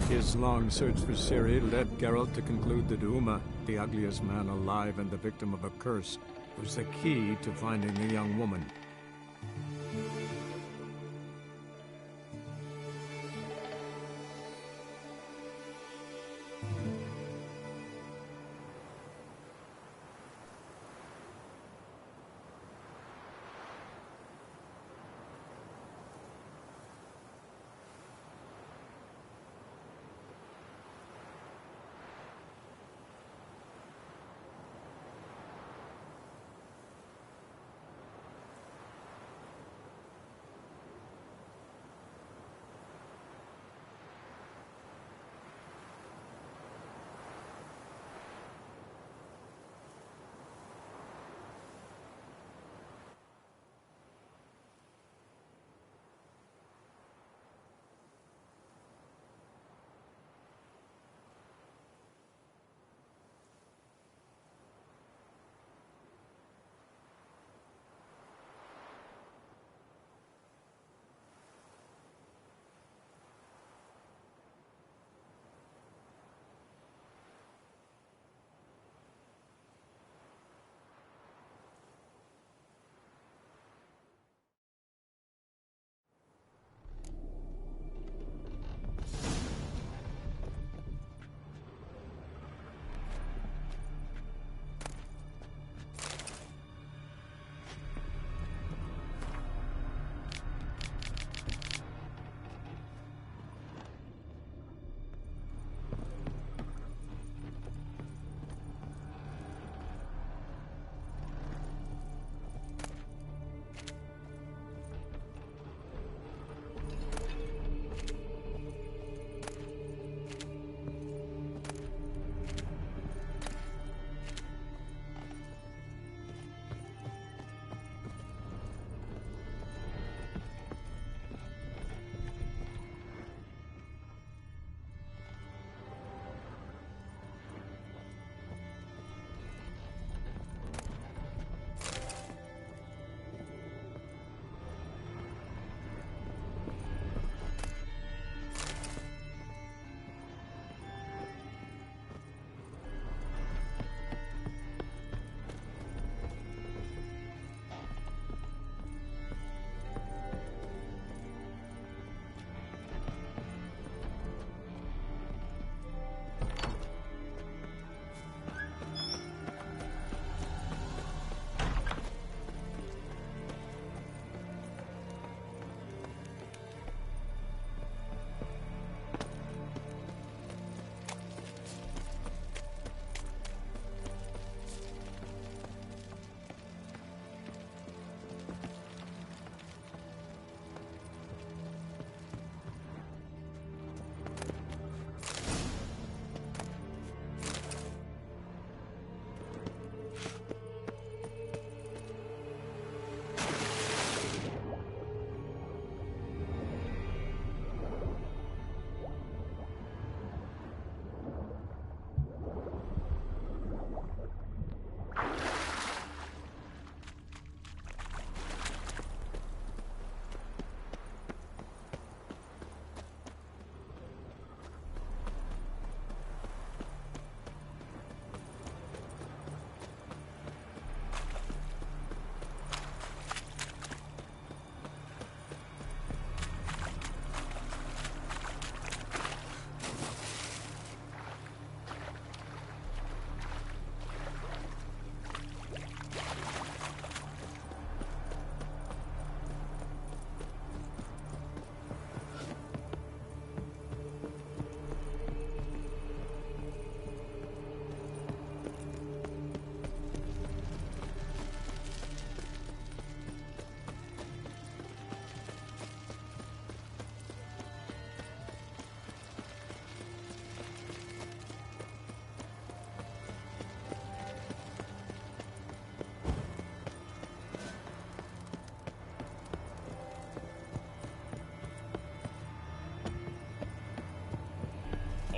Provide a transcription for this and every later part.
His long search for Ciri led Geralt to conclude that Uma, the ugliest man alive and the victim of a curse, was the key to finding the young woman.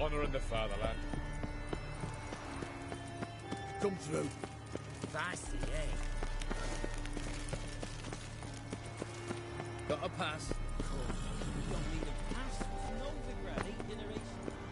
Honor in the fatherland. Come through. Fancy, eh? Got a pass? You don't need a pass. No, Vicar, 8 generations.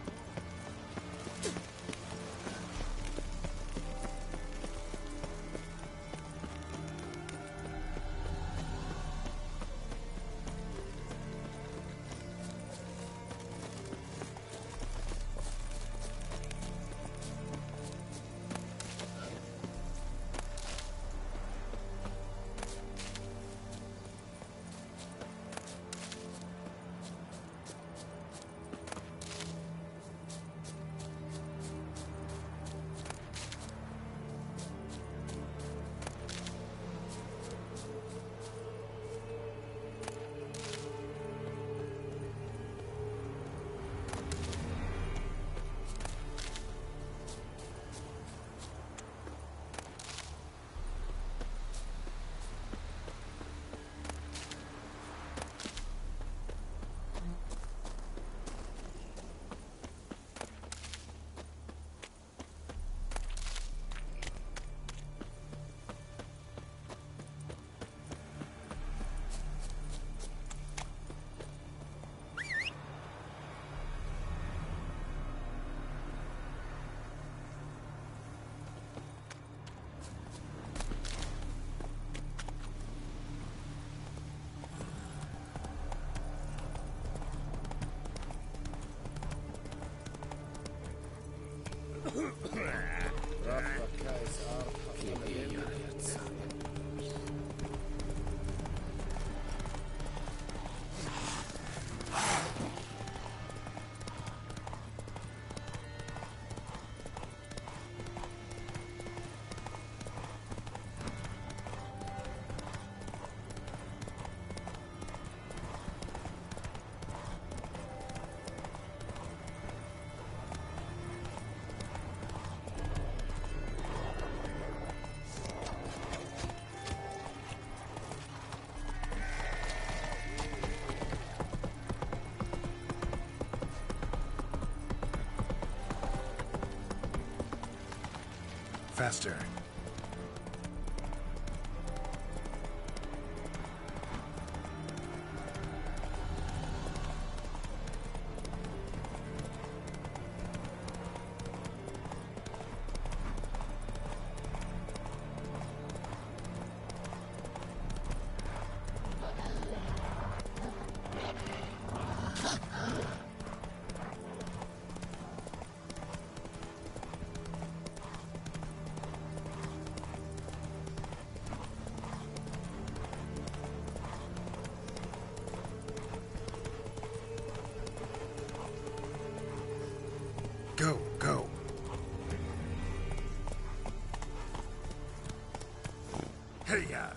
Faster. Go, go. Hey-ya!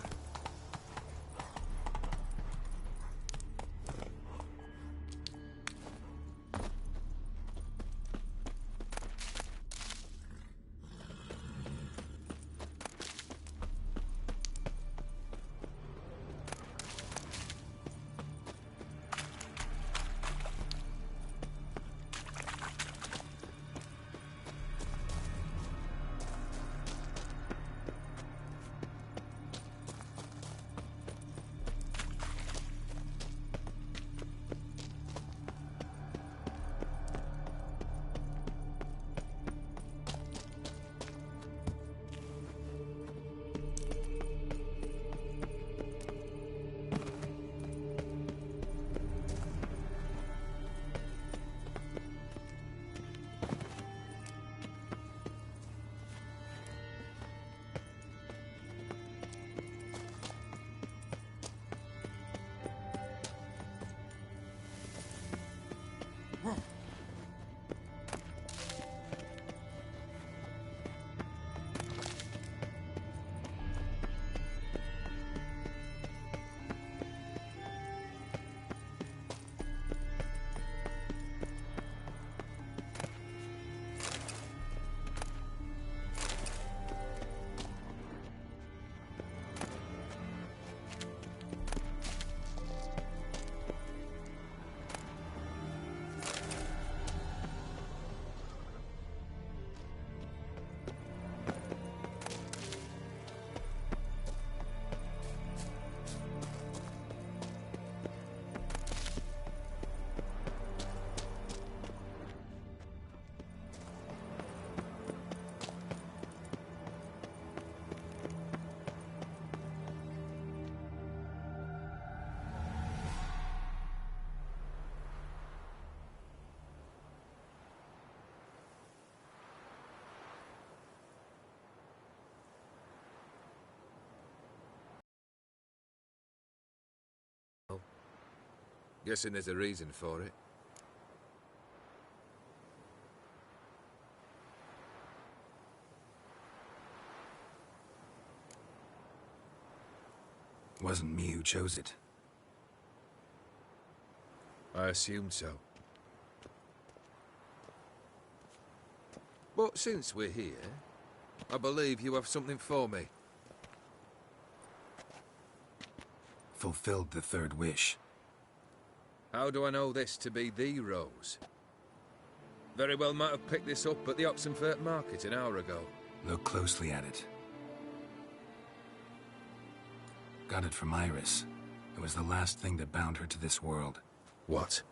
Guessing there's a reason for it. Wasn't me who chose it. I assumed so. But since we're here, I believe you have something for me. Fulfilled the third wish. How do I know this to be the rose? Very well might have picked this up at the Oxenfurt market an hour ago. Look closely at it. Got it from Iris. It was the last thing that bound her to this world. What?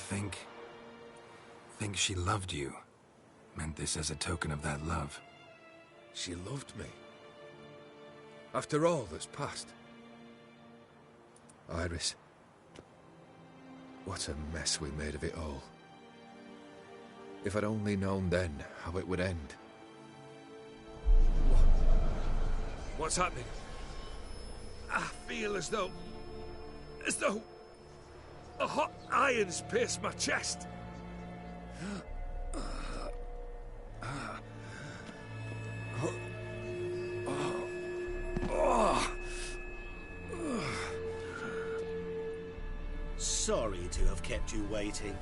think she loved you. Meant this as a token of that love. She loved me. After all that's passed. Iris. What a mess we made of it all. If I'd only known then how it would end. What's happening? I feel as though a hot iron's pierced my chest. Sorry to have kept you waiting.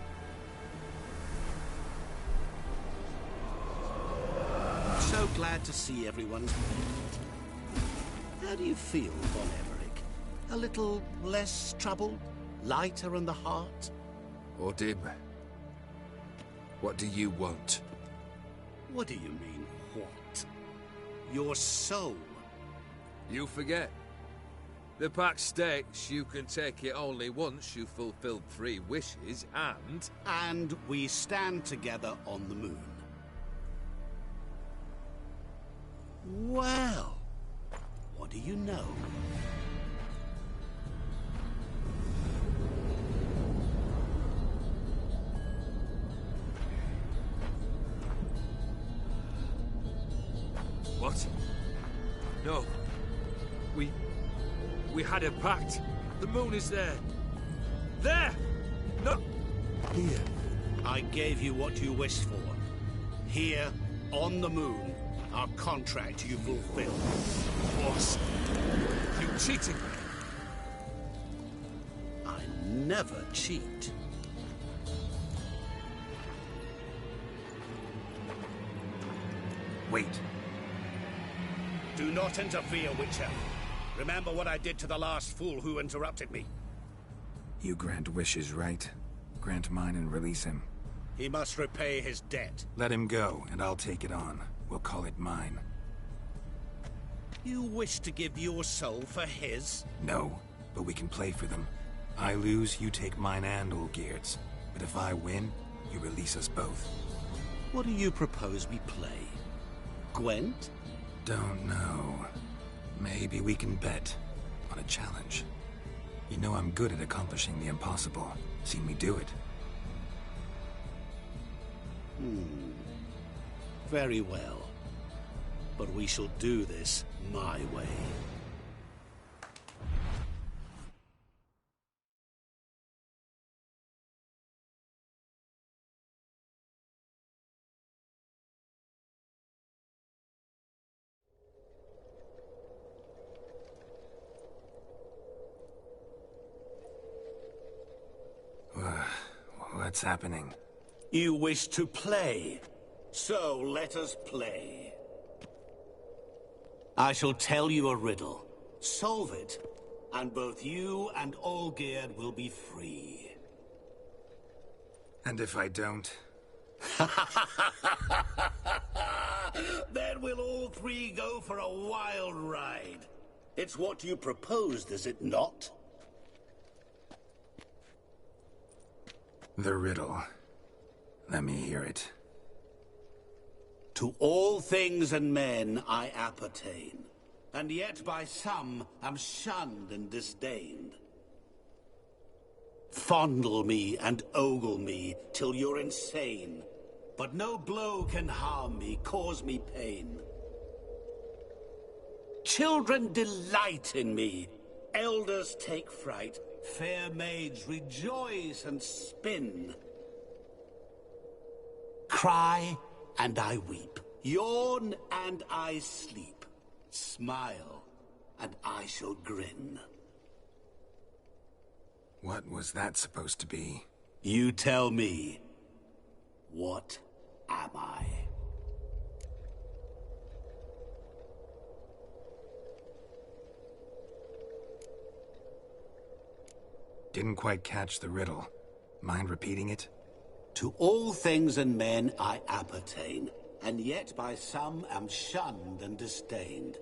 So glad to see everyone's made. How do you feel, Von Emmerich? A little less troubled? Lighter in the heart? Odim, what do you want? What do you mean, what? Your soul. You forget. The pact states you can take it only once you've fulfilled 3 wishes, and... And we stand together on the moon. Well, what do you know? What? No. We had a pact. The moon is there. There! Not here. I gave you what you wished for. Here, on the moon, our contract you fulfilled. Boss, you cheating me. I never cheat. Wait. Do not interfere, Witcher. Remember what I did to the last fool who interrupted me. You grant wishes, right? Grant mine and release him. He must repay his debt. Let him go, and I'll take it on. We'll call it mine. You wish to give your soul for his? No, but we can play for them. I lose, you take mine and Olgierd's. But if I win, you release us both. What do you propose we play? Gwent? Don't know. Maybe we can bet on a challenge. You know I'm good at accomplishing the impossible. Seen me do it. Very well. But we shall do this my way. What's happening? You wish to play, so let us play. I shall tell you a riddle. Solve it, and both you and Olgierd will be free. And if I don't? Then we'll all 3 go for a wild ride. It's what you proposed, is it not? The riddle. Let me hear it. To all things and men I appertain, and yet by some am shunned and disdained. Fondle me and ogle me till you're insane, but no blow can harm me, cause me pain. Children delight in me, elders take fright, fair maids rejoice and spin. Cry and I weep, yawn and I sleep, smile and I shall grin. What was that supposed to be? You tell me, what am I? Didn't quite catch the riddle. Mind repeating it? To all things and men I appertain, and yet by some am shunned and disdained.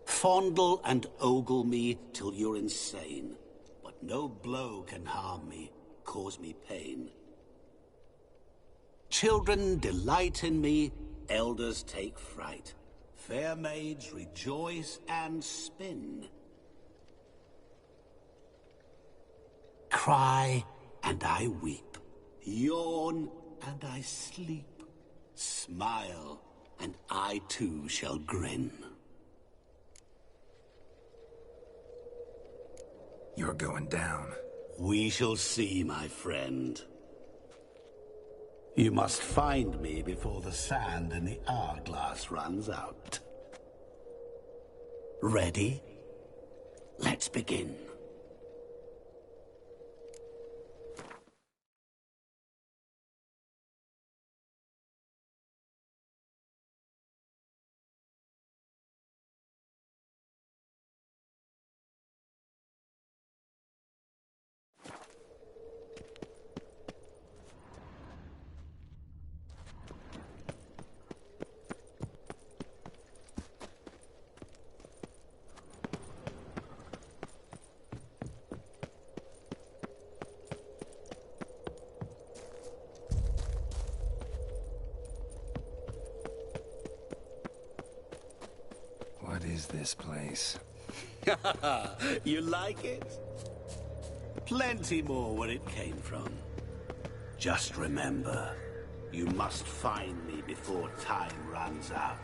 Fondle and ogle me till you're insane, but no blow can harm me, cause me pain. Children delight in me, elders take fright. Fair maids rejoice and spin. Cry, and I weep. Yawn, and I sleep. Smile, and I too shall grin. You're going down. We shall see, my friend. You must find me before the sand in the hourglass runs out. Ready? Let's begin. What is this place? You like it? Plenty more where it came from. Just remember, you must find me before time runs out.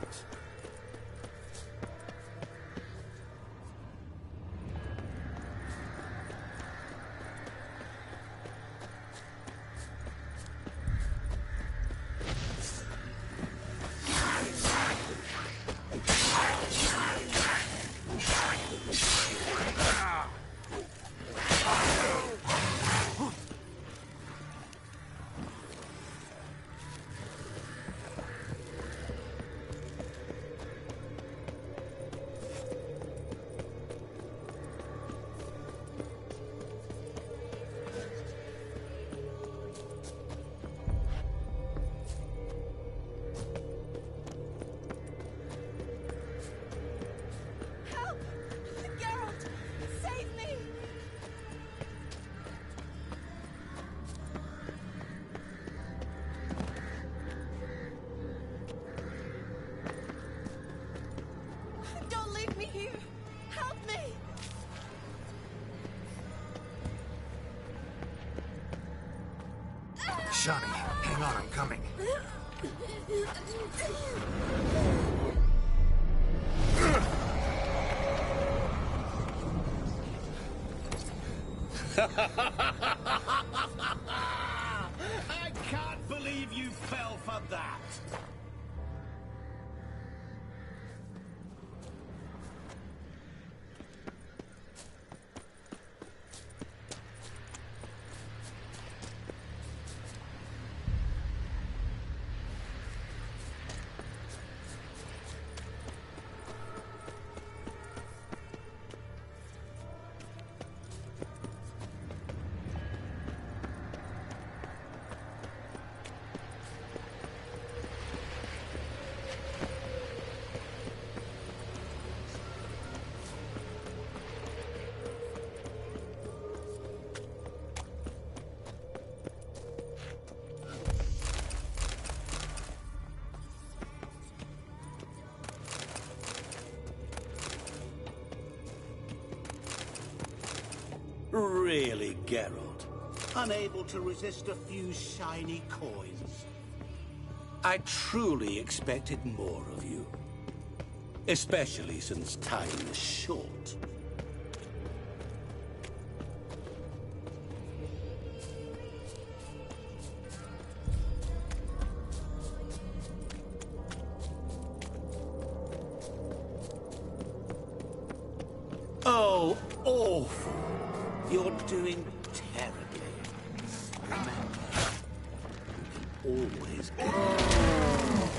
Shani, hang on, I'm coming. I can't believe you fell for that. Really, Geralt? Unable to resist a few shiny coins? I truly expected more of you. Especially since time is short. Oh, awful. You're doing terribly. Remember, you can always get me.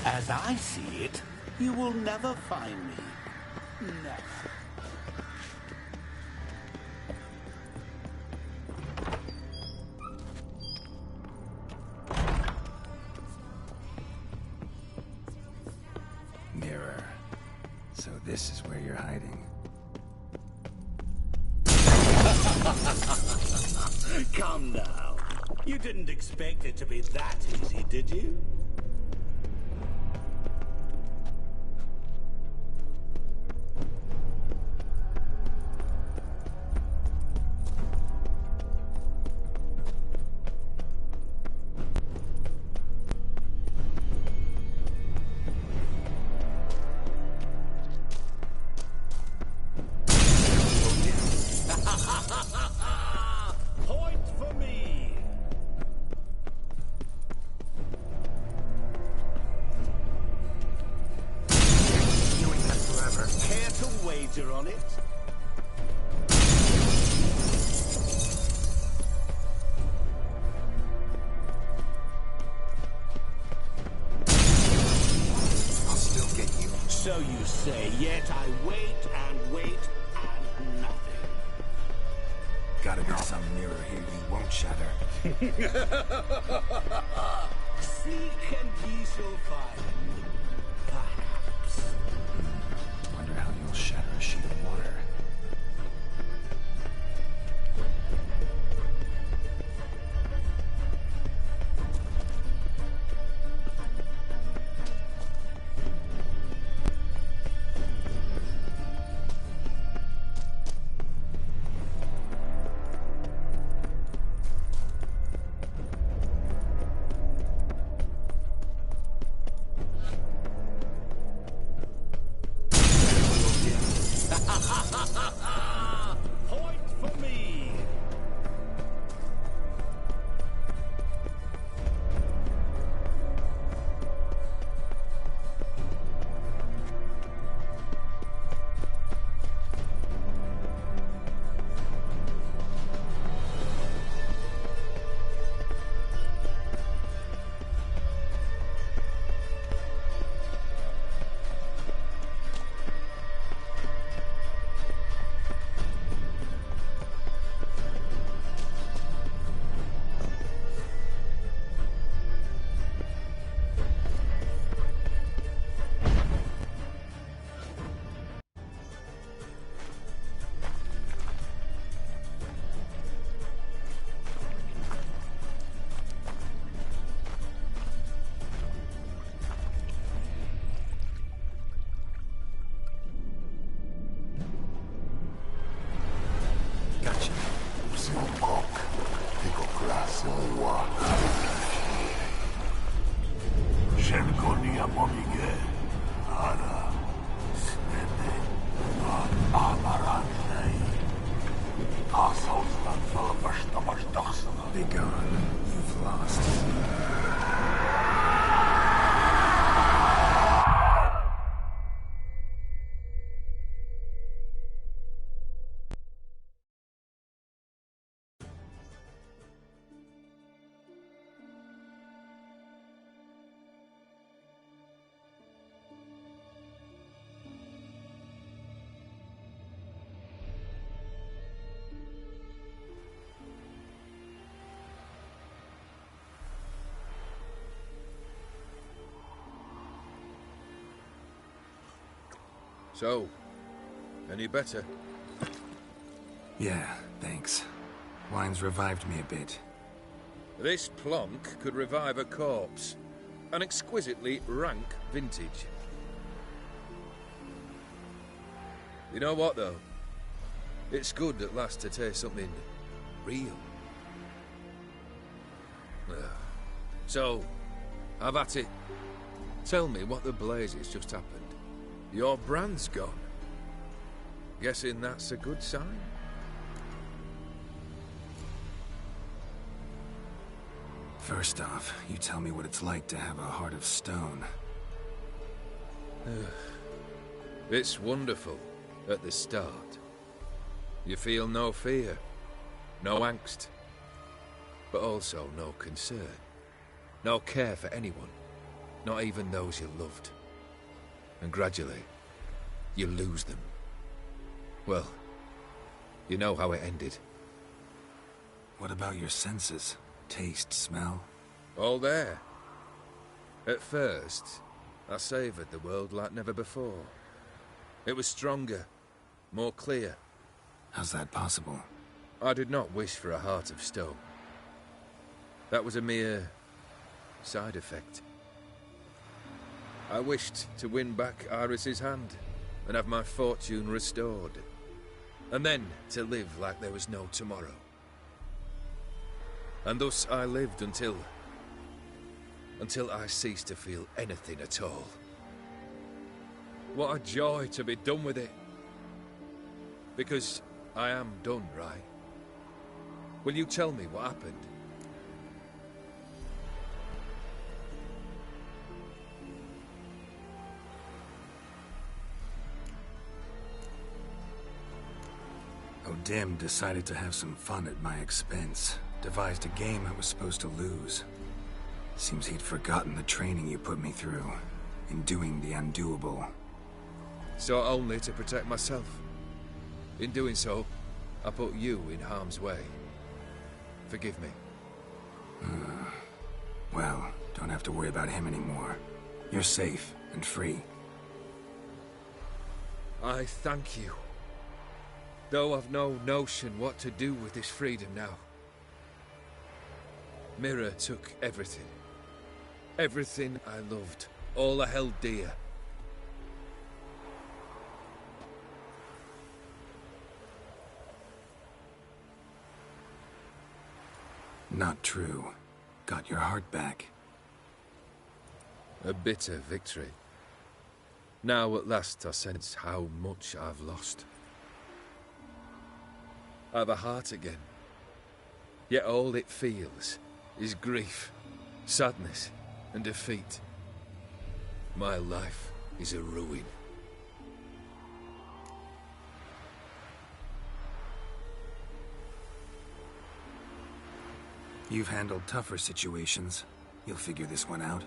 As I see it, you will never find me. Never. Mirror. So this is where you're hiding. Come now. You didn't expect it to be that easy, did you? Point for me! Doing that forever. Care to wager on it? I'll still get you. So you say, yet I wait and wait and nothing. Gotta be some mirror here you won't shatter. Seek and ye shall find. Perhaps. Wonder how you'll shatter a sheet of water. Point for me! Gotcha. Be gone. You've lost. So, any better? Yeah, thanks. Wine's revived me a bit. This plonk could revive a corpse. An exquisitely rank vintage. You know what, though? It's good at last to taste something real. So, have at it. Tell me what the blazes just happened. Your brand's gone. Guessing that's a good sign? First off, you tell me what it's like to have a heart of stone. It's wonderful at the start. You feel no fear, no angst, but also no concern, no care for anyone, not even those you loved. And gradually, you lose them. Well, you know how it ended. What about your senses? Taste, smell? All there. At first, I savoured the world like never before. It was stronger, more clear. How's that possible? I did not wish for a heart of stone. That was a mere side effect. I wished to win back Iris's hand and have my fortune restored. And then to live like there was no tomorrow. And thus I lived until I ceased to feel anything at all. What a joy to be done with it. Because I am done, right? Will you tell me what happened? O'Dim decided to have some fun at my expense. Devised a game I was supposed to lose. Seems he'd forgotten the training you put me through, in doing the undoable. So only to protect myself. In doing so, I put you in harm's way. Forgive me. Well, don't have to worry about him anymore. You're safe and free. I thank you. Though I've no notion what to do with this freedom now. Mira took everything. Everything I loved. All I held dear. Not true. Got your heart back. A bitter victory. Now at last I sense how much I've lost. I've a heart again. Yet all it feels is grief, sadness, and defeat. My life is a ruin. You've handled tougher situations. You'll figure this one out.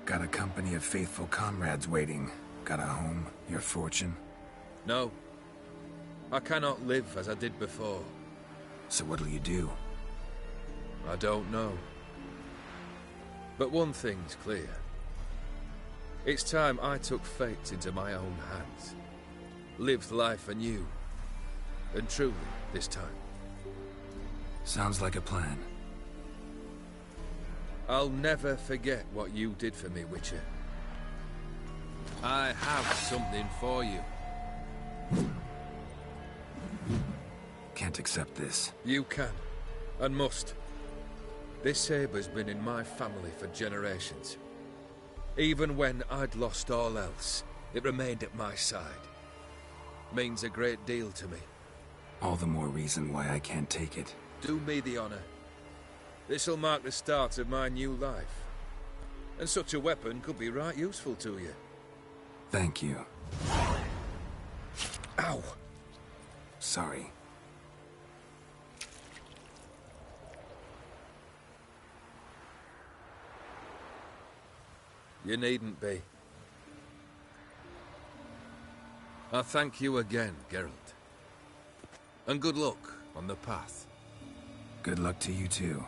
Got a company of faithful comrades waiting. Got a home, your fortune. No. I cannot live as I did before. So what'll you do? I don't know. But one thing's clear. It's time I took fate into my own hands. Lived life anew. And truly, this time. Sounds like a plan. I'll never forget what you did for me, Witcher. I have something for you. Can't accept this. You can, and must. This sabre's been in my family for generations. Even when I'd lost all else, it remained at my side. Means a great deal to me. All the more reason why I can't take it. Do me the honor. This'll mark the start of my new life. And such a weapon could be right useful to you. Thank you. Ow! Sorry. You needn't be. I thank you again, Geralt. And good luck on the path. Good luck to you too.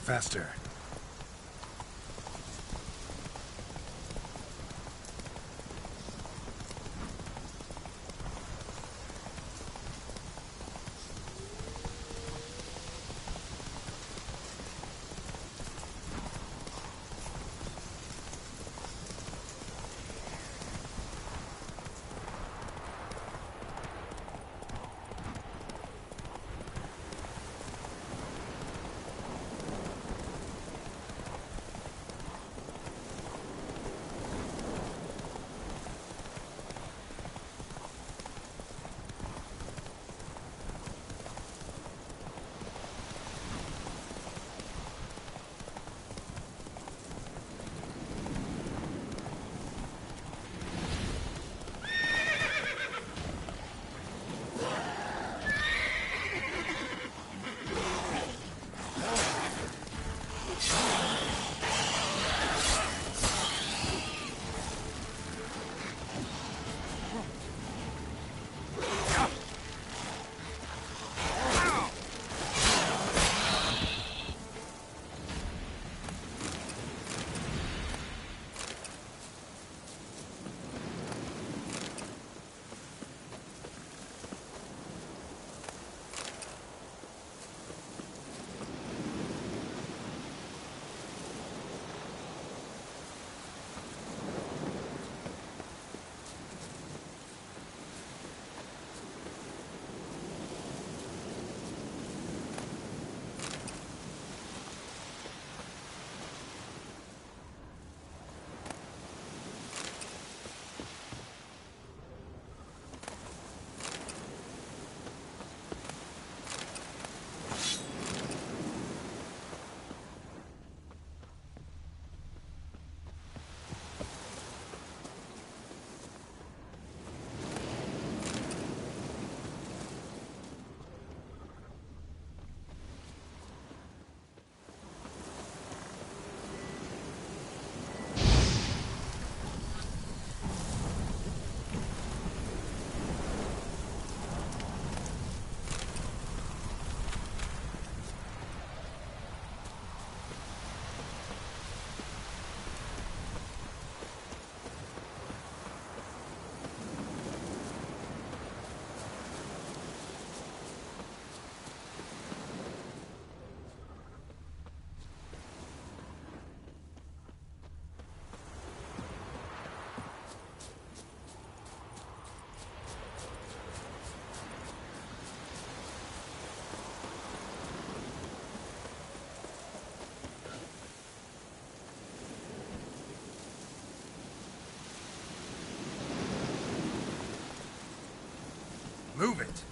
faster. Move it!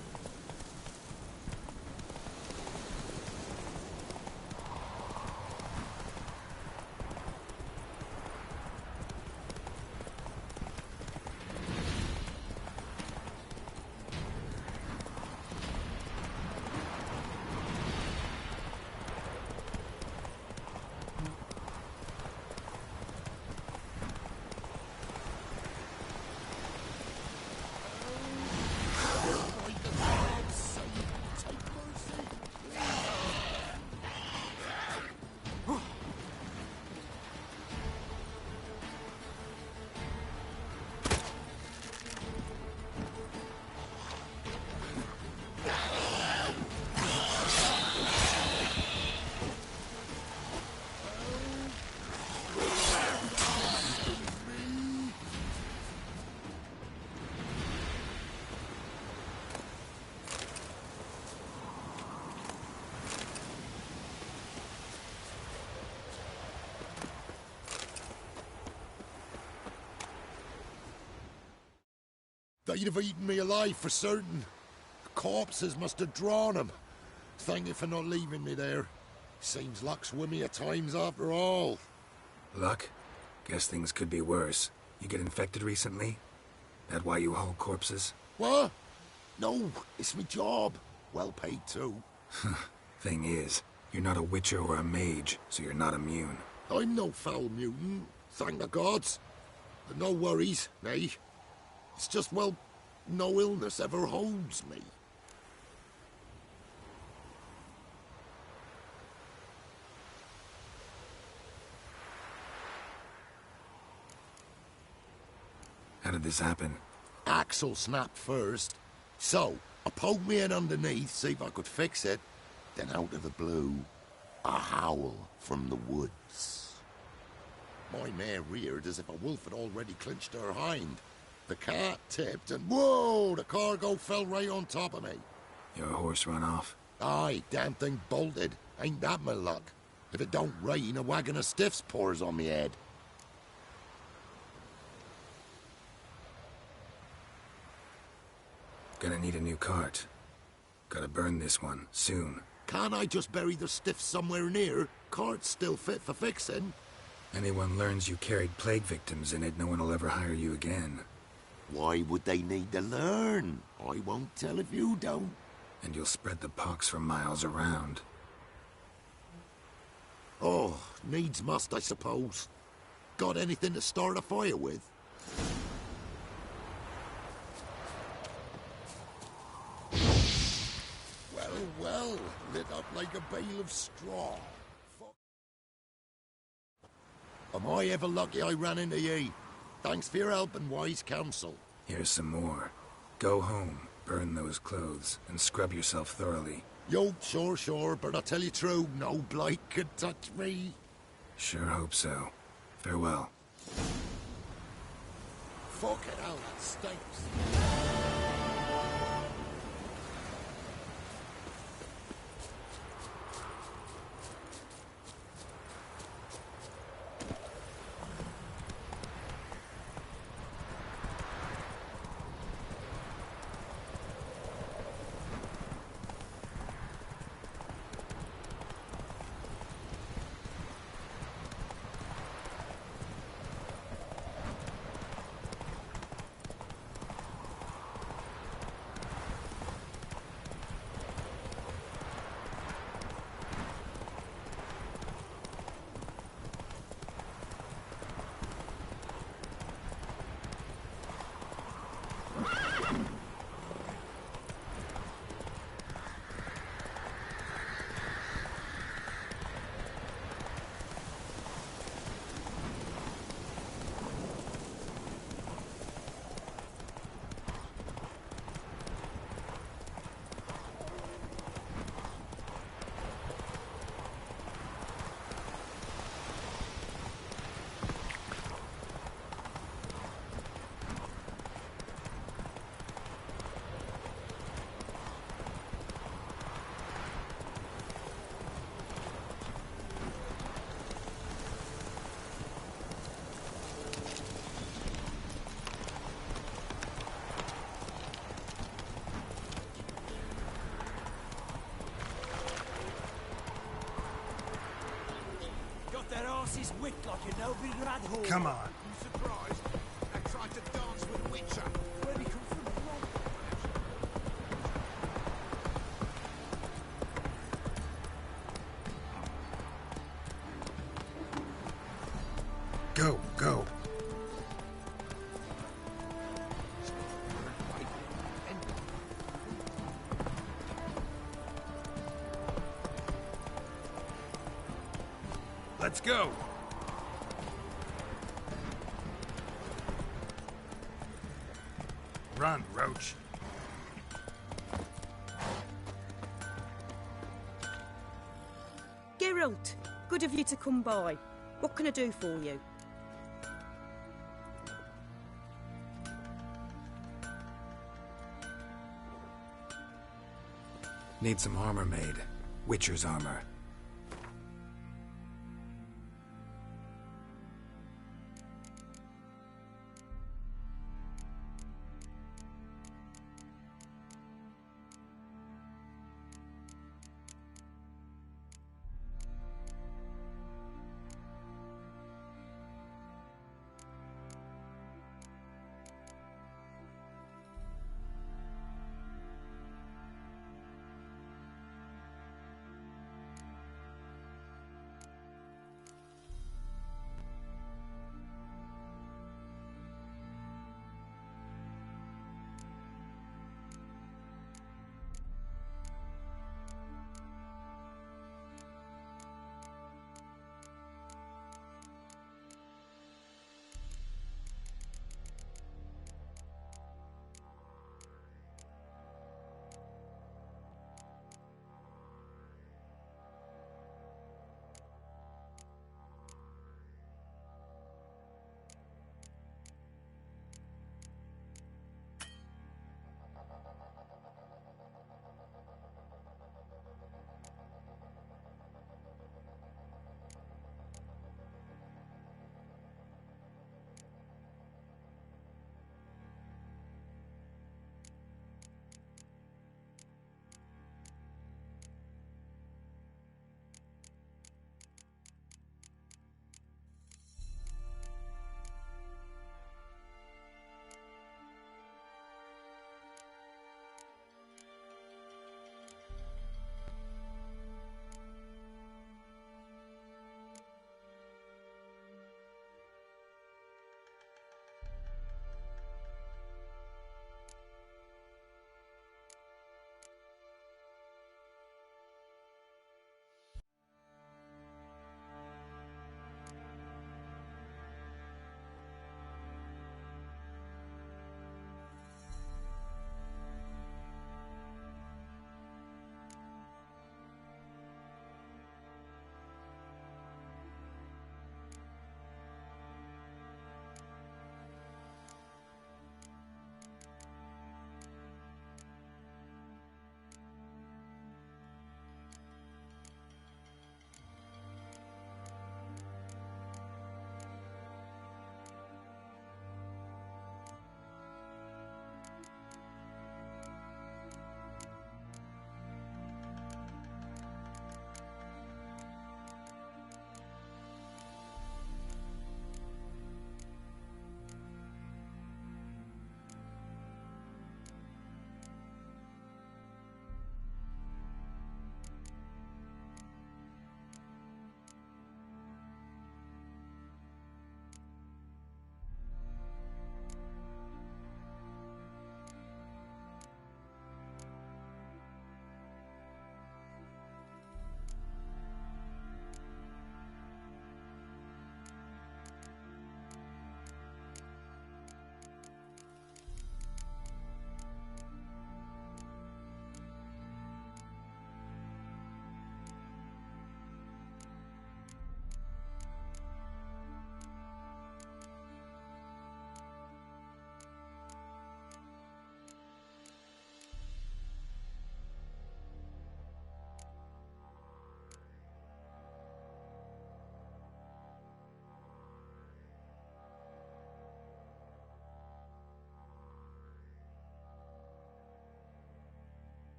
They'd have eaten me alive for certain. The corpses must have drawn them. Thank you for not leaving me there. Seems luck's with me at times after all. Luck? Guess things could be worse. You get infected recently? That why you haul corpses? What? No, it's my job. Well paid too. Thing is, you're not a witcher or a mage, so you're not immune. I'm no foul mutant, thank the gods. But no worries, nay. It's just, well, no illness ever holds me. How did this happen? Axle snapped first. So, I poked me in underneath, see if I could fix it. Then out of the blue, a howl from the woods. My mare reared as if a wolf had already clinched her hind. The cart tipped and whoa, the cargo fell right on top of me. Your horse run off? Aye, damn thing bolted. Ain't that my luck? If it don't rain, a wagon of stiffs pours on me head. Gonna need a new cart. Gotta burn this one, soon. Can't I just bury the stiffs somewhere near? Cart's still fit for fixing. Anyone learns you carried plague victims in it, no one will ever hire you again. Why would they need to learn? I won't tell if you don't. And you'll spread the pox for miles around. Oh, needs must, I suppose. Got anything to start a fire with? Well, well, lit up like a bale of straw. Am I ever lucky I ran into ye? Thanks for your help and wise counsel. Here's some more. Go home, burn those clothes, and scrub yourself thoroughly. Yo, sure, but I'll tell you true, no blight could touch me. Sure hope so. Farewell. Fuck it out, it stinks. Their asses whipped like a no big rat hole. Come on. I'm surprised. I tried to dance with Witcher. Where'd he come from? Go, go. Let's go. Run, Roach. Geralt, good of you to come by. What can I do for you? Need some armor made. Witcher's armor.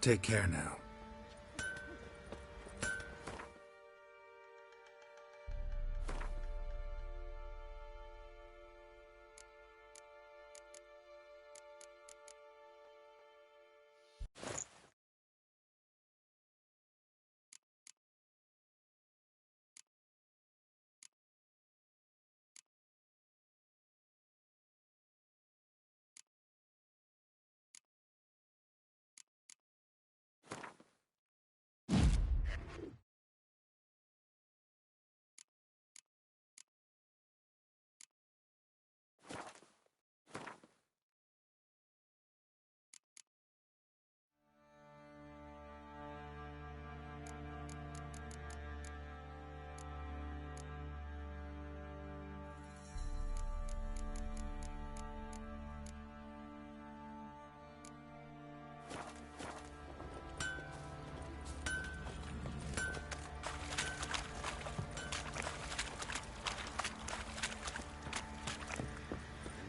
Take care now.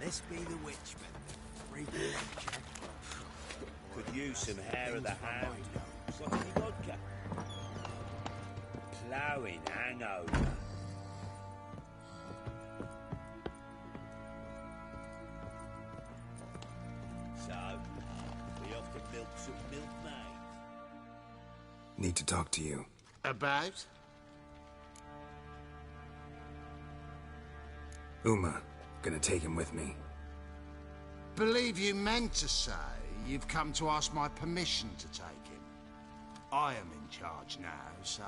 This be the witchman. Freaking check. Could use some hair of the hound. Got any vodka? Ploughing hangover. So, we off to milk some milkmaids. Need to talk to you. About? Uma. Gonna take him with me. Believe you meant to say you've come to ask my permission to take him. I am in charge now, so...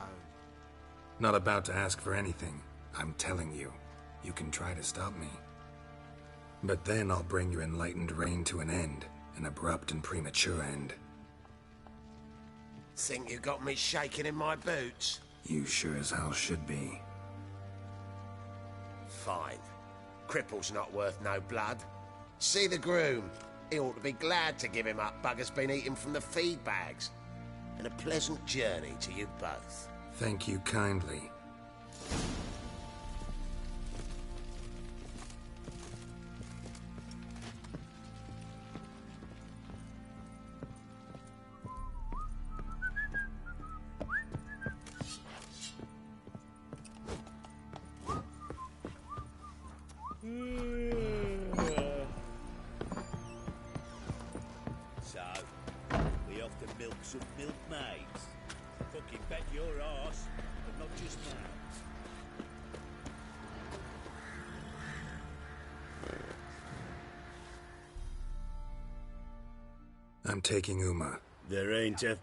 Not about to ask for anything. I'm telling you. You can try to stop me. But then I'll bring your enlightened reign to an end. An abrupt and premature end. Think you got me shaking in my boots? You sure as hell should be. Fine. Cripple's not worth no blood. See the groom. He ought to be glad to give him up. Bugger's been eating from the feed bags. And a pleasant journey to you both. Thank you kindly. So, we off to milk some milkmaids. Fucking bet your arse, but not just mine. I'm taking Uma. There ain't a...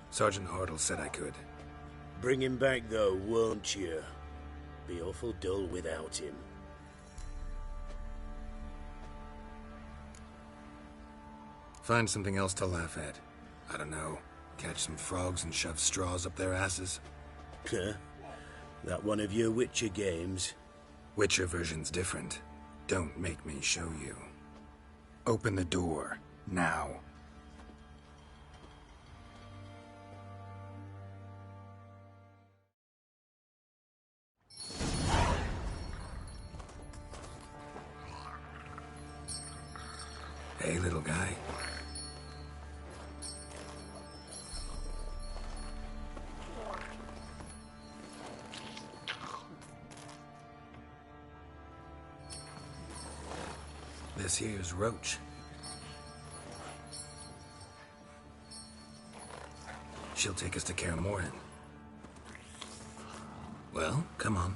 Sergeant Hartle said I could. Bring him back though, won't you? Be awful dull without him. Find something else to laugh at. I don't know. Catch some frogs and shove straws up their asses. Huh? That one of your Witcher games? Witcher version's different. Don't make me show you. Open the door. Now. Hey, little guy. This here's Roach. She'll take us to Kaer Morhen. Well, come on.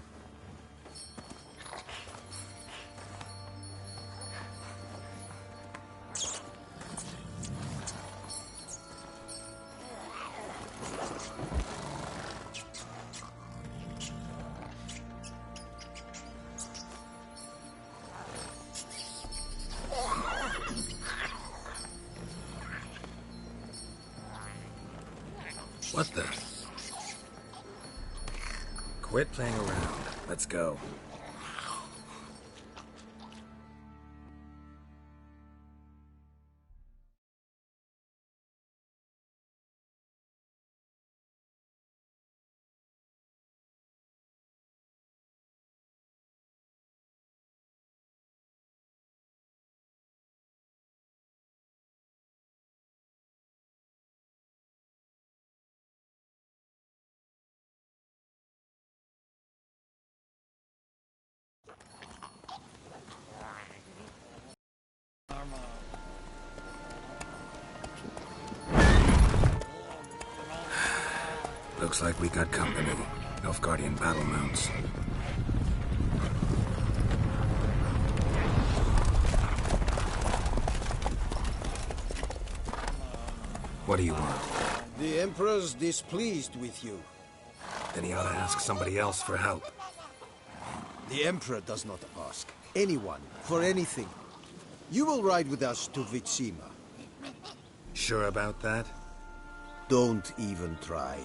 What the? Quit playing around. Let's go. Looks like we got company. Nilfgaardian battle mounts. What do you want? The Emperor's displeased with you. Then he ought to ask somebody else for help. The Emperor does not ask anyone for anything. You will ride with us to Vitsima. Sure about that? Don't even try.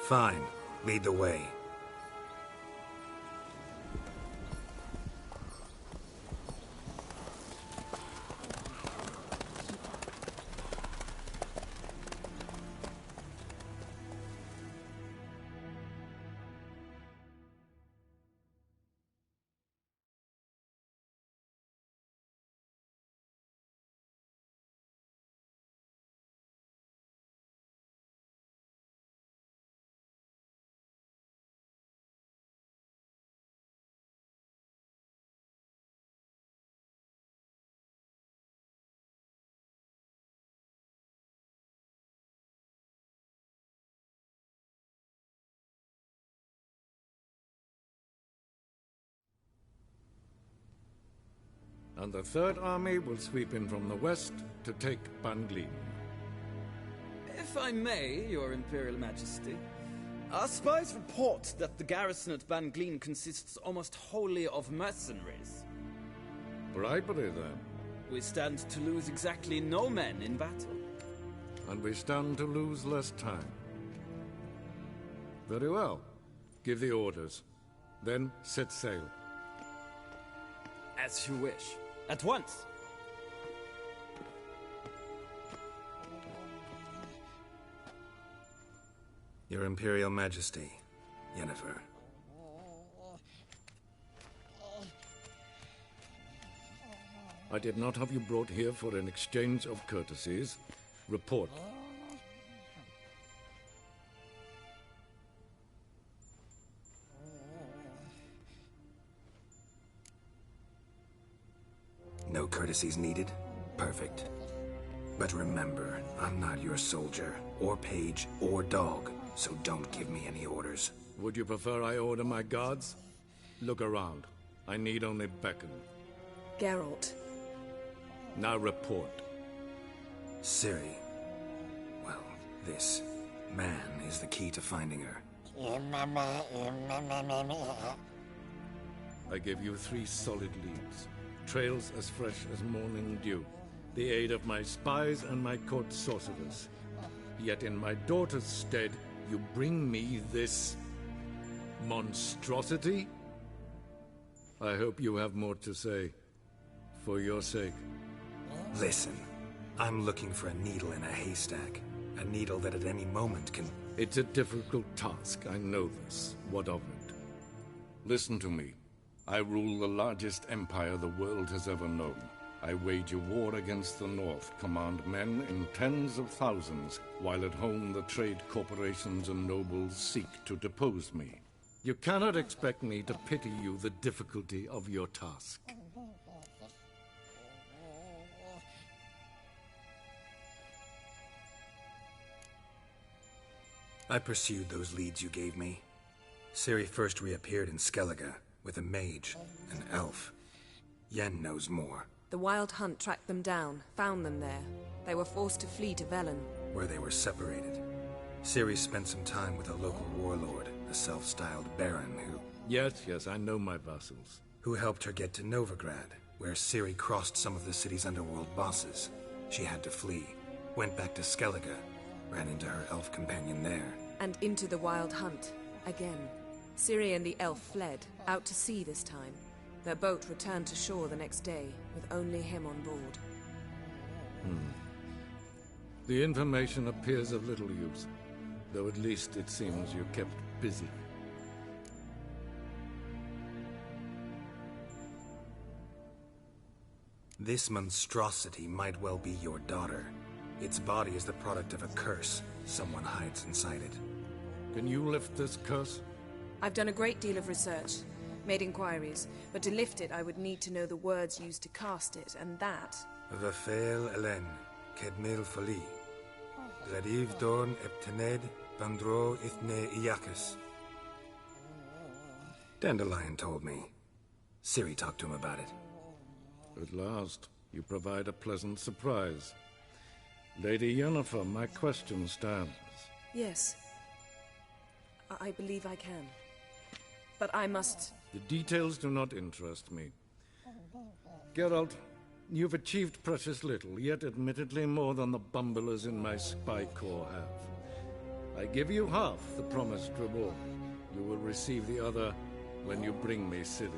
Fine. Lead the way. And the Third Army will sweep in from the west to take Ban Glin. If I may, Your Imperial Majesty, our spies report that the garrison at Ban Glin consists almost wholly of mercenaries. Bribery, then. We stand to lose exactly no men in battle. And we stand to lose less time. Very well. Give the orders. Then set sail. As you wish. At once! Your Imperial Majesty, Yennefer. I did not have you brought here for an exchange of courtesies. Report. No courtesies needed? Perfect. But remember, I'm not your soldier, or page, or dog, so don't give me any orders. Would you prefer I order my guards? Look around. I need only beckon. Geralt. Now report. Ciri. Well, this man is the key to finding her. I give you 3 solid leads. Trails as fresh as morning dew. The aid of my spies and my court sorcerers. Yet in my daughter's stead, you bring me this monstrosity? I hope you have more to say. For your sake. Listen, I'm looking for a needle in a haystack. A needle that at any moment can... It's a difficult task, I know this. What of it? Listen to me. I rule the largest empire the world has ever known. I wage a war against the North, command men in tens of thousands, while at home the trade corporations and nobles seek to depose me. You cannot expect me to pity you the difficulty of your task. I pursued those leads you gave me. Ciri first reappeared in Skellige, with a mage, an elf. Yen knows more. The Wild Hunt tracked them down, found them there. They were forced to flee to Velen. Where they were separated. Ciri spent some time with a local warlord, a self-styled baron who... Yes, I know my vassals. Who helped her get to Novigrad, where Ciri crossed some of the city's underworld bosses. She had to flee, went back to Skellige, ran into her elf companion there. And into the Wild Hunt, again. Ciri and the elf fled, out to sea this time. Their boat returned to shore the next day, with only him on board. The information appears of little use, though at least it seems you kept busy. This monstrosity might well be your daughter. Its body is the product of a curse. Someone hides inside it. Can you lift this curse? I've done a great deal of research, made inquiries, but to lift it I would need to know the words used to cast it, and that... Vafel Elen, Kedmil Fali. Zariv Dorn Eptened Bandro Ithne Iacus. Dandelion told me. Ciri talked to him about it. At last, you provide a pleasant surprise. Lady Yennefer, my question stands. Yes. I believe I can. But I must... The details do not interest me. Geralt, you've achieved precious little, yet admittedly more than the bumblers in my spy corps have. I give you half the promised reward. You will receive the other when you bring me Ciri.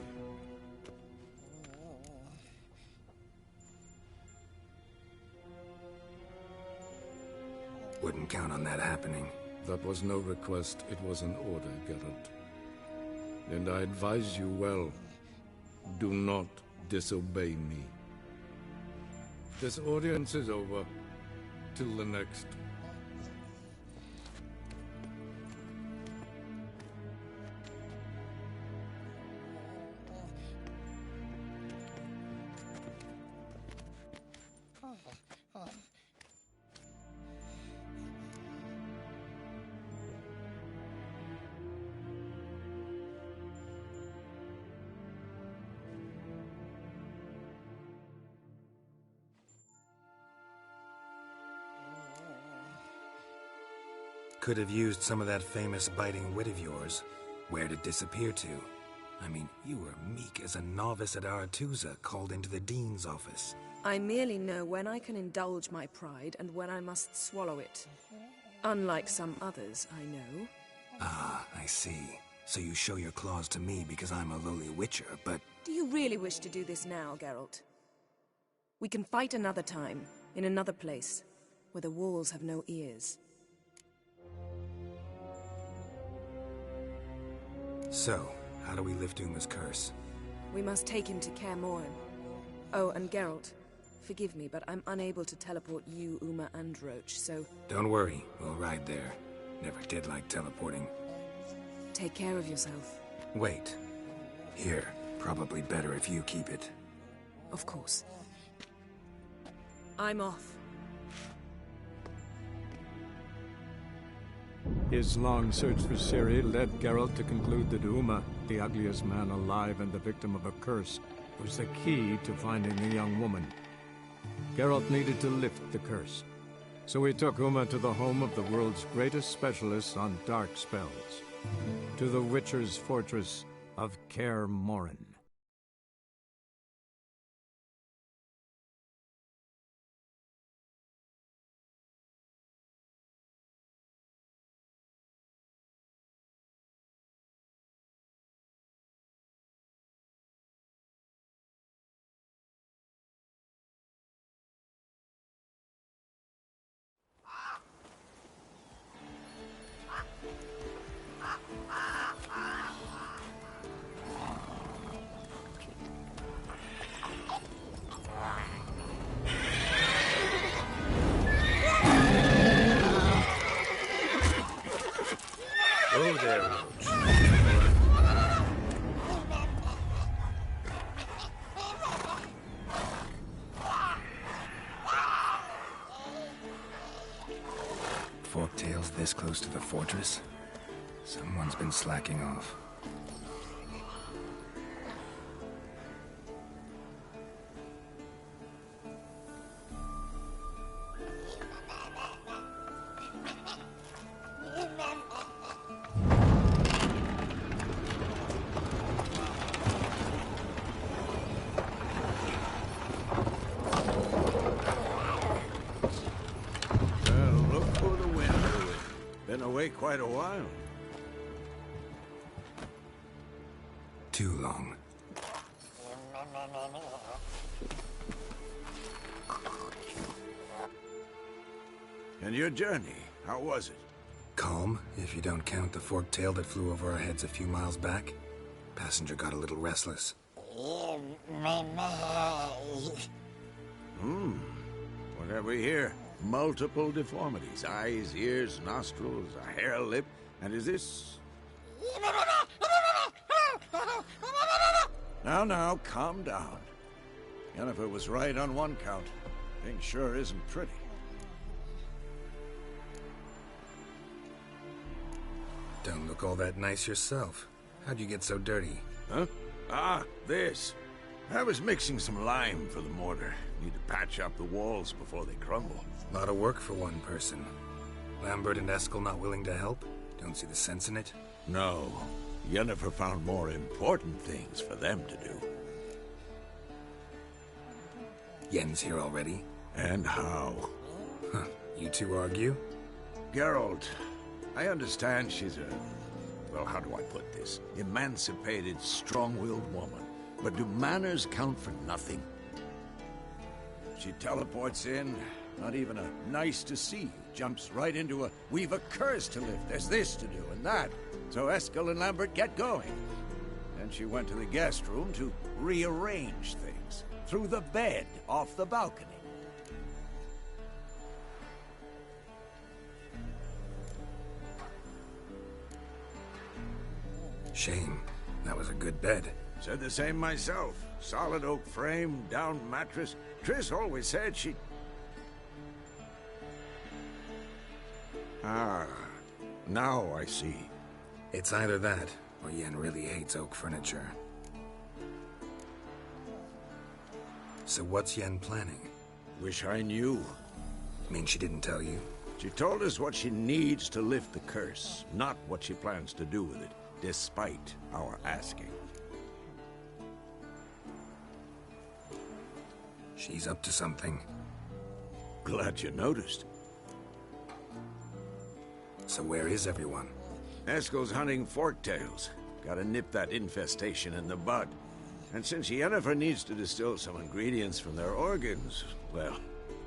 Wouldn't count on that happening. That was no request, it was an order, Geralt. And I advise you well, do not disobey me. This audience is over. Till the next. Could have used some of that famous biting wit of yours. Where'd it disappear to? I mean, you were meek as a novice at Aretuza called into the Dean's office. I merely know when I can indulge my pride and when I must swallow it. Unlike some others, I know. Ah, I see. So you show your claws to me because I'm a lowly witcher, but... Do you really wish to do this now, Geralt? We can fight another time, in another place, where the walls have no ears. So, how do we lift Uma's curse? We must take him to Kaer Morhen. Oh, and Geralt, forgive me, but I'm unable to teleport you, Uma, and Roach, so... Don't worry, we'll ride there. Never did like teleporting. Take care of yourself. Wait. Here, probably better if you keep it. Of course. I'm off. His long search for Ciri led Geralt to conclude that Uma, the ugliest man alive and the victim of a curse, was the key to finding the young woman. Geralt needed to lift the curse, so he took Uma to the home of the world's greatest specialists on dark spells, to the Witcher's fortress of Kaer Morhen. Oh there, Roach. Forktail's this close to the fortress? Someone's been slacking off. Quite a while. Too long. And your journey, how was it? Calm, if you don't count the fork-tail that flew over our heads a few miles back. Passenger got a little restless. What have we here? Multiple deformities. Eyes, ears, nostrils, a hair lip. And is this... Now, calm down. Yennefer was right on one count. Thing sure isn't pretty. Don't look all that nice yourself. How'd you get so dirty? Huh? Ah, this. I was mixing some lime for the mortar. Need to patch up the walls before they crumble. A lot of work for one person. Lambert and Eskel not willing to help? Don't see the sense in it? No. Yennefer found more important things for them to do. Yen's here already? And how? Huh. You two argue? Geralt, I understand she's a... well, how do I put this? Emancipated, strong-willed woman. But do manners count for nothing? She teleports in, not even a nice to see you. Jumps right into a, we've a curse to lift, there's this to do and that. So Eskel and Lambert get going. Then she went to the guest room to rearrange things. Through the bed, off the balcony. Shame. That was a good bed. Said the same myself. Solid oak frame, down mattress. Triss always said she... Ah, now I see. It's either that, or Yen really hates oak furniture. So what's Yen planning? Wish I knew. Mean she didn't tell you? She told us what she needs to lift the curse, not what she plans to do with it, despite our asking. She's up to something. Glad you noticed. So where is everyone? Eskel's hunting forktails. Gotta nip that infestation in the bud. And since Yennefer needs to distill some ingredients from their organs, well,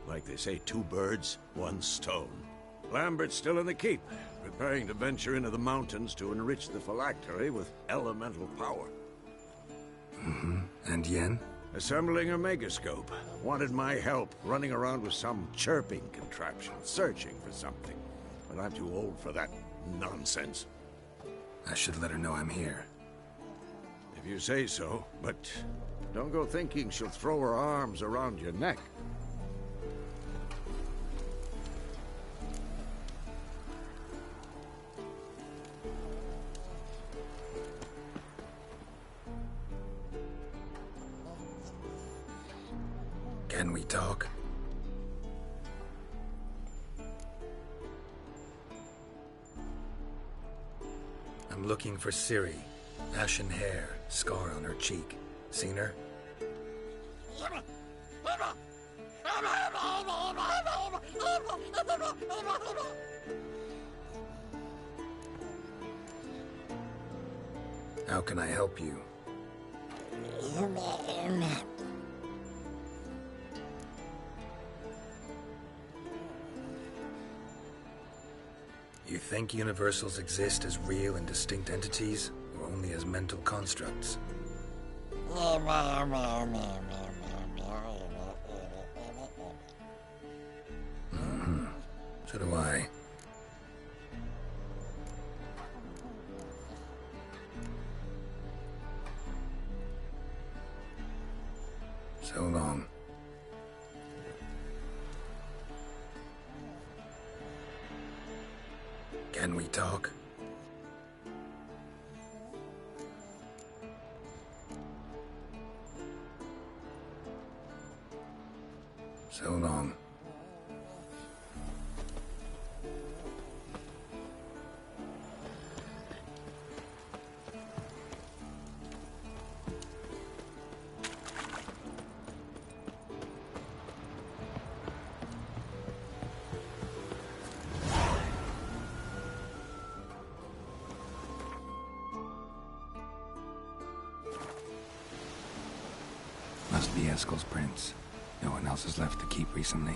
like they say, 2 birds, 1 stone. Lambert's still in the keep, preparing to venture into the mountains to enrich the phylactery with elemental power. Mm-hmm. And Yen? Assembling a megascope. Wanted my help running around with some chirping contraption, searching for something. But I'm too old for that nonsense. I should let her know I'm here. If you say so, but don't go thinking she'll throw her arms around your neck. Can we talk? I'm looking for Ciri. Ashen hair, scar on her cheek. Seen her? How can I help you? You think universals exist as real and distinct entities, or only as mental constructs? Mm-hmm. So do I. So long. Can we talk? So long. Must be Eskel's prints. No one else has left the keep recently.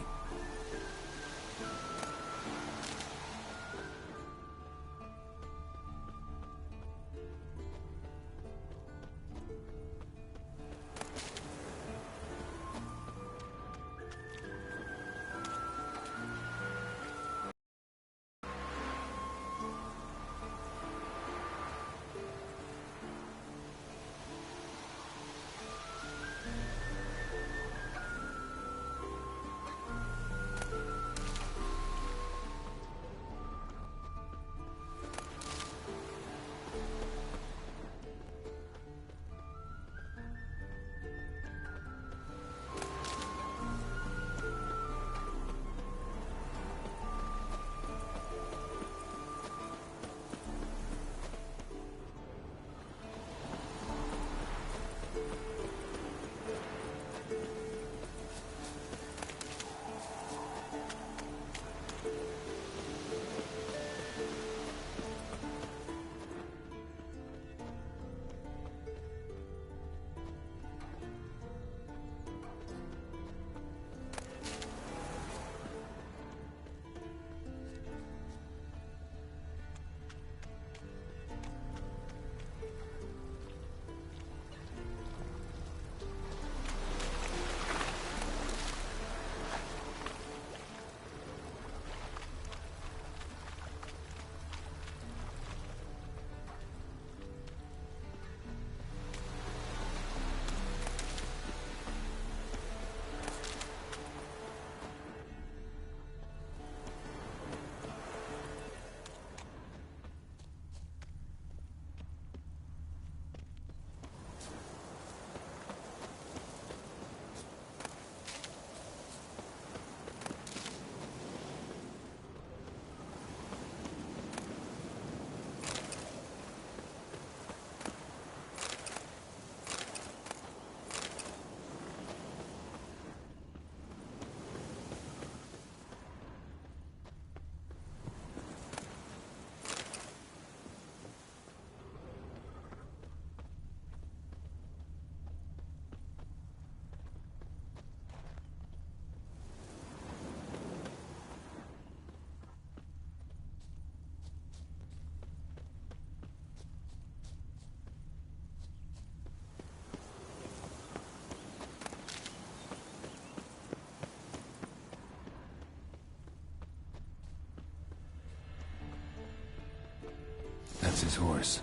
That's his horse.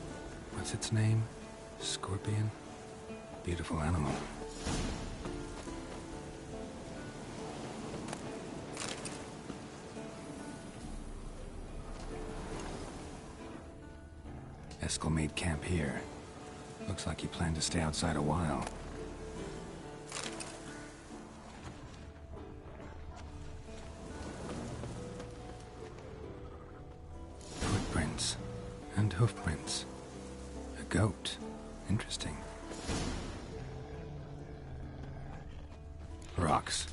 What's its name? Scorpion? Beautiful animal. Eskel made camp here. Looks like he planned to stay outside a while. Footprints. And hoofprints. A goat. Interesting. Rocks.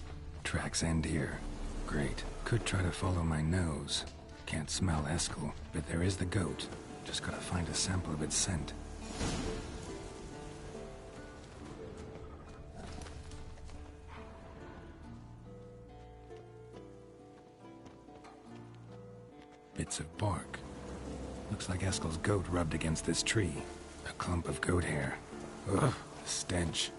Tracks end here. Great. Could try to follow my nose. Can't smell Eskel, but there is the goat. Just gotta find a sample of its scent. Bits of bark. Looks like Eskel's goat rubbed against this tree. A clump of goat hair. Ugh, stench.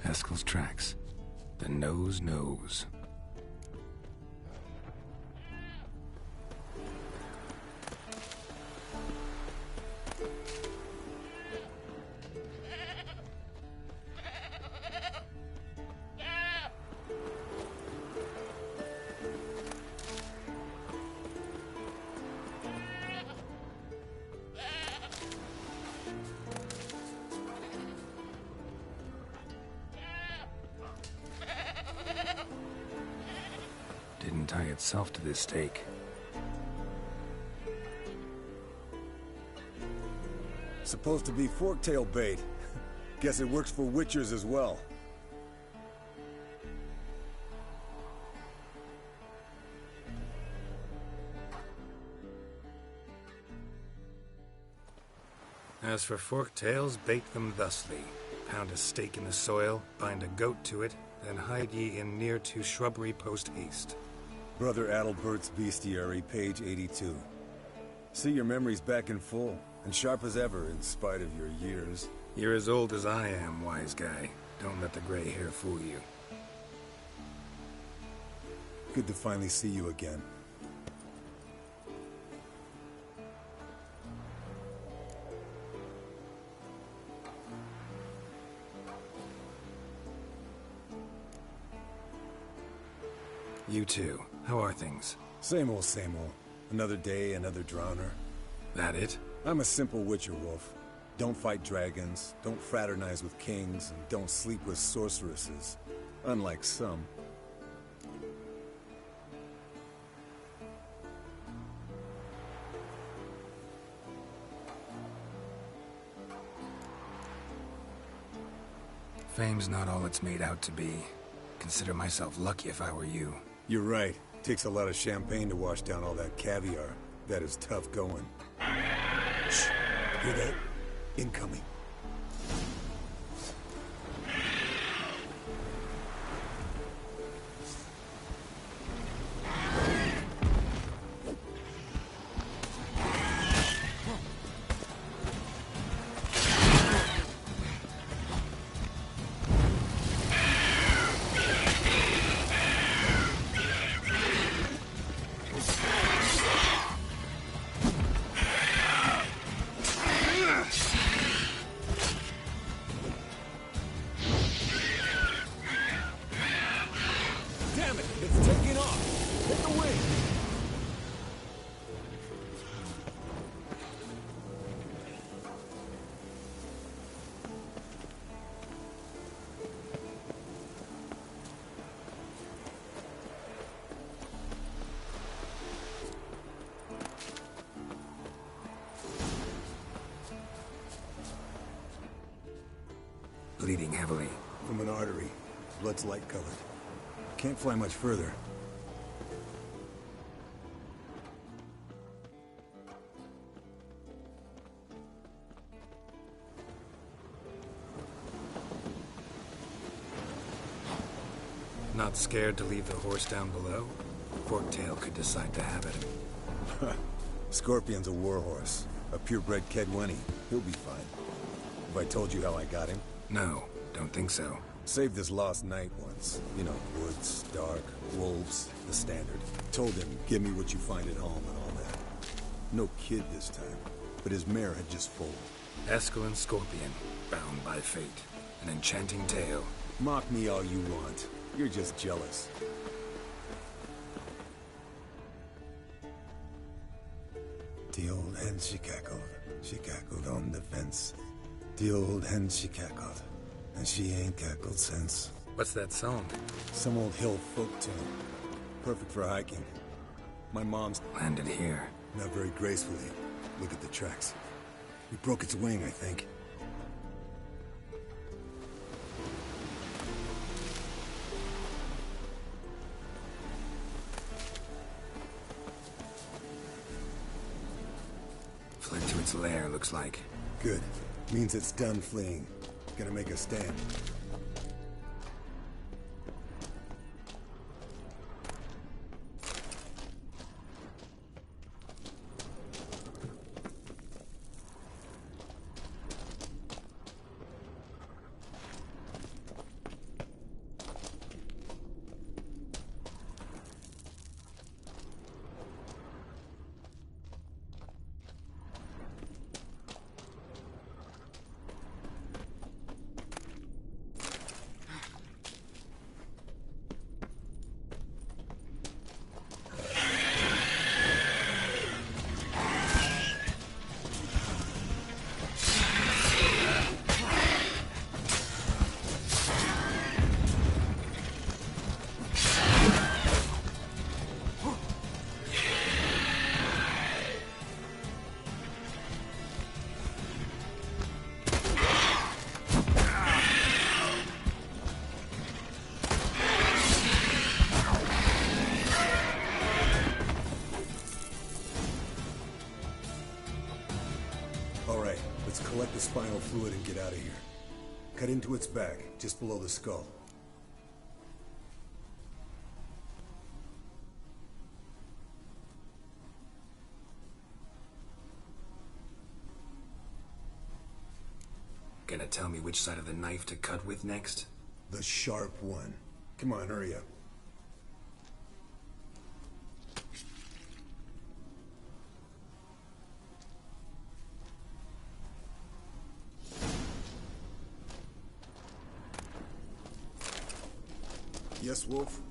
Eskel's tracks. The nose knows. Didn't tie itself to this stake. Supposed to be forktail bait. Guess it works for witchers as well. As for forktails, bait them thusly. Pound a stake in the soil, bind a goat to it, then hide ye in near to shrubbery post haste. Brother Adalbert's Bestiary, page 82. See, your memory's back in full, and sharp as ever, in spite of your years. You're as old as I am, wise guy. Don't let the gray hair fool you. Good to finally see you again. You too. How are things? Same old, same old. Another day, another drowner. That it? I'm a simple witcher, Wolf. Don't fight dragons, don't fraternize with kings, and don't sleep with sorceresses. Unlike some. Fame's not all it's made out to be. Consider myself lucky if I were you. You're right. Takes a lot of champagne to wash down all that caviar. That is tough going. Shh. Hear that? Incoming. Bleeding heavily. From an artery. Blood's light-colored. Can't fly much further. Not scared to leave the horse down below? Forktail could decide to have it. Scorpion's a warhorse. A purebred Kedwenny. He'll be fine. Have I told you how I got him? No, don't think so. Saved his lost knight once. You know, woods, dark, wolves, the standard. Told him, give me what you find at home and all that. No kid this time, but his mare had just foaled. Eskel Scorpion, bound by fate. An enchanting tale. Mock me all you want. You're just jealous. The old hen, she cackled. She cackled on the fence. The old hen, she cackled. And she ain't cackled since. What's that song? Some old hill folk tune. Perfect for hiking. My mom's landed here. Not very gracefully. Look at the tracks. We broke its wing, I think. Fled to its lair, looks like. Good. Means it's done fleeing. Gonna make a stand. Collect the spinal fluid and get out of here. Cut into its back, just below the skull. Gonna tell me which side of the knife to cut with next? The sharp one. Come on, hurry up. Yes, Wolf?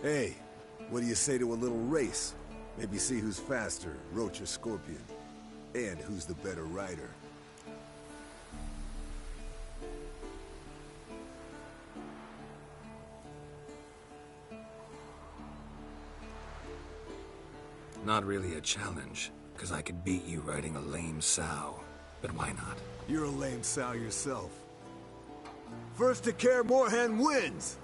Hey, what do you say to a little race? Maybe see who's faster, Roach or Scorpion. And who's the better rider. Not really a challenge, because I could beat you riding a lame sow. But why not? You're a lame sow yourself. First to Kaer Morhen wins!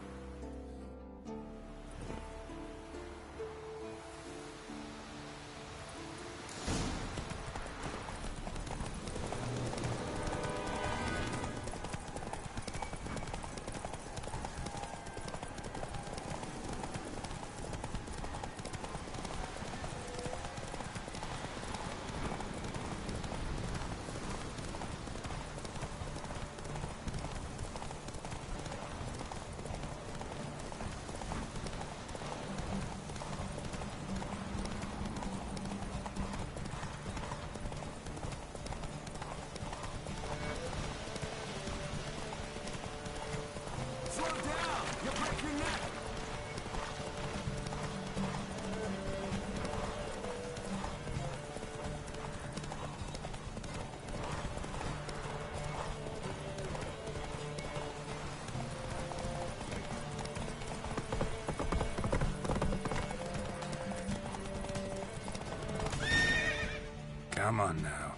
Come on now.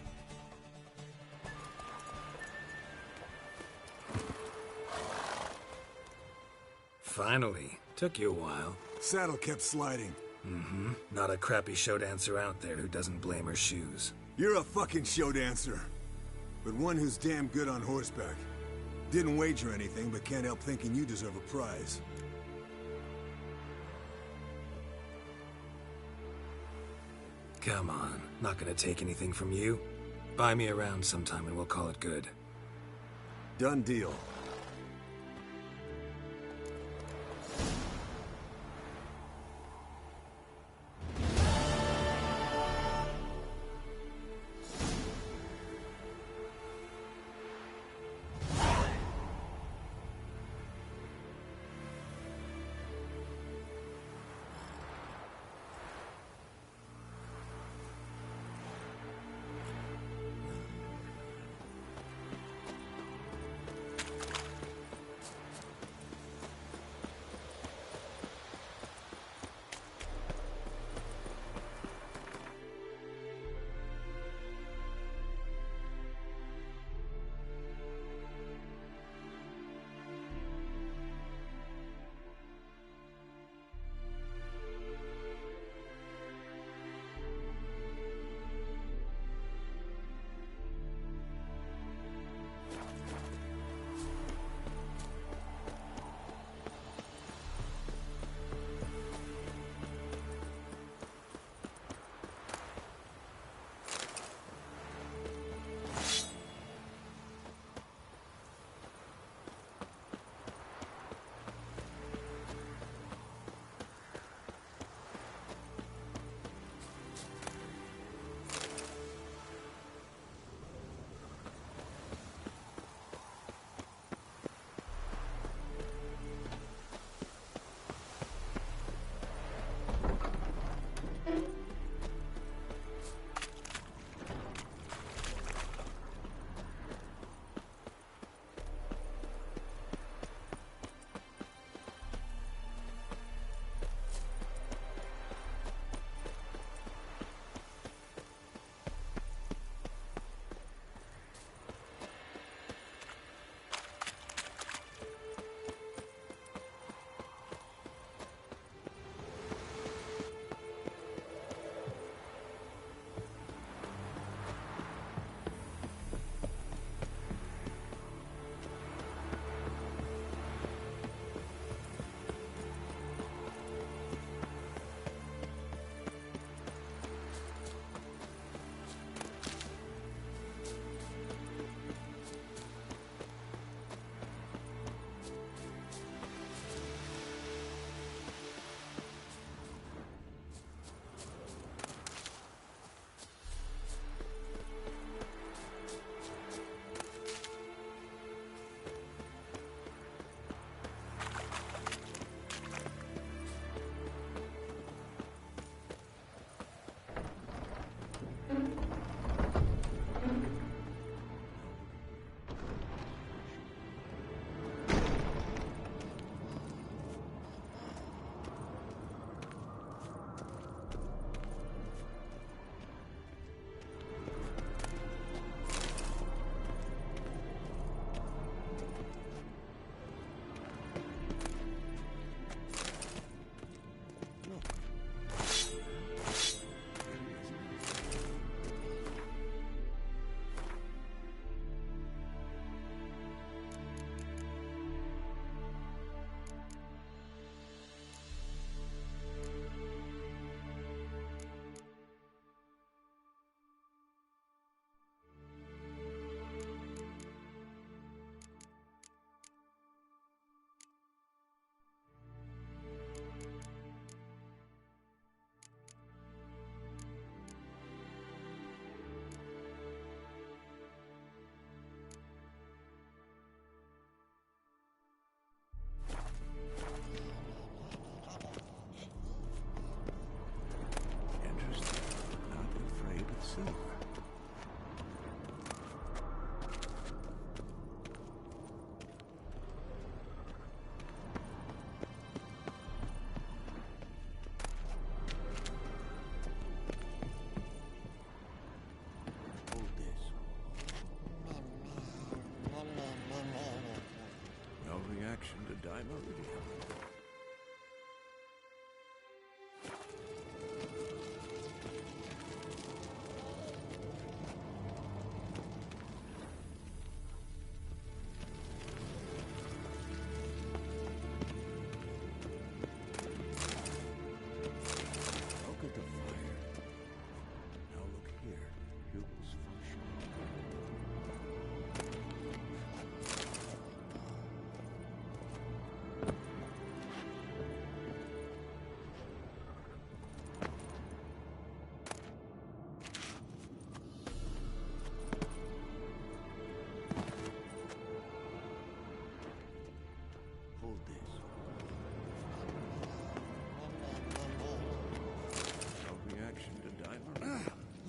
Finally. Took you a while. Saddle kept sliding. Mm-hmm. Not a crappy show dancer out there who doesn't blame her shoes. You're a fucking show dancer. But one who's damn good on horseback. Didn't wager anything, but can't help thinking you deserve a prize. Come on. Not gonna take anything from you. Buy me around sometime and we'll call it good. Done deal.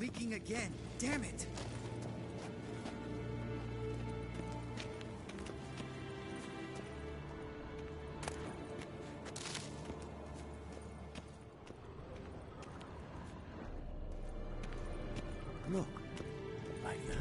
leaking again. Damn it! Look, like that.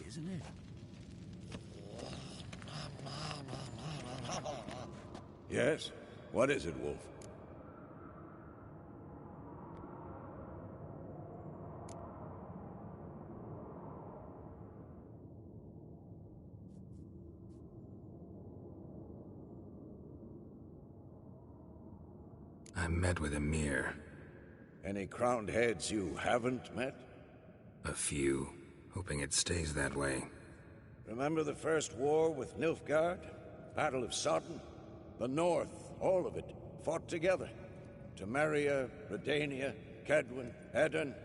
Isn't it? Yes? What is it, Wolf? I met with Emir. Any crowned heads you haven't met? A few. Hoping it stays that way. Remember the first war with Nilfgaard? Battle of Sodden? The North, all of it, fought together. Temeria, Redania, Kedwen, Edirn,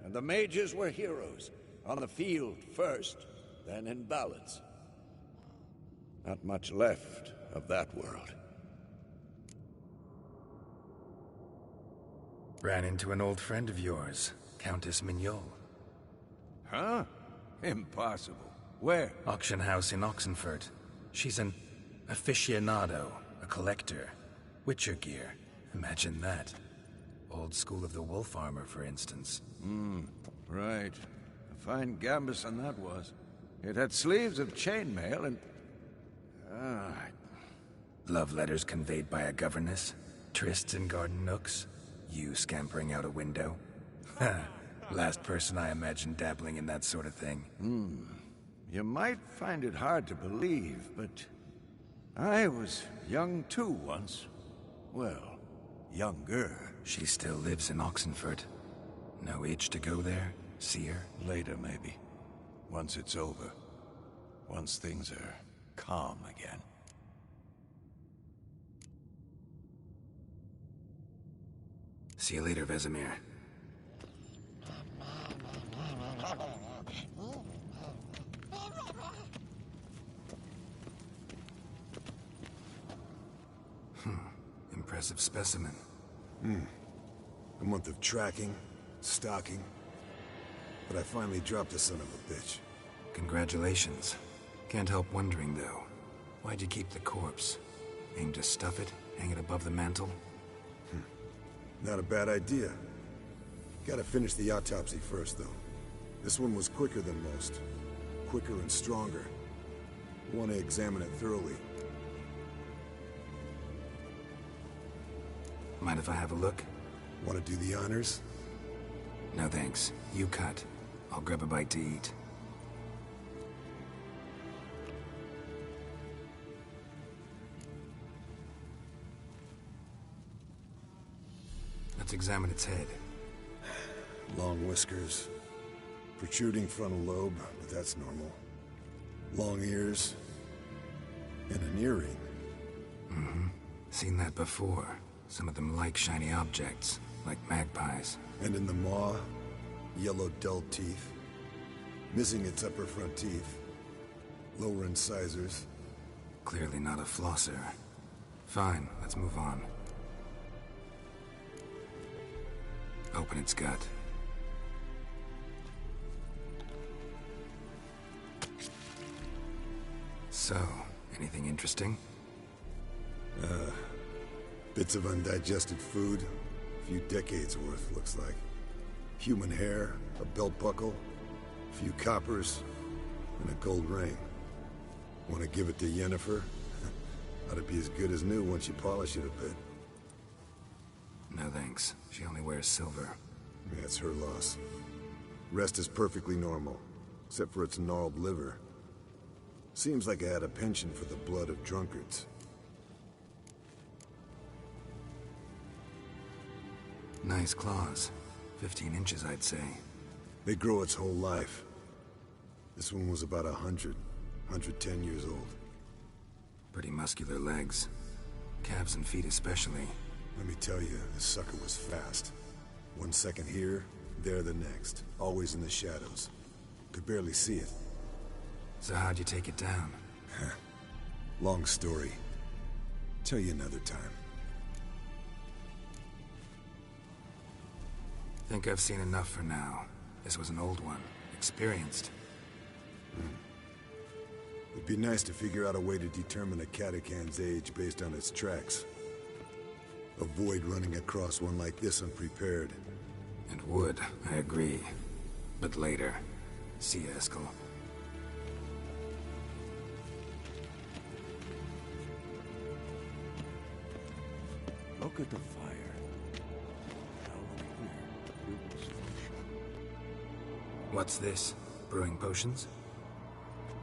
and the mages were heroes. On the field first, then in ballads. Not much left of that world. Ran into an old friend of yours, Countess Mignol. Huh? Impossible. Where? Auction house in Oxenfurt. She's an aficionado, a collector. Witcher gear. Imagine that. Old school of the wolf armor, for instance. Right. A fine gambeson that was. It had sleeves of chainmail and... Love letters conveyed by a governess. Trysts in garden nooks. You scampering out a window. Last person I imagine dabbling in that sort of thing. You might find it hard to believe, but... I was young too once. Well, younger. She still lives in Oxenfurt. No itch to go there? See her? Later, maybe. Once it's over. Once things are calm again. See you later, Vesemir. Impressive specimen. A month of tracking, stalking, but I finally dropped the son of a bitch. Congratulations. Can't help wondering, though. Why'd you keep the corpse? Aim to stuff it? Hang it above the mantle? Not a bad idea. Gotta finish the autopsy first, though. This one was quicker than most. Quicker and stronger. Want to examine it thoroughly. Mind if I have a look? Want to do the honors? No thanks. You cut. I'll grab a bite to eat. Let's examine its head. Long whiskers. Protruding frontal lobe, but that's normal. Long ears. And an earring. Mm-hmm. Seen that before. Some of them like shiny objects, like magpies. And in the maw, yellow dull teeth. Missing its upper front teeth. Lower incisors. Clearly not a flosser. Fine, let's move on. Open its gut. So, anything interesting? Bits of undigested food. A few decades worth, looks like. Human hair, a belt buckle, a few coppers, and a gold ring. Want to give it to Yennefer? Ought to be as good as new once you polish it a bit. No thanks. She only wears silver. Yeah, it's her loss. Rest is perfectly normal, except for its gnarled liver. Seems like I had a penchant for the blood of drunkards. Nice claws. 15 inches, I'd say. They grow its whole life. This one was about 110 years old. Pretty muscular legs. Calves and feet especially. Let me tell you, this sucker was fast. 1 second here, there the next. Always in the shadows. Could barely see it. So how'd you take it down? Long story. Tell you another time. Think I've seen enough for now. This was an old one. Experienced. It'd be nice to figure out a way to determine a Katakan's age based on its tracks. Avoid running across one like this unprepared. It would, I agree. But later. See you, Eskel. Look at the fire. Now look here. Ruben's function. What's this? Brewing potions?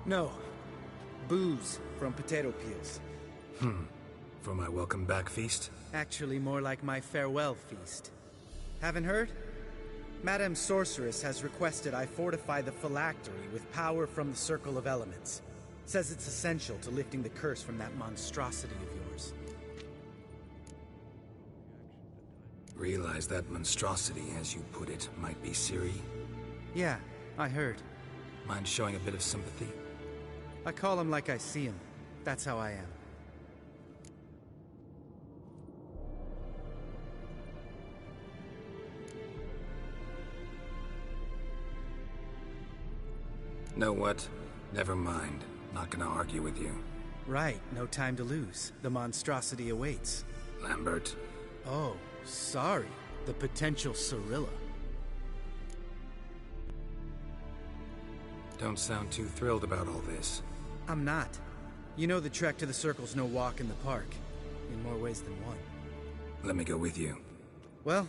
No. Booze from potato peels. For my welcome back feast? Actually, more like my farewell feast. Haven't heard? Madame Sorceress has requested I fortify the phylactery with power from the Circle of Elements. Says it's essential to lifting the curse from that monstrosity of yours. Realize that monstrosity, as you put it, might be Ciri? Yeah, I heard. Mind showing a bit of sympathy? I call him like I see him. That's how I am. Know what? Never mind. Not gonna argue with you. Right, no time to lose. The monstrosity awaits. Lambert. Oh, sorry. The potential Cirilla. Don't sound too thrilled about all this. I'm not. You know the trek to the Circle's no walk in the park. In more ways than one. Let me go with you. Well,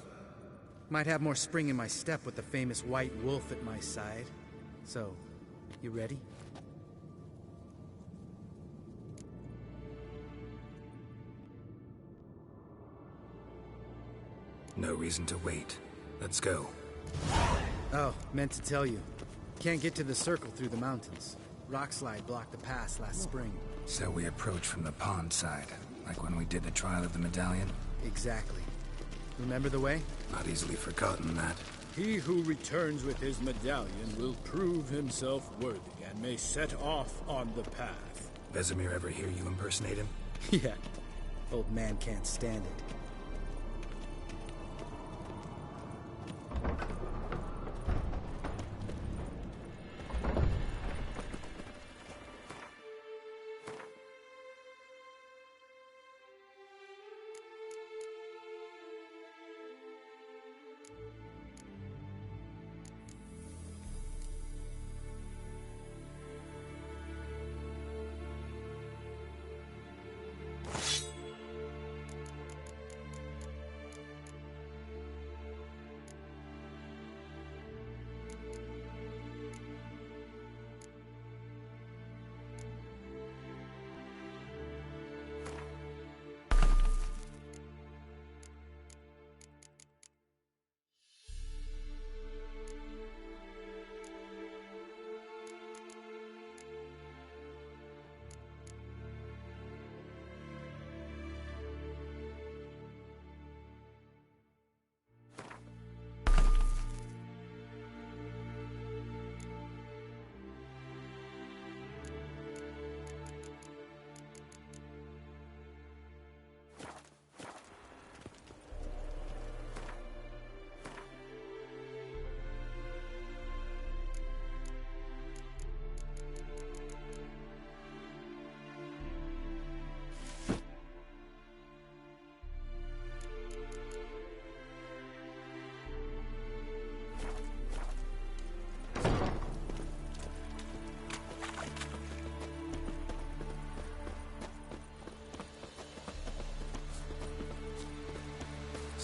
might have more spring in my step with the famous White Wolf at my side. So, you ready? No reason to wait. Let's go. Oh, meant to tell you. Can't get to the Circle through the mountains. Rockslide blocked the pass last spring. So we approach from the pond side, like when we did the trial of the medallion? Exactly. Remember the way? Not easily forgotten, that. He who returns with his medallion will prove himself worthy and may set off on the path. Vesemir ever hear you impersonate him? Yeah. Old man can't stand it.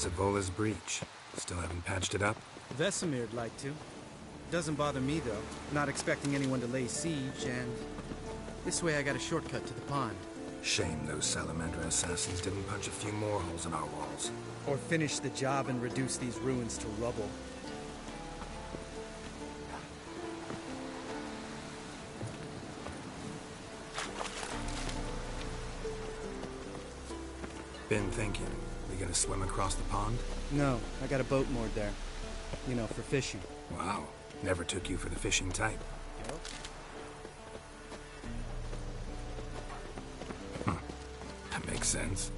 Savola's breach. Still haven't patched it up? Vesemir'd like to. Doesn't bother me, though. Not expecting anyone to lay siege, and this way I got a shortcut to the pond. Shame those Salamander assassins didn't punch a few more holes in our walls. Or finish the job and reduce these ruins to rubble. Been thinking. We gonna swim across the pond? No, I got a boat moored there. You know, for fishing. Wow. Never took you for the fishing type. Huh. That makes sense.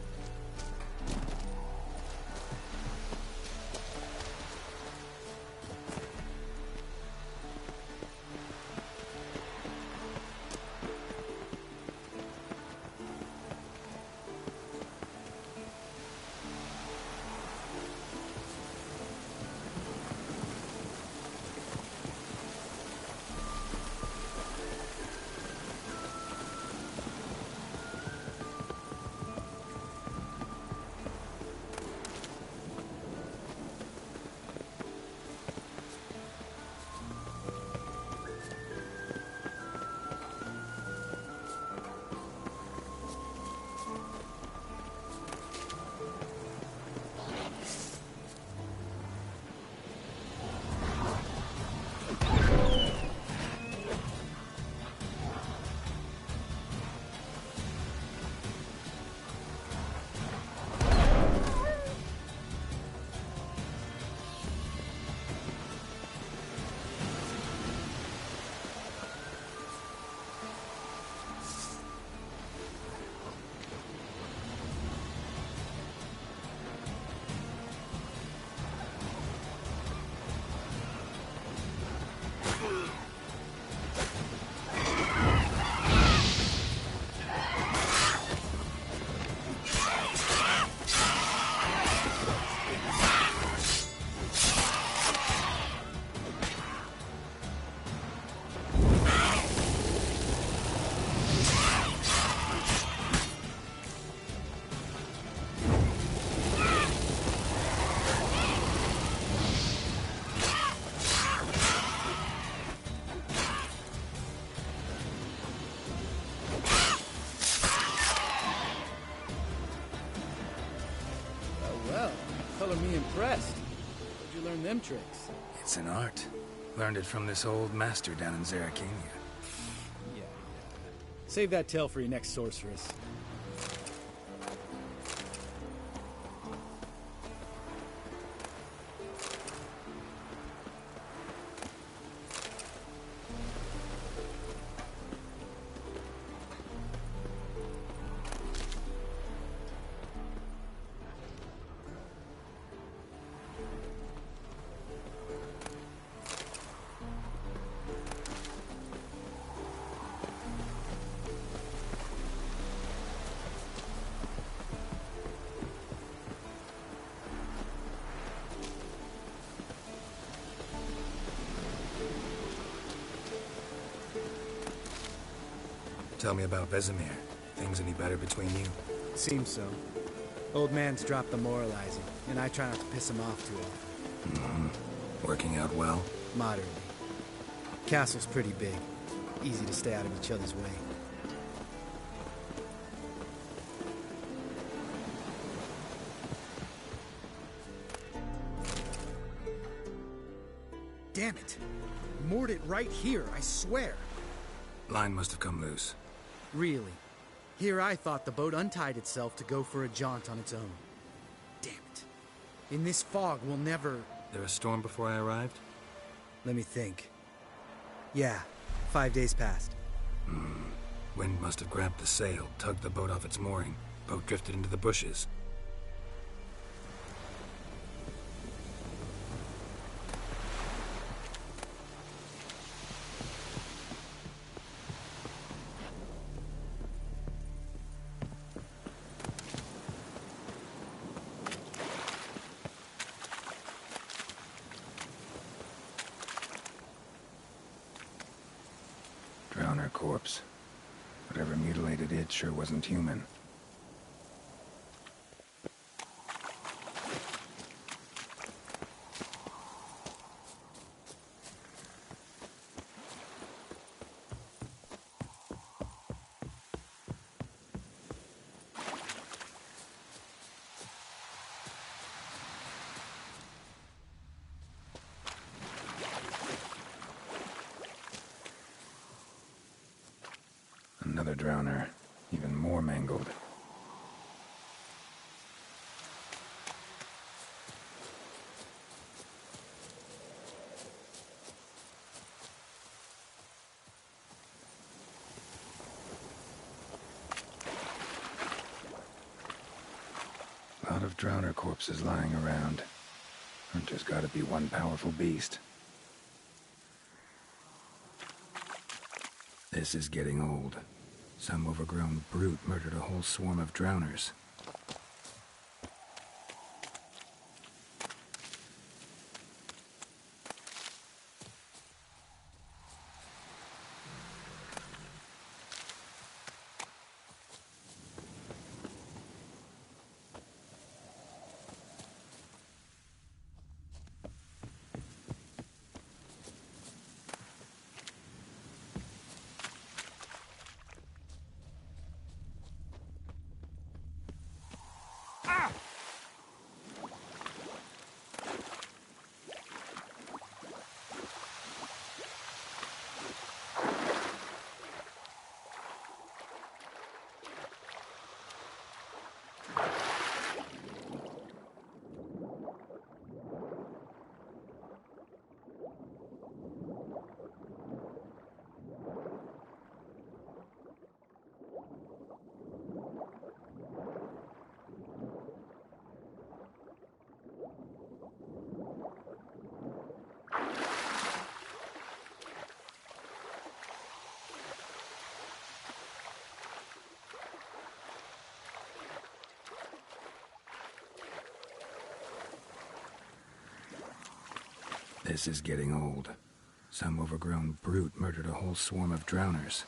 Color me impressed. Where'd you learn them tricks? It's an art. Learned it from this old master down in Zerrikania. Yeah. Save that tale for your next sorceress. Tell me about Vesemir. Things any better between you? Seems so. Old man's dropped the moralizing, and I try not to piss him off too often. Mm-hmm. Working out well? Moderately. Castle's pretty big. Easy to stay out of each other's way. Damn it! Moored it right here, I swear! Line must have come loose. Really? Here I thought the boat untied itself to go for a jaunt on its own. Damn it. In this fog, we'll never... There a storm before I arrived? Let me think. Yeah, 5 days passed. Wind must have grabbed the sail, tugged the boat off its mooring. Boat drifted into the bushes. Drowner corpse. Whatever mutilated it sure wasn't human. another drowner, even more mangled. A lot of drowner corpses lying around. Hunter's gotta be one powerful beast. This is getting old. Some overgrown brute murdered a whole swarm of drowners. This is getting old. Some overgrown brute murdered a whole swarm of drowners.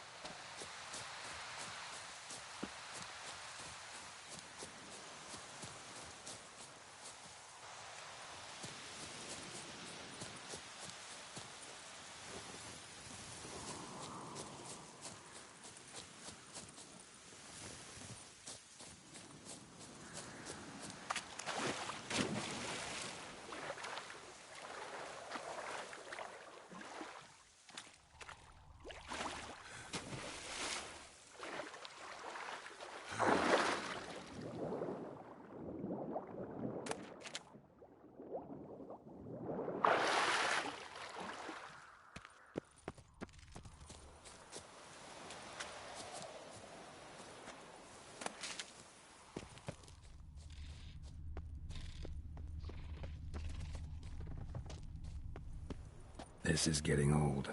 This is getting old.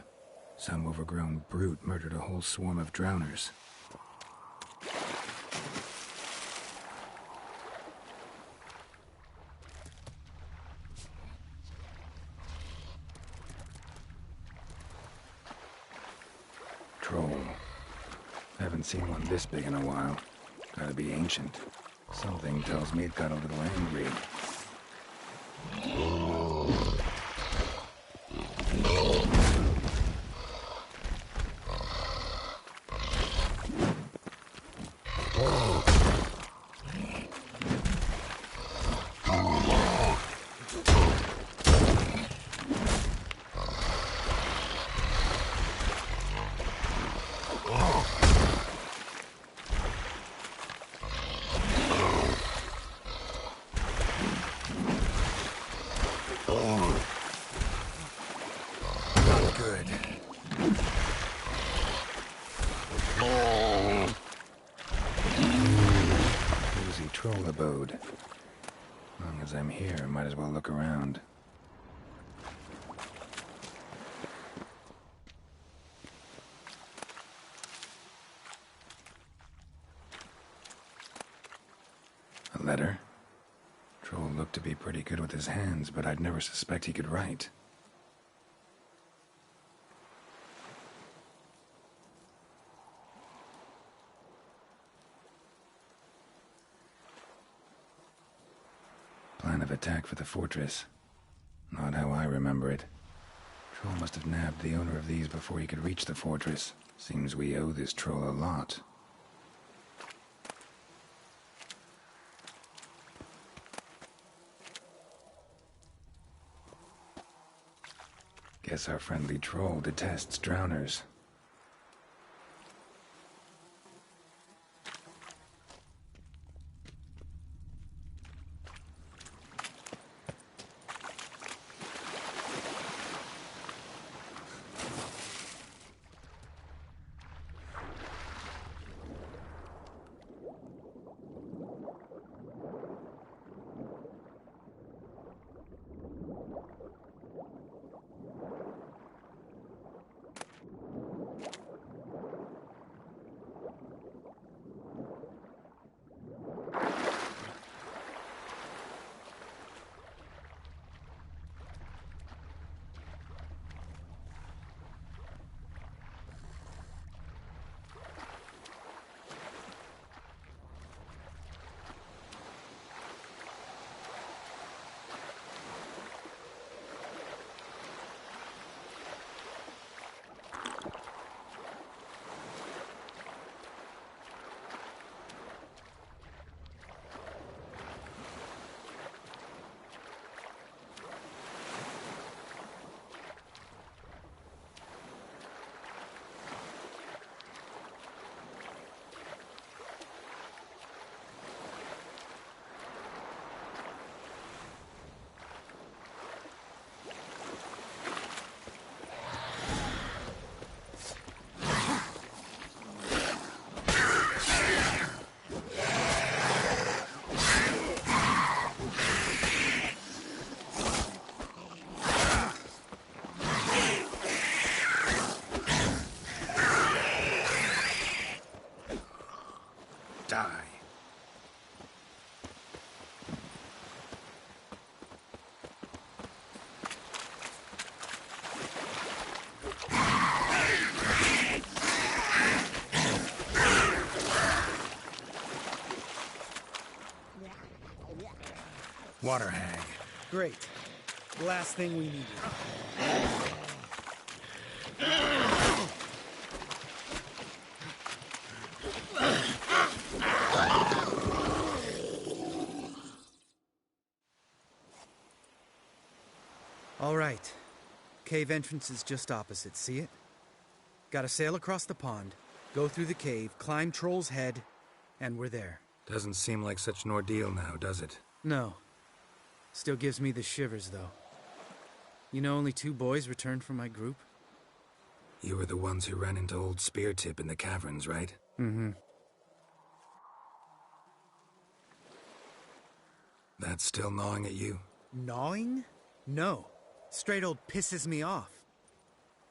Some overgrown brute murdered a whole swarm of drowners. Troll. Haven't seen one this big in a while. Gotta be ancient. Something tells me it got a little angry. Troll abode. As long as I'm here, might as well look around. A letter? Troll looked to be pretty good with his hands, but I'd never suspect he could write. Plan of attack for the fortress. Not how I remember it. Troll must have nabbed the owner of these before he could reach the fortress. Seems we owe this troll a lot. Guess our friendly troll detests drowners. Water hag. Great. The last thing we needed. All right. Cave entrance is just opposite, see it? Gotta sail across the pond, go through the cave, climb Troll's Head, and we're there. Doesn't seem like such an ordeal now, does it? No. Still gives me the shivers, though. You know only 2 boys returned from my group? You were the ones who ran into old Speartip in the caverns, right? Mm-hmm. That's still gnawing at you? Gnawing? No. Straight old pisses me off.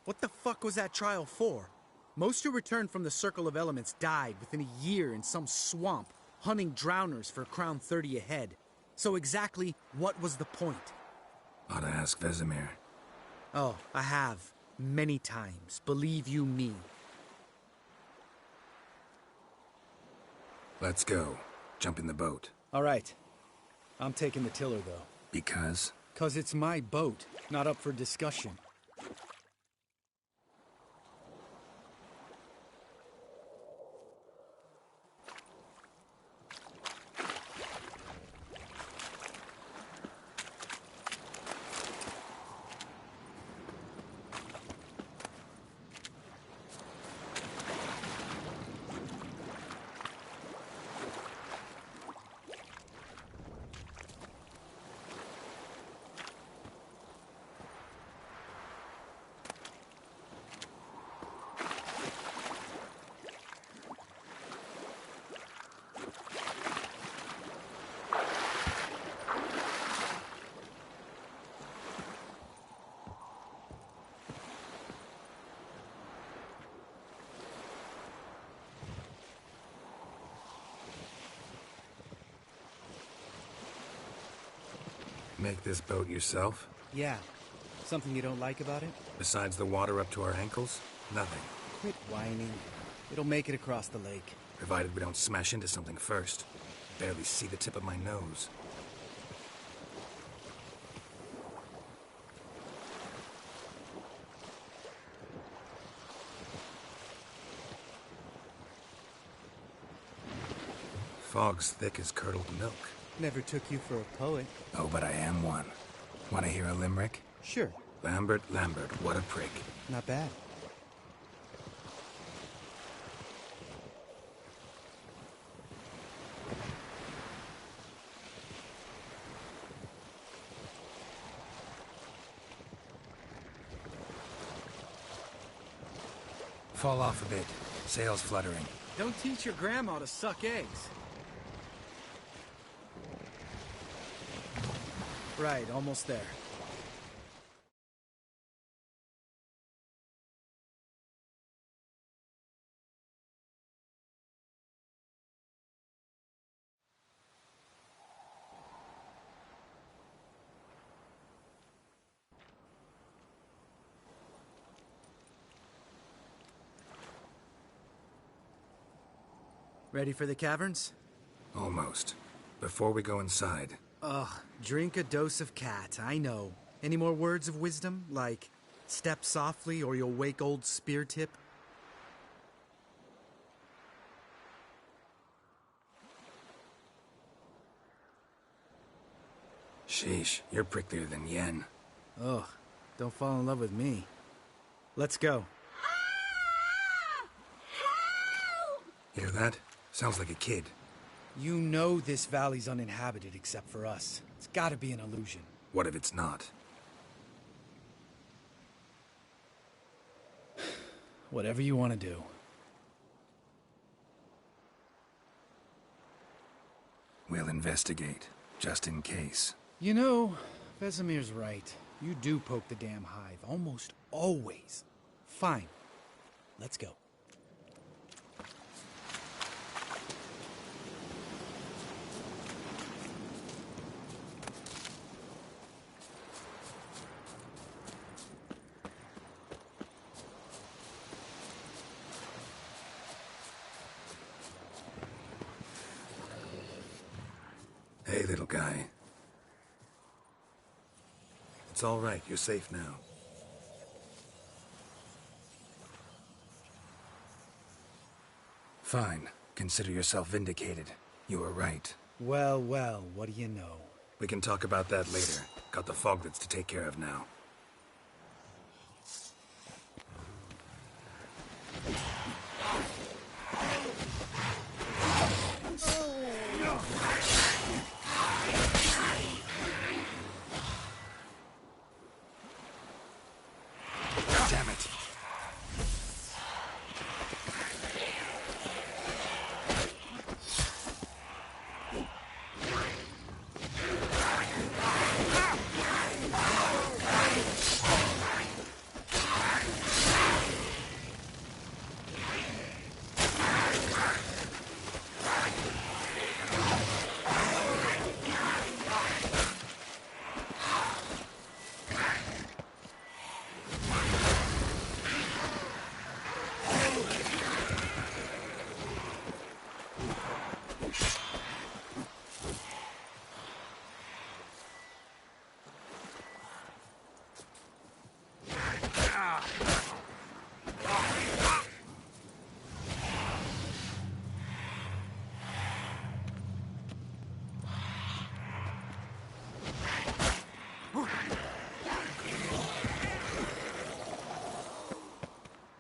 What the fuck was that trial for? Most who returned from the Circle of Elements died within a year in some swamp, hunting drowners for Crown 30 a head. So exactly what was the point? Ought to ask Vesemir. Oh, I have. Many times. Believe you me. Let's go. Jump in the boat. All right. I'm taking the tiller, though. Because? 'Cause it's my boat, not up for discussion. Make this boat yourself? Yeah. Something you don't like about it? Besides the water up to our ankles? Nothing. Quit whining. It'll make it across the lake. Provided we don't smash into something first. Barely see the tip of my nose. Fog's thick as curdled milk. Never took you for a poet. Oh, but I am one. Want to hear a limerick? Sure. Lambert, Lambert, what a prick. Not bad. Fall off a bit. Sail's fluttering. Don't teach your grandma to suck eggs. Right, almost there. Ready for the caverns? Almost. Before we go inside... Ugh, drink a dose of cat, I know. Any more words of wisdom, like, step softly or you'll wake old Speartip? Sheesh, you're pricklier than Yen. Ugh, don't fall in love with me. Let's go. Hear that? Sounds like a kid. You know this valley's uninhabited except for us. It's gotta be an illusion. What if it's not? Whatever you want to do. We'll investigate, just in case. You know, Vesemir's right. You do poke the damn hive, almost always. Fine. Let's go. Hey, little guy. It's all right. You're safe now. Fine. Consider yourself vindicated. You were right. Well, well, what do you know? We can talk about that later. Got the Foglets to take care of now. Damn it.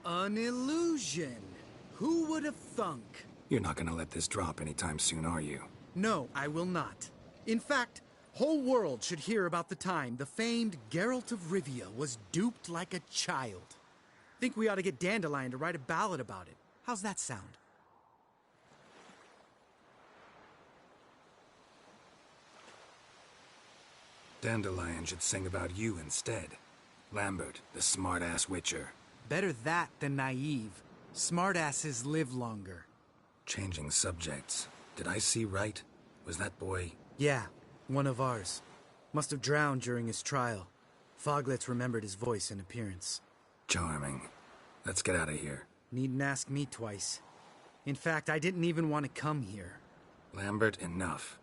An illusion! Who would have thunk? You're not gonna let this drop anytime soon, are you? No, I will not. In fact, whole world should hear about the time the famed Geralt of Rivia was duped like a child. Think we ought to get Dandelion to write a ballad about it. How's that sound? Dandelion should sing about you instead. Lambert, the smart-ass witcher. Better that than naive. Smartasses live longer. Changing subjects. Did I see right? Was that boy... Yeah, one of ours. Must have drowned during his trial. Foglets remembered his voice and appearance. Charming. Let's get out of here. Needn't ask me twice. In fact, I didn't even want to come here. Lambert, enough.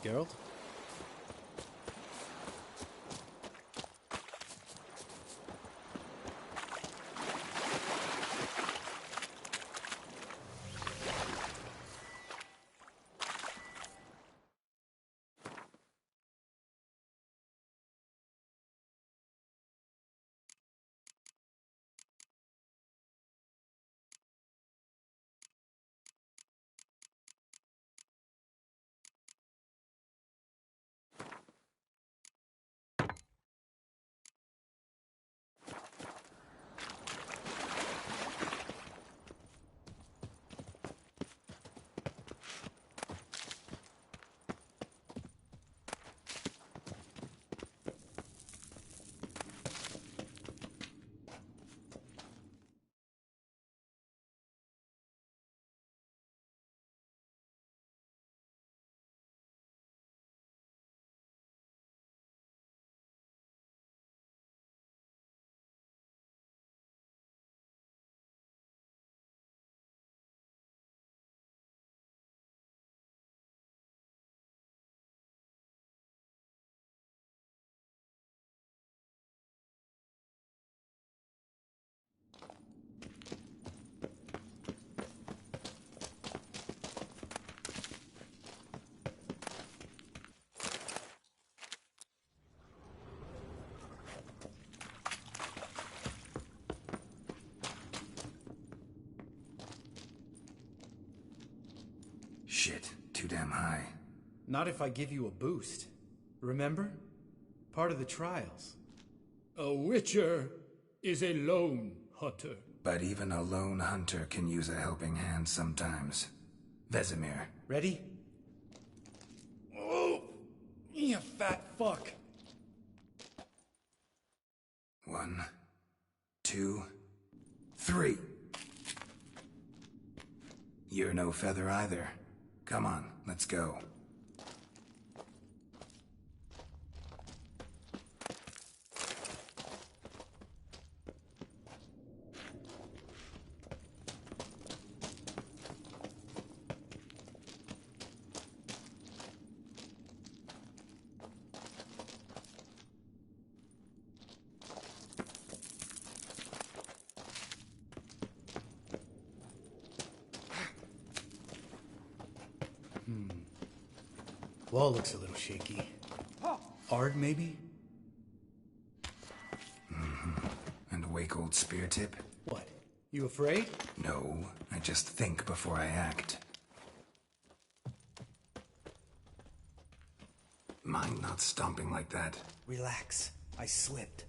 Geralt? Shit, too damn high. Not if I give you a boost. Remember? Part of the trials. A witcher is a lone hunter. But even a lone hunter can use a helping hand sometimes. Vesemir. Ready? Oh, you fat fuck. 1, 2, 3. You're no feather either. Come on, let's go. Wall looks a little shaky. Ard, maybe? And wake old spear tip? What? You afraid? No, I just think before I act. Mind not stomping like that. Relax. I slipped.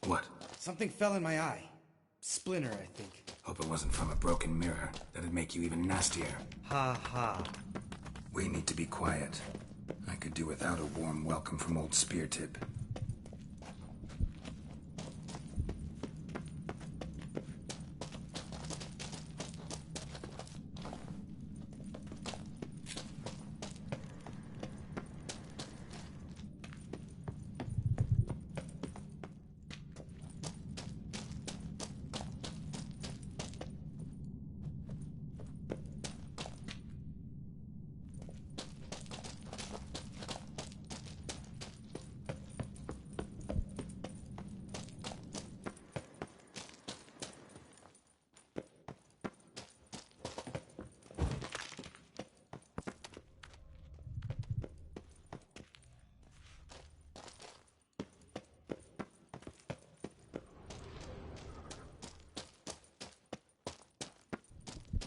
What? Something fell in my eye. Splinter, I think. Hope it wasn't from a broken mirror. That'd make you even nastier. Ha ha. We need to be quiet. I could do without a warm welcome from old spear tip.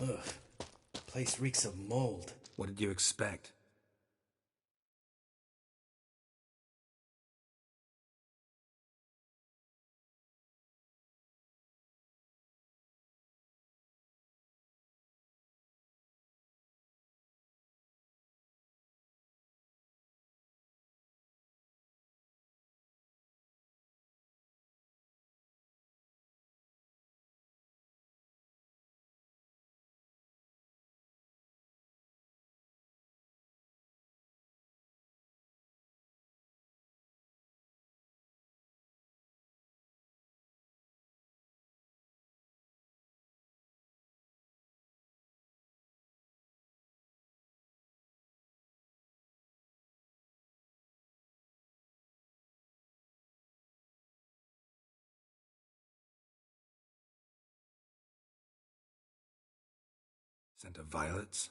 Ugh. Place reeks of mold. What did you expect? Scent of violets?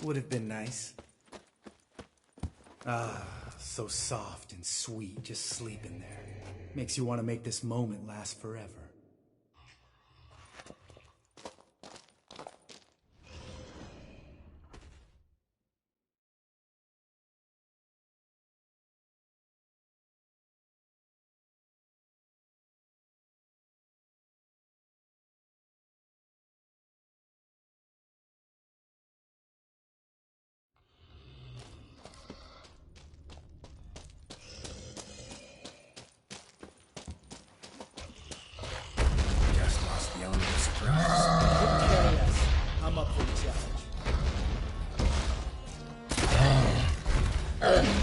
Would have been nice. Ah, so soft and sweet, just sleeping there. Makes you want to make this moment last forever. I'm up for the challenge.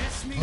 Miss me?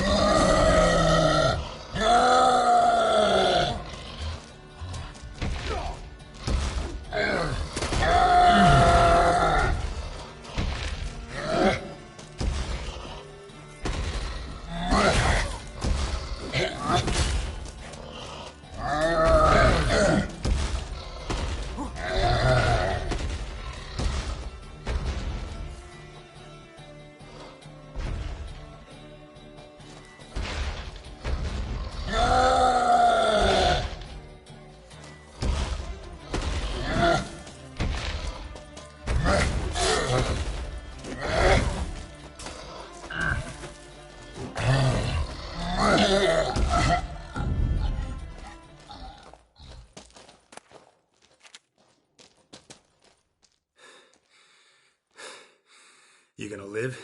You gonna live?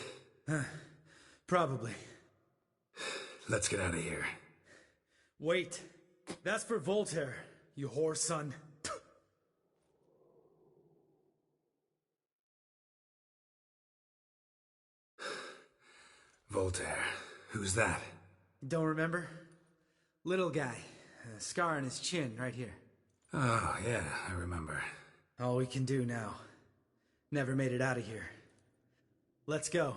Probably. Let's get out of here. Wait. That's for Voltaire, you whore son. Voltaire. Who's that? Don't remember? Little guy. A scar on his chin, right here. Oh, yeah, I remember. All we can do now. Never made it out of here. Let's go.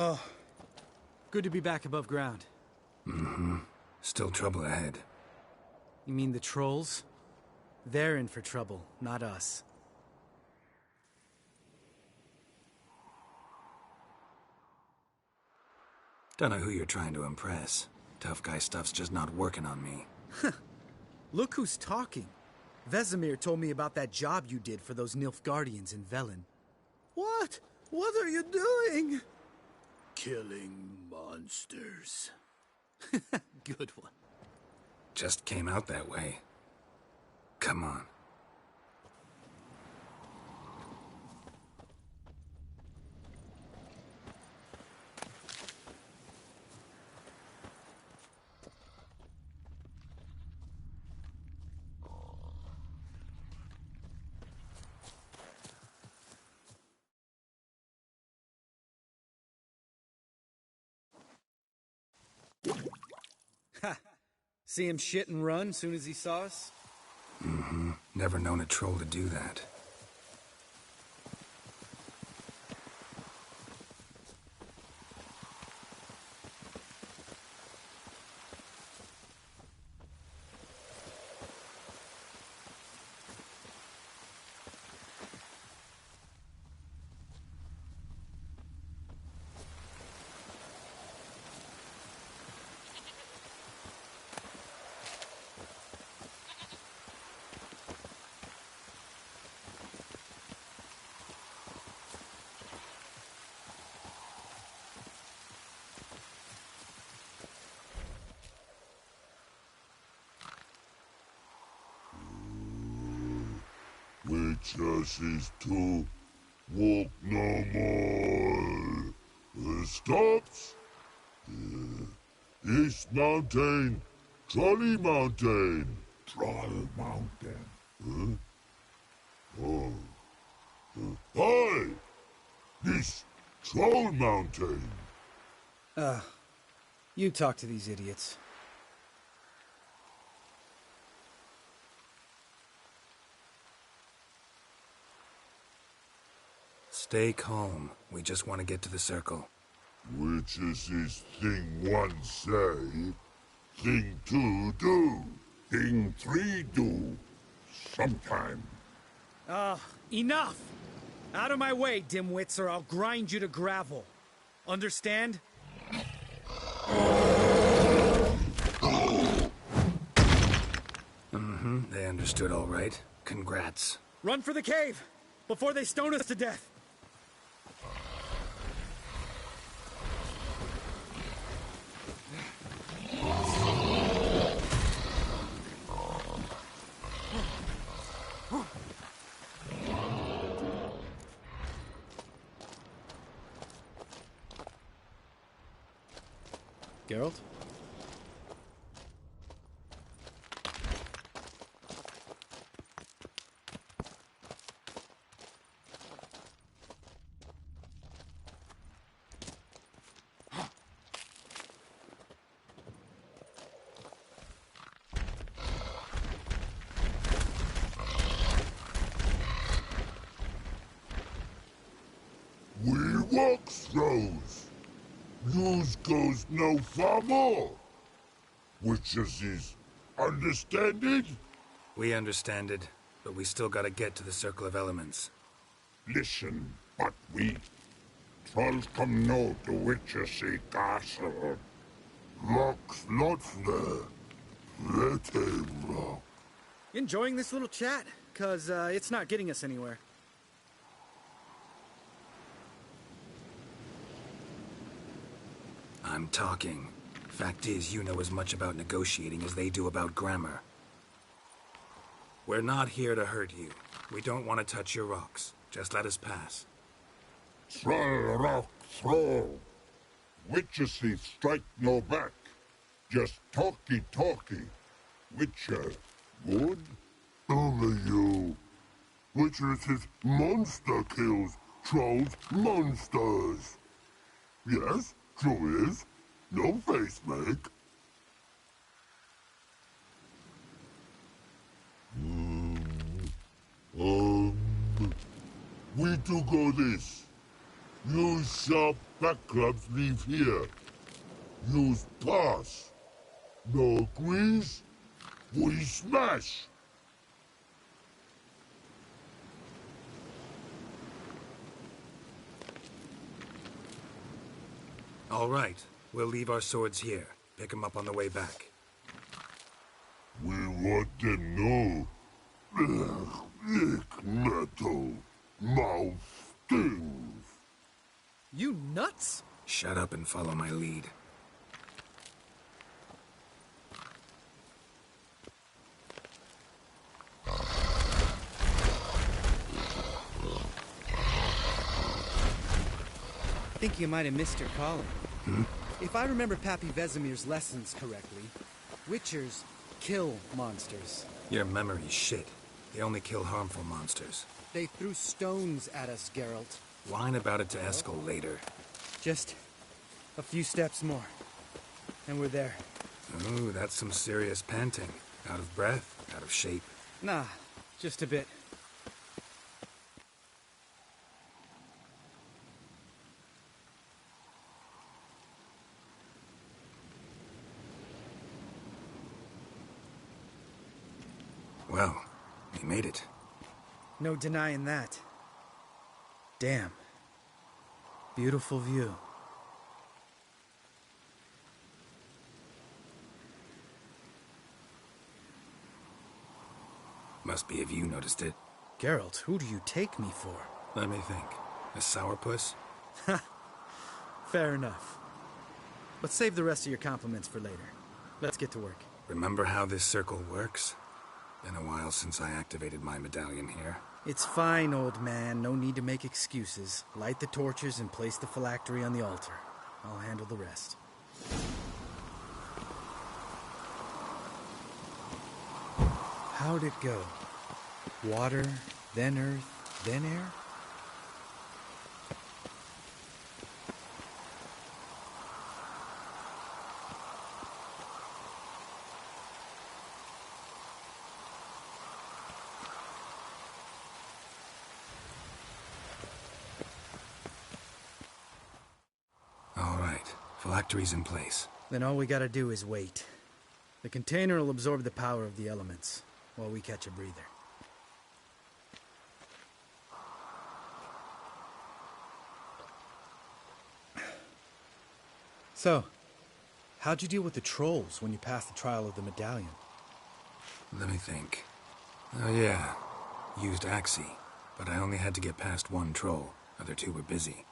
Oh, good to be back above ground. Mm-hmm. Still trouble ahead. You mean the trolls? They're in for trouble, not us. Don't know who you're trying to impress. Tough guy stuff's just not working on me. Look who's talking. Vesemir told me about that job you did for those Nilfgaardians in Velen. What? What are you doing? Killing monsters. Good one. Just came out that way. Come on. Ha! See him shit and run soon as he saw us? Mm-hmm. Never known a troll to do that. Witches is to walk no more. Stops. East Mountain, Trolley Mountain. Troll Mountain. Huh? Oh. Hi! This Troll Mountain. You talk to these idiots. Stay calm. We just want to get to the circle. Witches is thing one say, thing two do, thing three do, sometime. Enough! Out of my way, dimwits, or I'll grind you to gravel. Understand? Mm-hmm. They understood all right. Congrats. Run for the cave! Before they stone us to death! Geralt? We walk throws. News goes no far more. Witches is understand it? We understand it, but we still gotta get to the Circle of Elements. Listen, but we trolls come no to Witchessy Castle. Locks not there. Let him rock. Enjoying this little chat? 'Cause it's not getting us anywhere. I'm talking. Fact is, you know as much about negotiating as they do about grammar. We're not here to hurt you. We don't want to touch your rocks. Just let us pass. Troll rock throw. Witchessy strike no back. Just talky. Witcher, good? Only you. Witchess's monster kills trolls monsters. Yes, true is. No face make. We do go this. Use sharp back clubs leave here. Use pass. No agrees? We smash! All right. We'll leave our swords here. Pick them up on the way back. We want them know. Ick metal. Mouth stings. You nuts? Shut up and follow my lead. I think you might have missed your calling. If I remember Pappy Vesemir's lessons correctly, Witchers kill monsters. Your memory's shit. They only kill harmful monsters. They threw stones at us, Geralt. Whine about it to Eskel later. Just a few steps more, and we're there. Ooh, that's some serious panting. Out of breath, out of shape. Nah, just a bit. Well, we made it. No denying that. Damn. Beautiful view. Must be if you noticed it. Geralt, who do you take me for? Let me think. A sourpuss? Fair enough. But save the rest of your compliments for later. Let's get to work. Remember how this circle works? Been a while since I activated my medallion here. It's fine, old man. No need to make excuses. Light the torches and place the phylactery on the altar. I'll handle the rest. How'd it go? Water, then earth, then air? Phylactery's in place. Then all we gotta do is wait. The container will absorb the power of the elements, while we catch a breather. So, how'd you deal with the trolls when you passed the trial of the medallion? Let me think. Oh yeah, used Axii, but I only had to get past one troll. Other two were busy.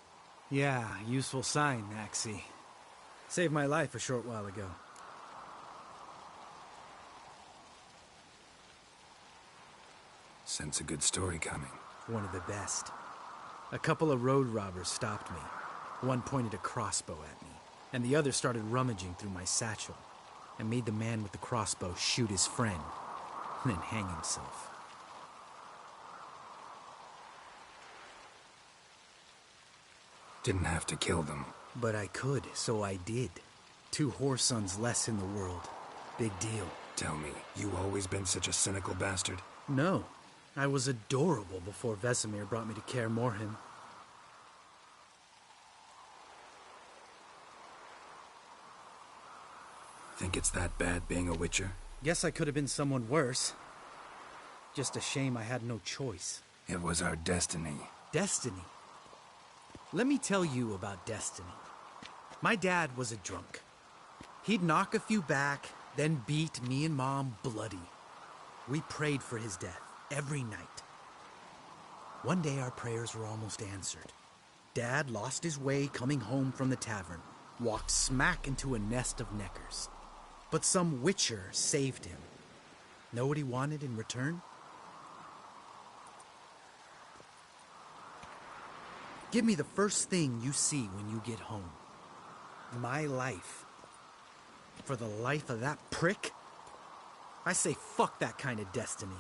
Yeah, useful sign, Axii. Saved my life a short while ago. Sense a good story coming. One of the best. A couple of road robbers stopped me. One pointed a crossbow at me, and the other started rummaging through my satchel, and made the man with the crossbow shoot his friend, and then hang himself. Didn't have to kill them. But I could, so I did. 2 whoresons less in the world. Big deal. Tell me, you always been such a cynical bastard? No. I was adorable before Vesemir brought me to Kaer Morhen. Think it's that bad being a Witcher? Guess I could have been someone worse. Just a shame I had no choice. It was our destiny. Destiny? Let me tell you about destiny. My dad was a drunk. He'd knock a few back, then beat me and Mom bloody. We prayed for his death every night. One day our prayers were almost answered. Dad lost his way coming home from the tavern, walked smack into a nest of neckers. But some Witcher saved him. Know what he wanted in return? Give me the first thing you see when you get home. My life. For the life of that prick? I say fuck that kind of destiny.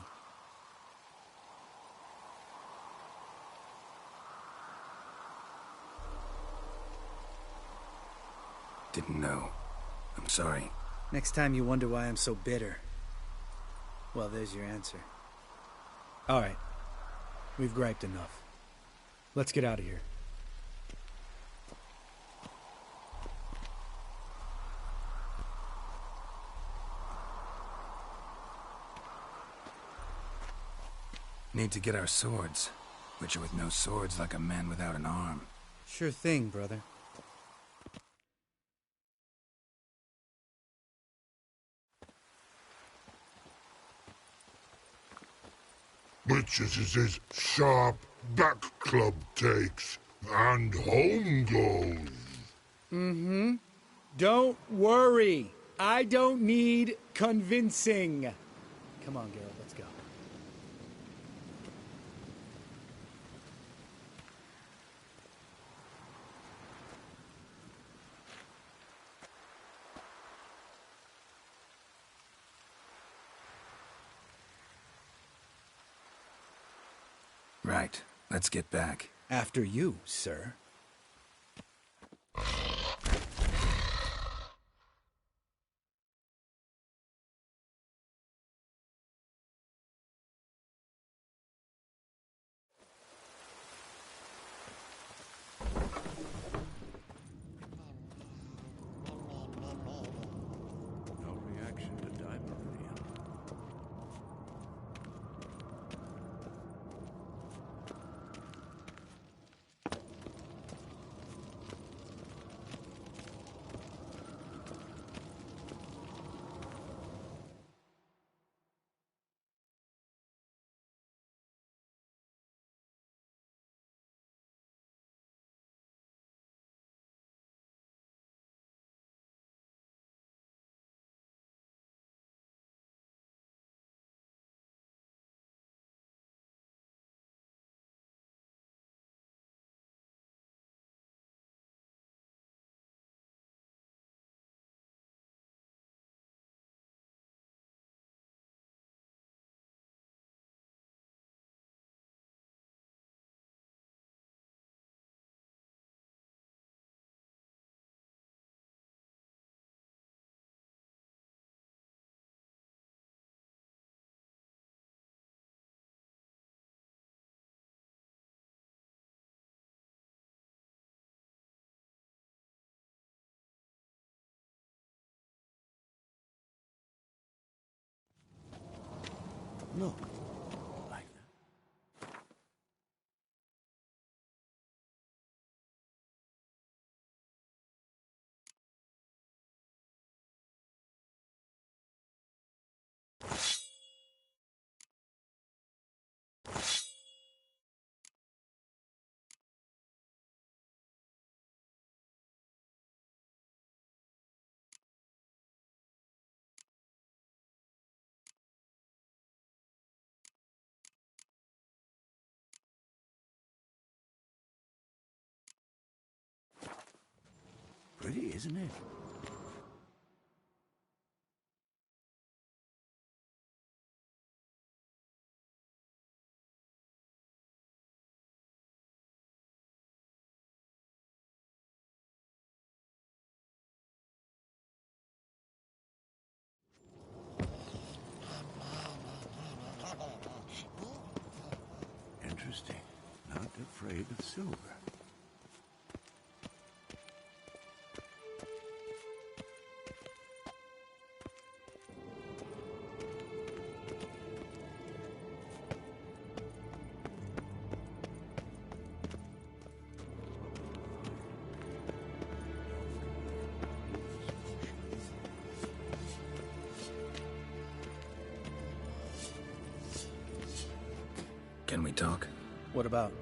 Didn't know. I'm sorry. Next time you wonder why I'm so bitter, well, there's your answer. All right. We've griped enough. Let's get out of here. Need to get our swords. Witcher with no swords like a man without an arm. Sure thing, brother. Witches is his sharp back club takes, and home goes. Mm-hmm. Don't worry. I don't need convincing. Come on, Geralt, let's go. Right. Let's get back. After you, sir. No reaction to Dimeridium. No. Pretty, isn't it? Interesting. Not afraid of silver. Can we talk? What about?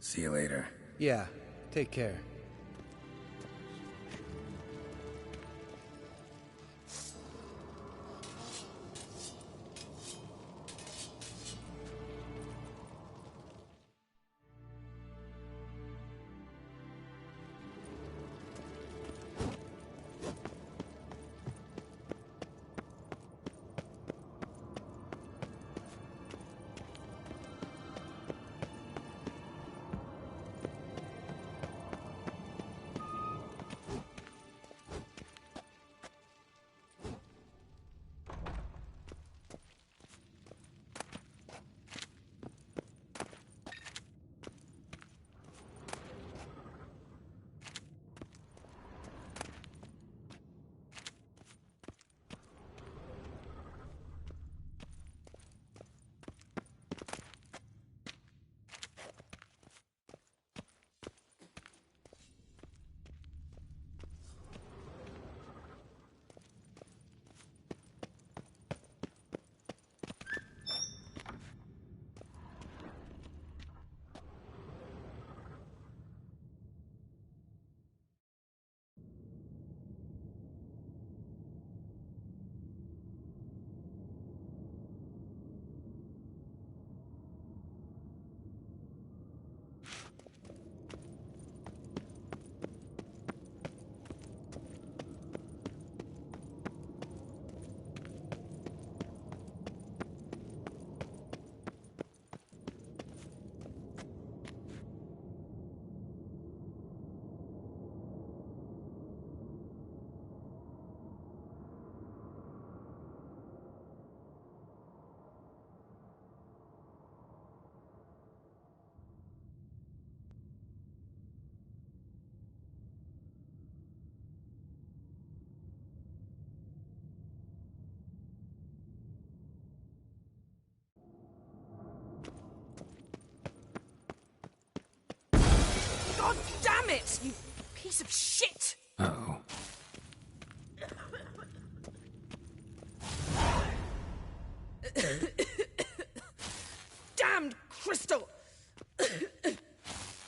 See you later. Yeah, take care. God damn it, you piece of shit! Uh-oh. Damned crystal!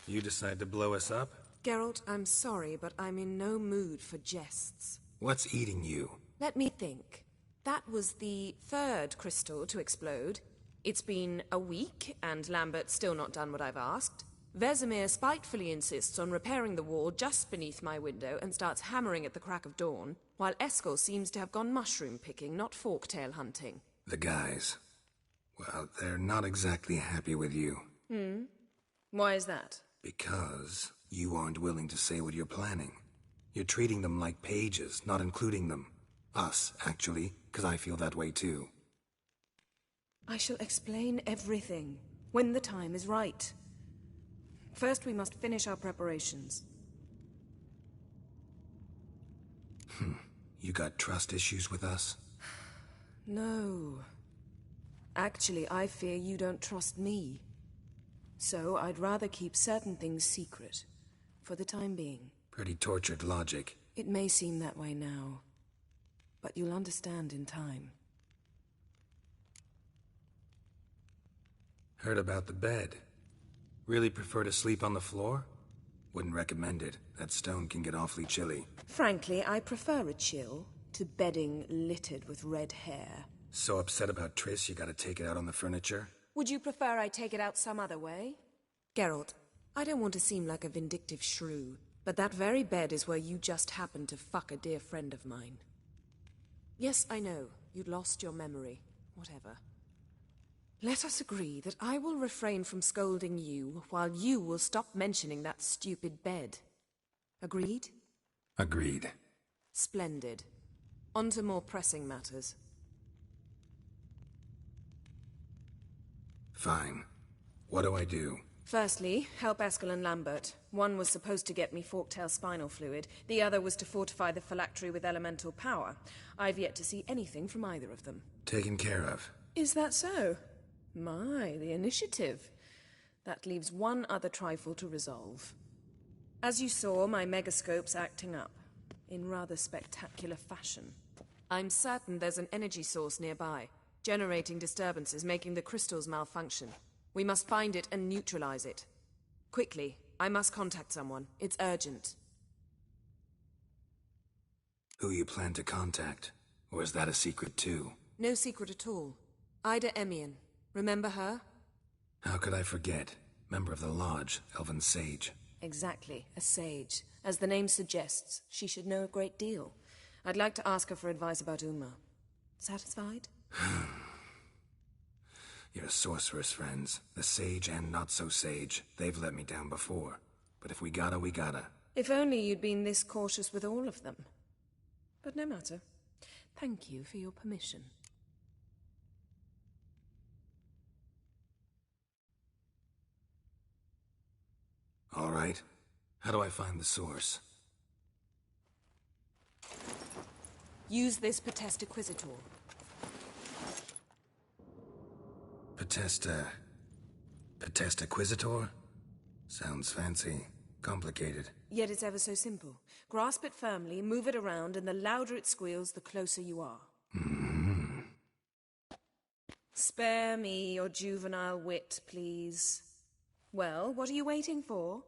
You decide to blow us up? Geralt, I'm sorry, but I'm in no mood for jests. What's eating you? Let me think. That was the third crystal to explode. It's been a week, and Lambert's still not done what I've asked. Vesemir spitefully insists on repairing the wall just beneath my window and starts hammering at the crack of dawn, while Eskel seems to have gone mushroom picking, not forktail hunting. The guys. Well, they're not exactly happy with you. Why is that? Because you aren't willing to say what you're planning. You're treating them like pages, not including them. Us, actually, because I feel that way too. I shall explain everything, when the time is right. First, we must finish our preparations. You got trust issues with us? No. Actually, I fear you don't trust me. So, I'd rather keep certain things secret, for the time being. Pretty tortured logic. It may seem that way now, but you'll understand in time. Heard about the bed. Really prefer to sleep on the floor? Wouldn't recommend it. That stone can get awfully chilly. Frankly, I prefer a chill to bedding littered with red hair. So upset about Triss, you gotta take it out on the furniture? Would you prefer I take it out some other way? Geralt, I don't want to seem like a vindictive shrew, but that very bed is where you just happened to fuck a dear friend of mine. Yes, I know, you'd lost your memory. Whatever. Let us agree that I will refrain from scolding you, while you will stop mentioning that stupid bed. Agreed? Agreed. Splendid. On to more pressing matters. Fine. What do I do? Firstly, help Eskel and Lambert. One was supposed to get me forktail spinal fluid, the other was to fortify the phylactery with elemental power. I've yet to see anything from either of them. Taken care of. Is that so? My, the initiative. That leaves one other trifle to resolve. As you saw, my megascope's acting up, in rather spectacular fashion. I'm certain there's an energy source nearby, generating disturbances, making the crystals malfunction. We must find it and neutralize it. Quickly. I must contact someone. It's urgent. Who you plan to contact? Or is that a secret too? No secret at all. Ida Emian. Remember her? How could I forget? Member of the Lodge, Elven Sage. Exactly, a sage. As the name suggests, she should know a great deal. I'd like to ask her for advice about Uma. Satisfied? Your sorceress friends, the sage and not-so-sage, they've let me down before. But if we gotta, we gotta. If only you'd been this cautious with all of them. But no matter. Thank you for your permission. All right. How do I find the source? Use this Potesta Quisitor. Potesta Quisitor? Sounds fancy. Complicated. Yet it's ever so simple. Grasp it firmly, move it around, and the louder it squeals, the closer you are. Mm-hmm. Spare me your juvenile wit, please. Well, what are you waiting for?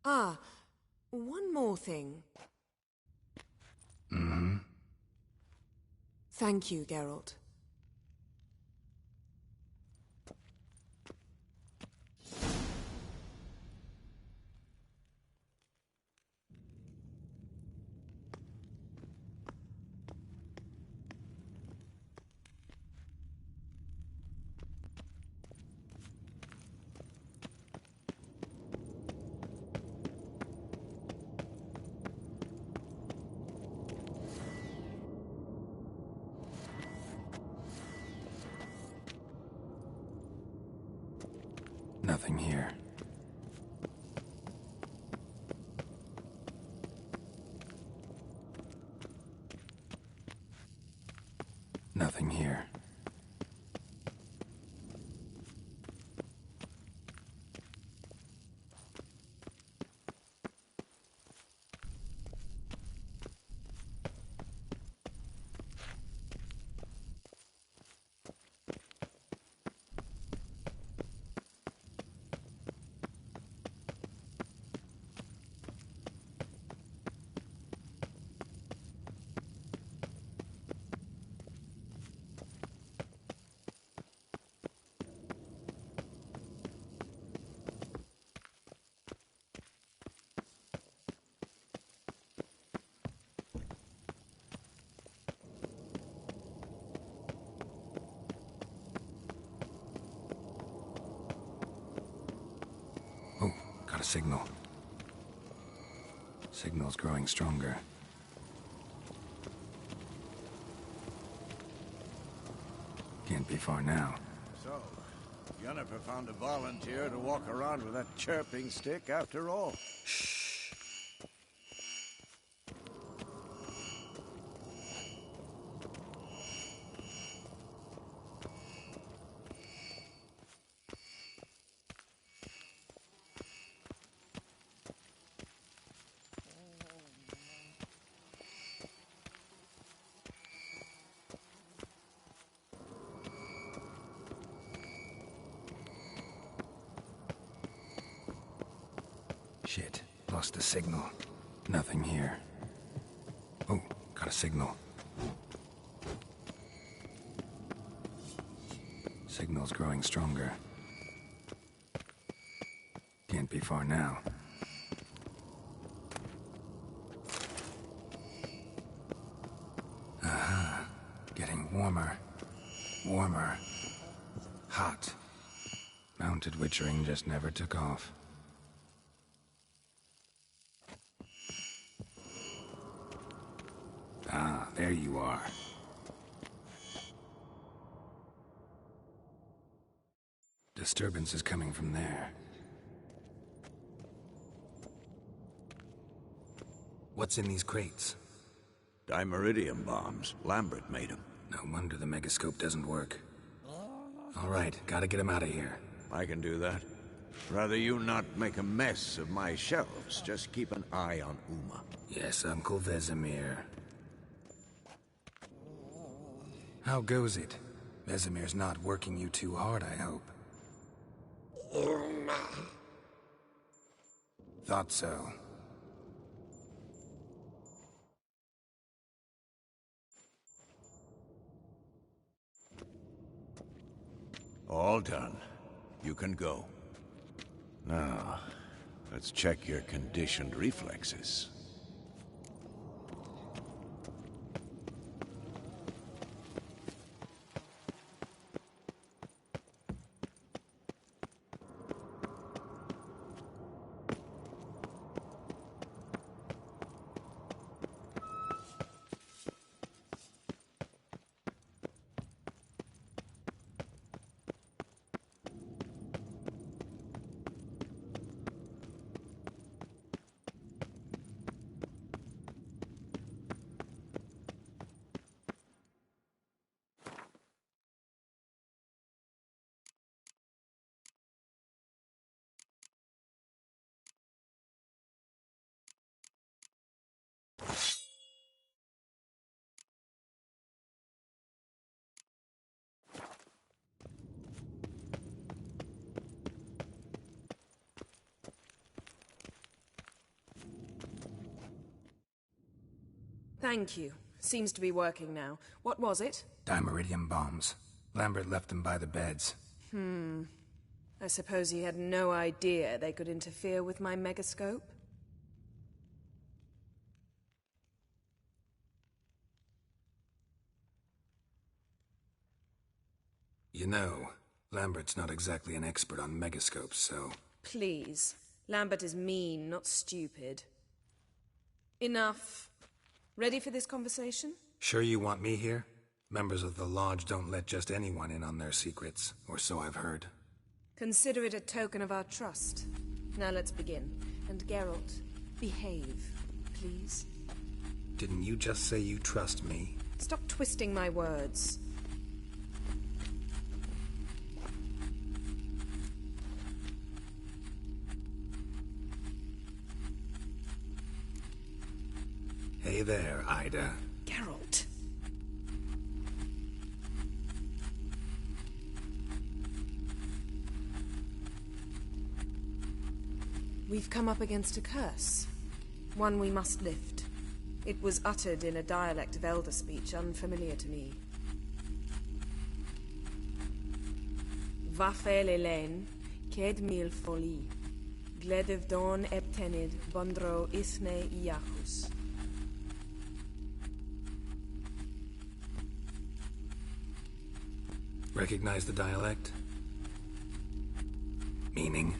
Ah, one more thing. Mm-hmm. Thank you, Geralt. Nothing here. Nothing here. Got a signal. Signal's growing stronger. Can't be far now. So, Yennefer found a volunteer to walk around with that chirping stick after all. Shh. Shit, lost the signal. Nothing here. Oh, got a signal. Signal's growing stronger. Can't be far now. Aha, getting warmer. Warmer. Hot. Mounted witchering just never took off. Ah, there you are. Disturbance is coming from there. What's in these crates? Dimeridium bombs. Lambert made them. No wonder the megascope doesn't work. All right, gotta get him out of here. I can do that. Rather you not make a mess of my shelves. Just keep an eye on Uma. Yes, Uncle Vesemir. How goes it? Vesemir's not working you too hard, I hope. Thought so. All done. You can go. Now, let's check your conditioned reflexes. Thank you. Seems to be working now. What was it? Dimeridium bombs. Lambert left them by the beds. I suppose he had no idea they could interfere with my megascope? You know, Lambert's not exactly an expert on megascopes, so... Please. Lambert is mean, not stupid. Enough. Ready for this conversation? Sure you want me here? Members of the Lodge don't let just anyone in on their secrets, or so I've heard. Consider it a token of our trust. Now let's begin. And Geralt, behave, please. Didn't you just say you trust me? Stop twisting my words. Hey there, Ida. Geralt. We've come up against a curse. One we must lift. It was uttered in a dialect of Elder speech unfamiliar to me. Vafel Elaine, Ked Mil Foli, Gledev Don Eptenid, Bondro Isne Iachus. Recognize the dialect? Meaning?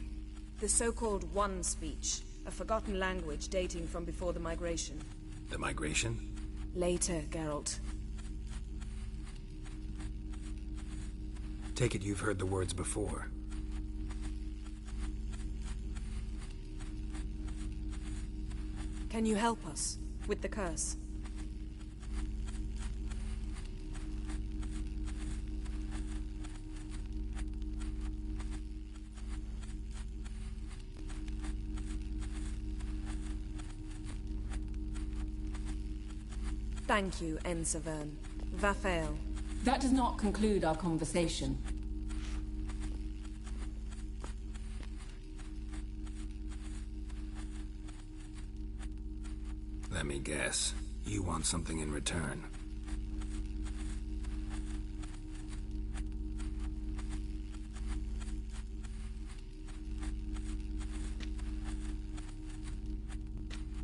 The so-called One speech, a forgotten language dating from before the migration. The migration? Later, Geralt. Take it you've heard the words before. Can you help us with the curse? Thank you, Ensavern. Vafael. That does not conclude our conversation. Let me guess. You want something in return.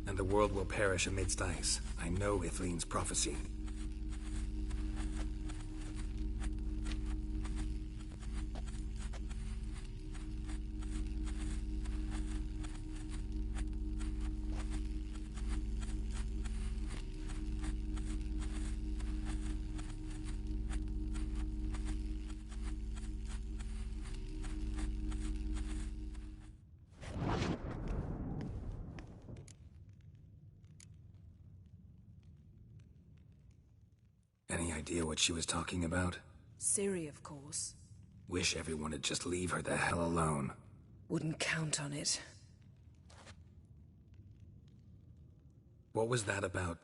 And the world will perish amidst ice. I know Ithleen's prophecy. Any idea what she was talking about? Ciri, of course. Wish everyone would just leave her the hell alone. Wouldn't count on it. What was that about?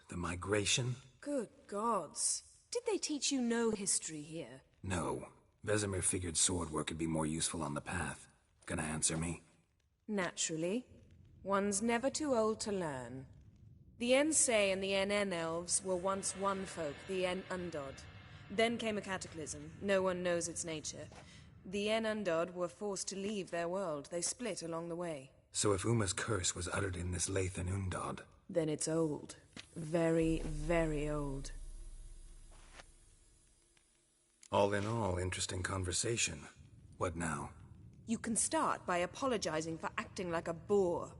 The migration? Good gods. Did they teach you no history here? No. Vesemir figured sword work would be more useful on the path. Gonna answer me? Naturally. One's never too old to learn. The Ensei and the NN elves were once one folk, the En Undod. Then came a cataclysm. No one knows its nature. The En Undod were forced to leave their world. They split along the way. So if Uma's curse was uttered in this Lathan Undod... Then it's old. Very, very old. All in all, interesting conversation. What now? You can start by apologizing for acting like a boor,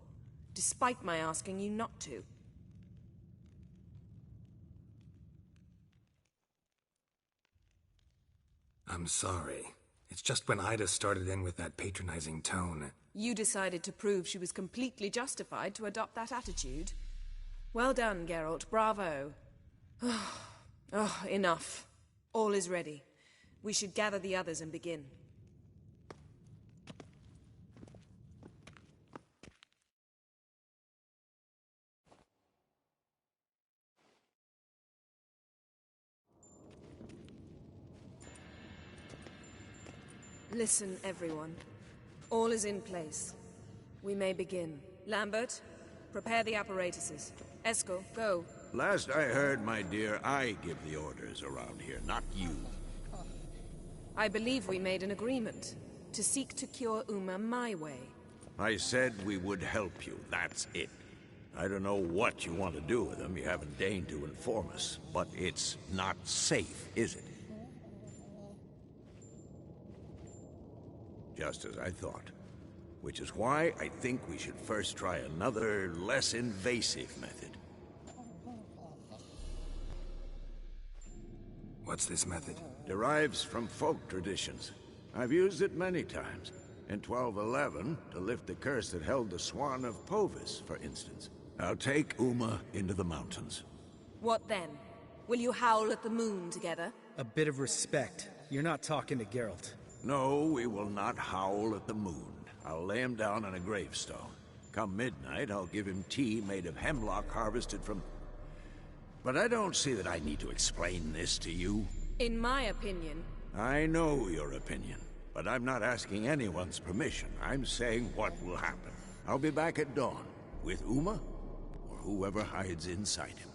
despite my asking you not to. I'm sorry. It's just when Ida started in with that patronizing tone... You decided to prove she was completely justified to adopt that attitude. Well done, Geralt. Bravo. Oh, enough. All is ready. We should gather the others and begin. Listen, everyone. All is in place. We may begin. Lambert, prepare the apparatuses. Eskel, go. Last I heard, my dear, I give the orders around here, not you. I believe we made an agreement to seek to cure Uma my way. I said we would help you, that's it. I don't know what you want to do with them, you haven't deigned to inform us, but it's not safe, is it? Just as I thought. Which is why I think we should first try another, less invasive method. What's this method? Derives from folk traditions. I've used it many times. In 1211, to lift the curse that held the Swan of Povis, for instance. I'll take Uma into the mountains. What then? Will you howl at the moon together? A bit of respect. You're not talking to Geralt. No, we will not howl at the moon. I'll lay him down on a gravestone. Come midnight, I'll give him tea made of hemlock harvested from... But I don't see that I need to explain this to you. In my opinion... I know your opinion, but I'm not asking anyone's permission. I'm saying what will happen. I'll be back at dawn, with Uma, or whoever hides inside him.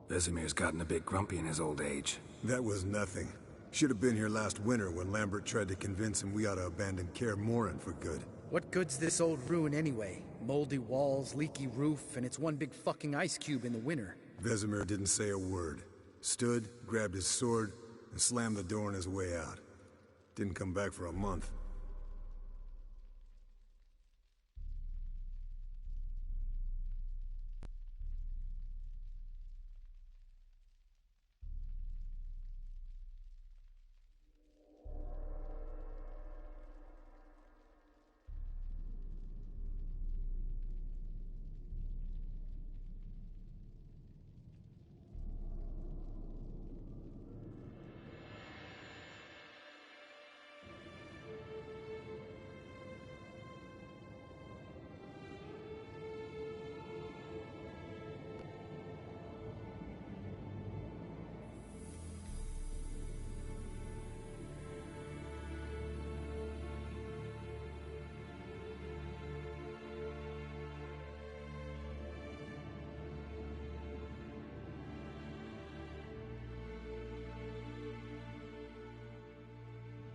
Vesemir's gotten a bit grumpy in his old age. That was nothing. Should have been here last winter when Lambert tried to convince him we ought to abandon Kaer Morhen for good. What good's this old ruin anyway? Moldy walls, leaky roof, and it's one big fucking ice cube in the winter. Vesemir didn't say a word. Stood, grabbed his sword, and slammed the door on his way out. Didn't come back for a month.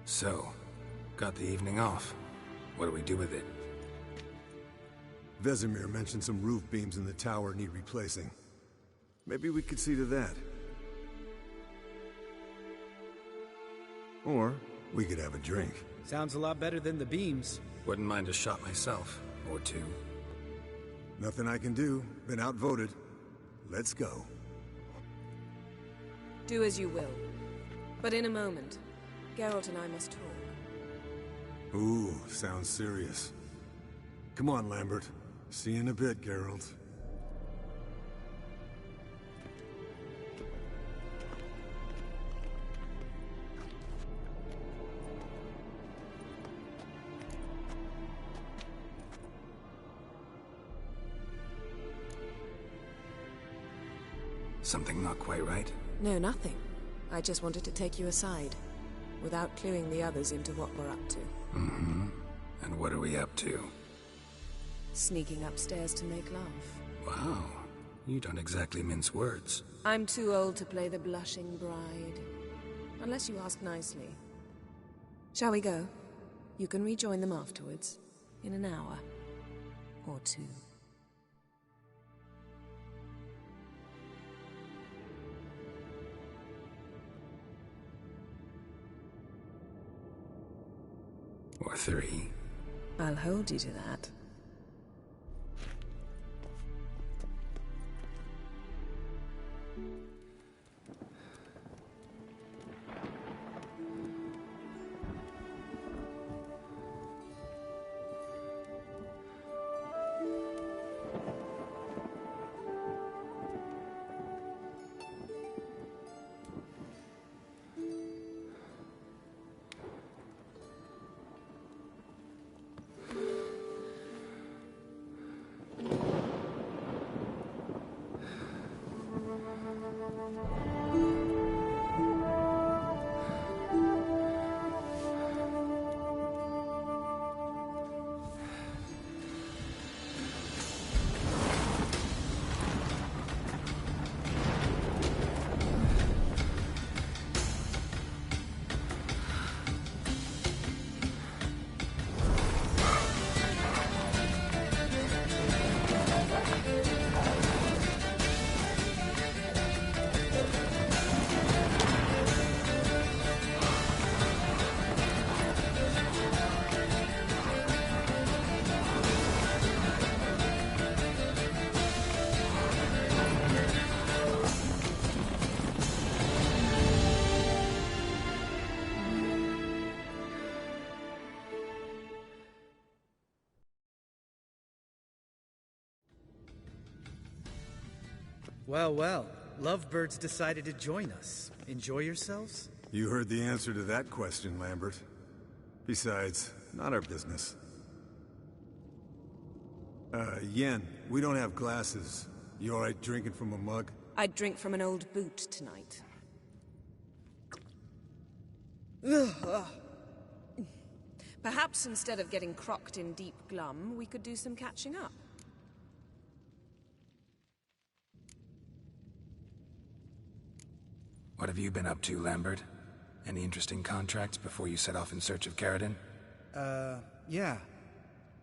So, got the evening off. What do we do with it? Vesemir mentioned some roof beams in the tower need replacing. Maybe we could see to that. Or we could have a drink. Sounds a lot better than the beams. Wouldn't mind a shot myself, or two. Nothing I can do. Been outvoted. Let's go. Do as you will. But in a moment, Geralt and I must talk. Ooh, sounds serious. Come on, Lambert. See you in a bit, Geralt. Something not quite right? No, nothing. I just wanted to take you aside, without cluing the others into what we're up to. Mm-hmm. And what are we up to? Sneaking upstairs to make love. Wow. You don't exactly mince words. I'm too old to play the blushing bride. Unless you ask nicely. Shall we go? You can rejoin them afterwards. In an hour. Or two. Or 3. I'll hold you to that. Well, well. Lovebirds decided to join us. Enjoy yourselves? You heard the answer to that question, Lambert. Besides, not our business. Yen, we don't have glasses. You alright drinking from a mug? I'd drink from an old boot tonight. Perhaps instead of getting crocked in deep glum, we could do some catching up. What have you been up to, Lambert? Any interesting contracts before you set off in search of Caridin? Yeah.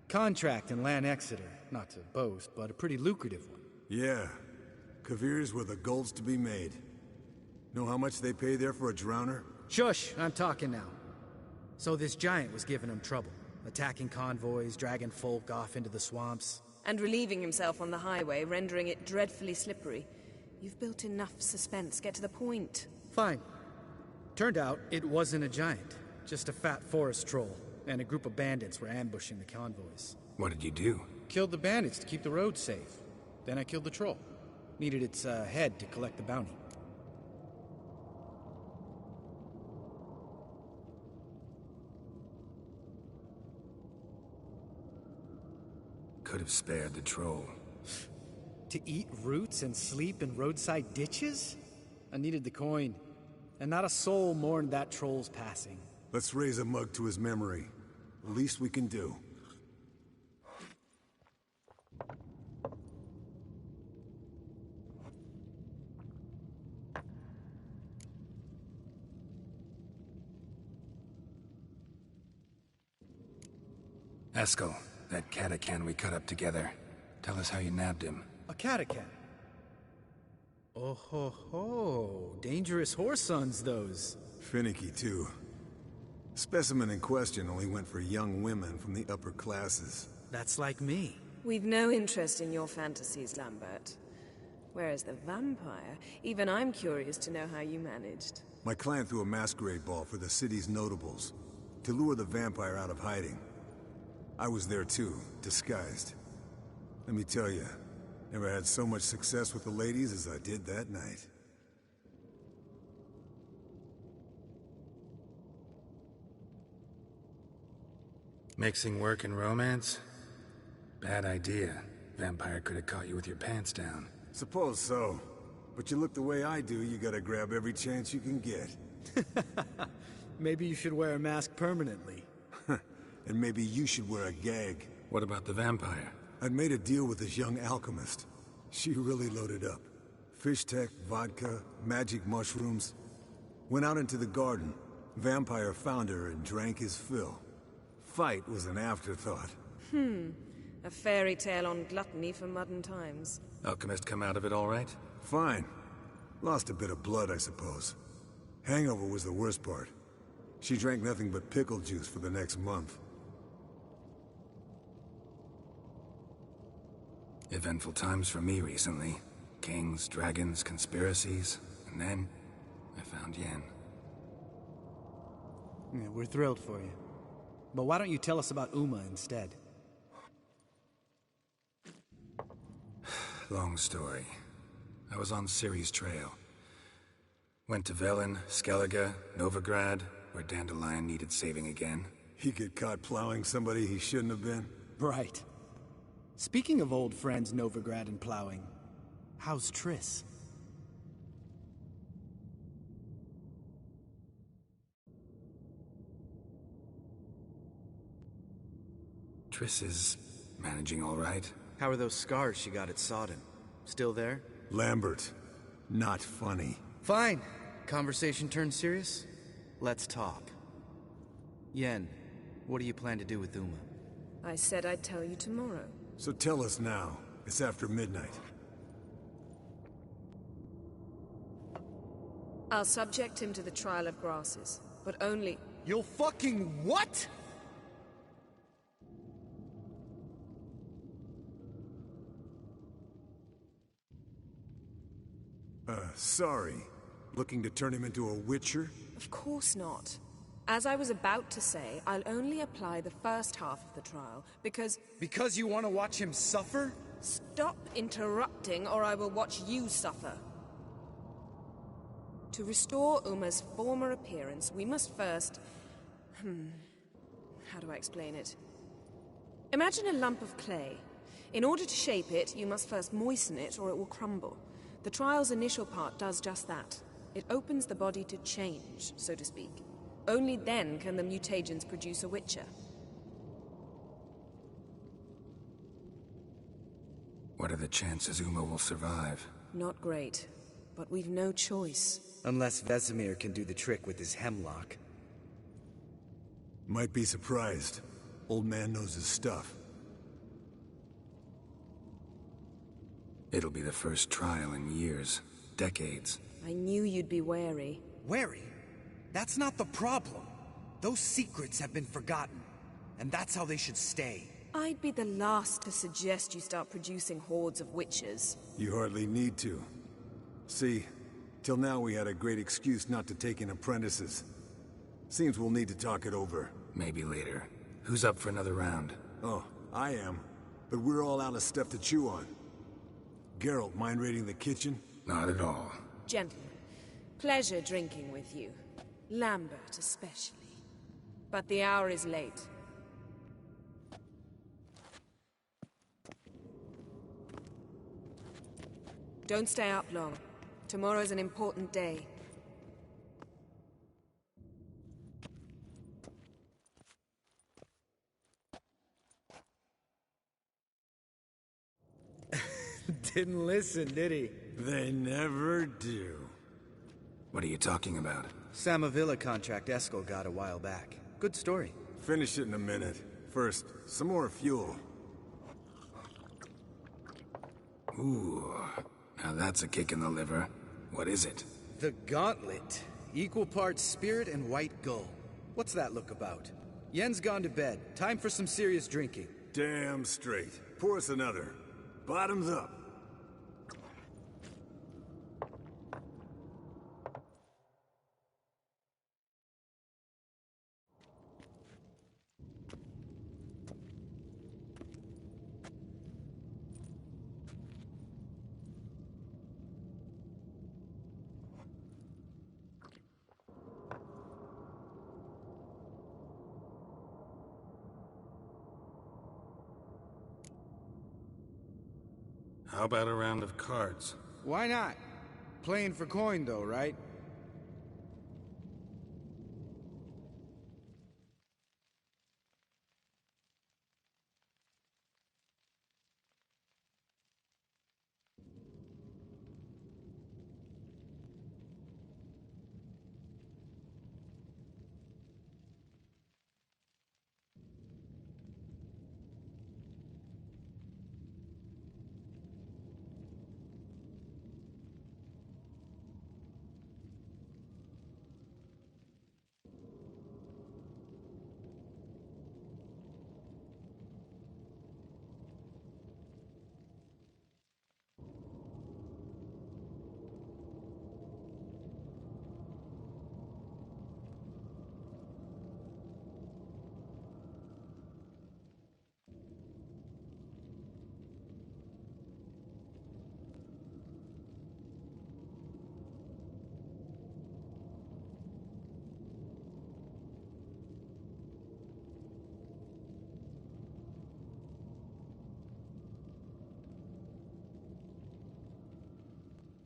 Contract in Lan Exeter. Not to boast, but a pretty lucrative one. Yeah. Kavir's where the gold's to be made. Know how much they pay there for a drowner? Shush! I'm talking now. So this giant was giving him trouble. Attacking convoys, dragging folk off into the swamps. And relieving himself on the highway, rendering it dreadfully slippery. You've built enough suspense. Get to the point. Fine. Turned out it wasn't a giant. Just a fat forest troll. And a group of bandits were ambushing the convoys. What did you do? Killed the bandits to keep the road safe. Then I killed the troll. Needed its head to collect the bounty. Could have spared the troll. To eat roots and sleep in roadside ditches? I needed the coin. And not a soul mourned that troll's passing. Let's raise a mug to his memory. The least we can do. Eskel, that Catacan we cut up together. Tell us how you nabbed him. A Catacan? Oh ho ho. Dangerous horse sons, those. Finicky, too. Specimen in question only went for young women from the upper classes. That's like me. We've no interest in your fantasies, Lambert. Whereas the vampire, even I'm curious to know how you managed. My client threw a masquerade ball for the city's notables, to lure the vampire out of hiding. I was there too, disguised. Let me tell you, never had so much success with the ladies as I did that night. Mixing work and romance? Bad idea. Vampire could have caught you with your pants down. Suppose so. But you look the way I do, you gotta grab every chance you can get. Maybe you should wear a mask permanently. And maybe you should wear a gag. What about the vampire? I'd made a deal with this young alchemist. She really loaded up. Fish tech, vodka, magic mushrooms. Went out into the garden. Vampire found her and drank his fill. Fight was an afterthought. A fairy tale on gluttony for modern times. Alchemist come out of it all right? Fine. Lost a bit of blood, I suppose. Hangover was the worst part. She drank nothing but pickle juice for the next month. Eventful times for me recently. Kings, dragons, conspiracies, and then I found Yen. Yeah, we're thrilled for you. But why don't you tell us about Uma instead? Long story. I was on Ciri's trail. Went to Velen, Skellige, Novigrad, where Dandelion needed saving again. He get caught plowing somebody he shouldn't have been? Right. Speaking of old friends Novigrad and plowing, how's Triss? Triss is managing all right. How are those scars she got at Sodden? Still there? Lambert. Not funny. Fine. Conversation turned serious? Let's talk. Yen, what do you plan to do with Uma? I said I'd tell you tomorrow. So tell us now. It's after midnight. I'll subject him to the trial of grasses, but only... You'll fucking what? Sorry. Looking to turn him into a witcher? Of course not. As I was about to say, I'll only apply the first half of the trial, because... Because you want to watch him suffer? Stop interrupting, or I will watch you suffer. To restore Uma's former appearance, we must first... How do I explain it? Imagine a lump of clay. In order to shape it, you must first moisten it, or it will crumble. The trial's initial part does just that. It opens the body to change, so to speak. Only then can the mutagens produce a witcher. What are the chances Uma will survive? Not great, but we've no choice. Unless Vesemir can do the trick with his hemlock. Might be surprised. Old man knows his stuff. It'll be the first trial in years. Decades. I knew you'd be wary. Wary? That's not the problem. Those secrets have been forgotten. And that's how they should stay. I'd be the last to suggest you start producing hordes of witches. You hardly need to. See, till now we had a great excuse not to take in apprentices. Seems we'll need to talk it over. Maybe later. Who's up for another round? Oh, I am. But we're all out of stuff to chew on. Geralt, mind raiding the kitchen? Not at all. Gentlemen, pleasure drinking with you. Lambert especially. But the hour is late. Don't stay up long. Tomorrow's an important day. Didn't listen, did he? They never do. What are you talking about? Samavilla contract Eskel got a while back. Good story. Finish it in a minute. First, some more fuel. Ooh, now that's a kick in the liver. What is it? The Gauntlet. Equal parts spirit and white gull. What's that look about? Yen's gone to bed. Time for some serious drinking. Damn straight. Pour us another. Bottoms up. How about a round of cards? Why not? Playing for coin, though, right?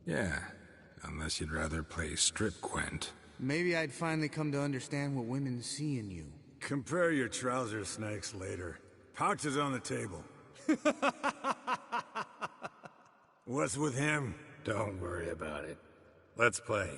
Yeah, unless you'd rather play strip Quent. Maybe I'd finally come to understand what women see in you. Compare your trouser snakes later. Pouch is on the table. What's with him? Don't worry about it. Let's play.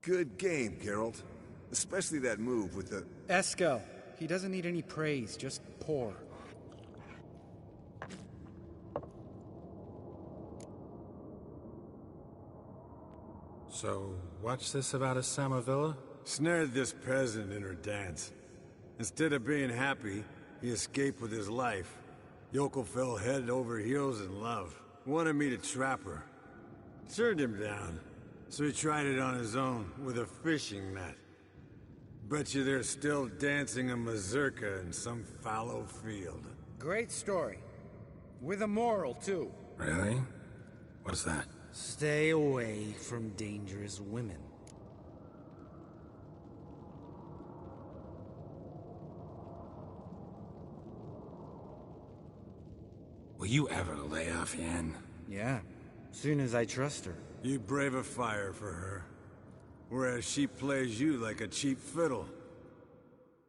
Good game, Geralt. Especially that move with the... Eskel. He doesn't need any praise, just pour. So, what's this about a Samavilla? Snared this peasant in her dance. Instead of being happy, he escaped with his life. Yoko fell head over heels in love. Wanted me to trap her. Turned him down. So he tried it on his own, with a fishing net. Bet you they're still dancing a mazurka in some fallow field. Great story. With a moral, too. Really? What's that? Stay away from dangerous women. Will you ever lay off Yen? Yeah, soon as I trust her. You brave a fire for her. Whereas she plays you like a cheap fiddle.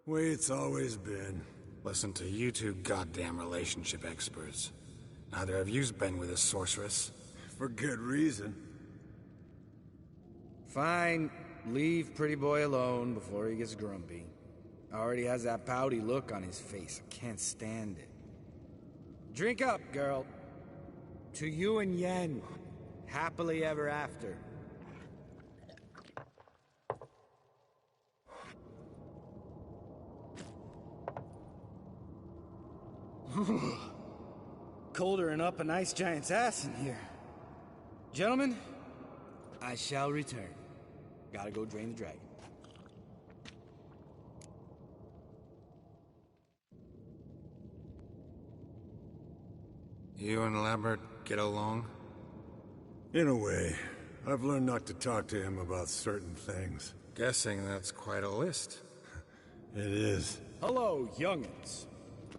Way it's always been. Listen to you two goddamn relationship experts. Neither of you's been with a sorceress. For good reason. Fine. Leave pretty boy alone before he gets grumpy. Already has that pouty look on his face. I can't stand it. Drink up, girl. To you and Yen. Happily ever after. Colder and up a nice giant's ass in here. Gentlemen, I shall return. Gotta go drain the dragon. You and Lambert get along? In a way. I've learned not to talk to him about certain things. Guessing that's quite a list. It is. Hello, young'uns.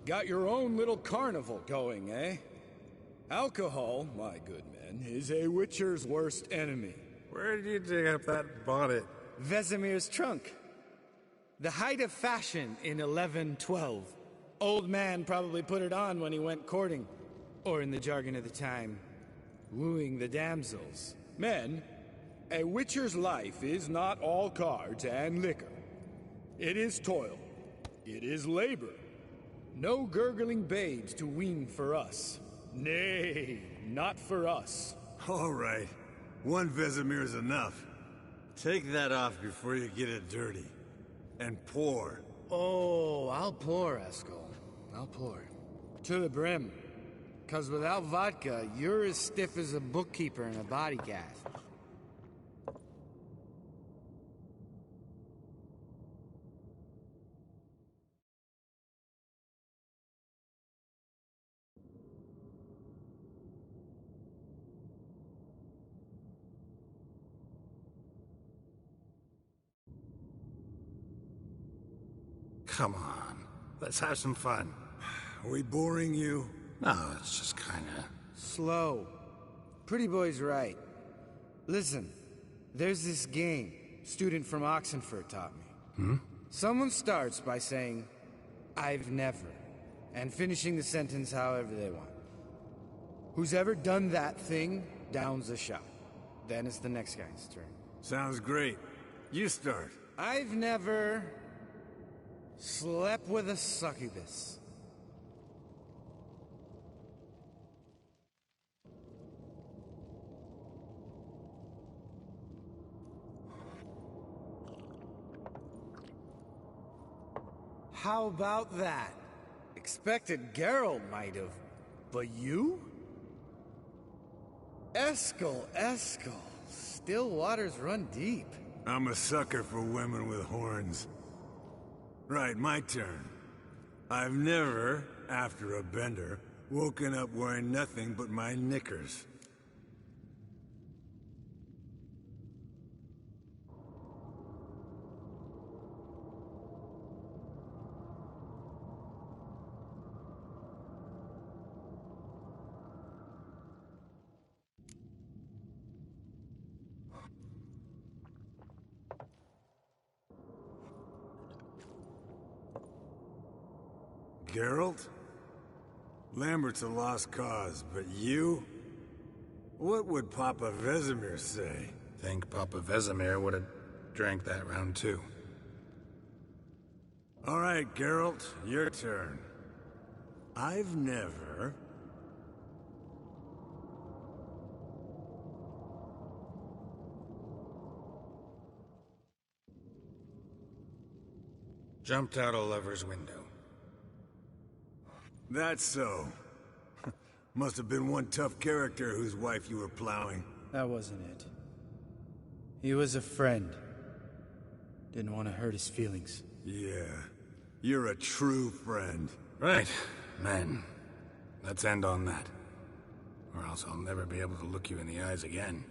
Got your own little carnival going, eh? Alcohol, my good men, is a witcher's worst enemy. Where did you dig up that bonnet? Vesemir's trunk. The height of fashion in 1112. Old man probably put it on when he went courting. Or in the jargon of the time, wooing the damsels. Men, a witcher's life is not all cards and liquor. It is toil. It is labor. No gurgling babes to wean for us. Nay, not for us. All right. One Vesemir's enough. Take that off before you get it dirty. And pour. Oh, I'll pour, Eskel. I'll pour. To the brim. 'Cause without vodka, you're as stiff as a bookkeeper in a body cast. Come on, let's have some fun. Are we boring you? No, it's just kinda... Slow. Pretty boy's right. Listen, there's this game student from Oxenford taught me. Someone starts by saying, I've never, and finishing the sentence however they want. Who's ever done that thing downs a shot. Then it's the next guy's turn. Sounds great. You start. I've never slept with a succubus. How about that? Expected Geralt might have, but you? Eskel. Still waters run deep. I'm a sucker for women with horns. Right, my turn. I've never, after a bender, woken up wearing nothing but my knickers. Geralt? Lambert's a lost cause, but you? What would Papa Vesemir say? Think Papa Vesemir would have drank that round too. All right, Geralt, your turn. I've never... Jumped out a lover's window. That's so. Must have been one tough character whose wife you were plowing. That wasn't it. He was a friend. Didn't want to hurt his feelings. Yeah. You're a true friend. Right, man. Let's end on that. Or else I'll never be able to look you in the eyes again.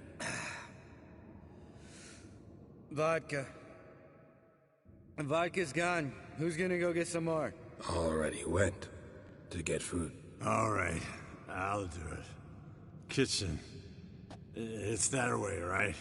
Vodka. Vodka's gone. Who's gonna go get some more? Already went. To get food. All right. I'll do it. Kitchen. It's that way, right?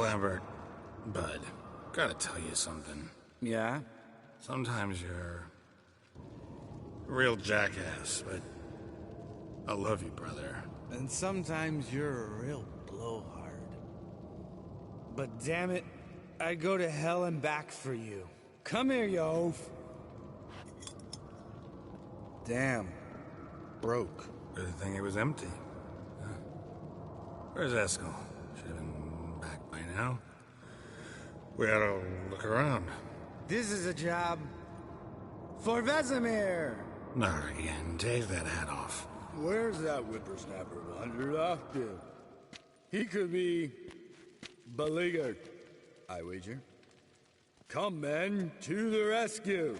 Lambert, bud, gotta tell you something. Yeah? Sometimes you're a real jackass, but I love you, brother. And sometimes you're a real blowhard. But damn it, I'd go to hell and back for you. Come here, you oaf. Damn. Broke. Good thing it was empty. Huh. Where's Eskel? Should have been back by now. We ought to look around. This is a job for Vesemir. Not again. Take that hat off. Where's that whippersnapper wandered off to? He could be beleaguered, I wager. Come, men, to the rescue!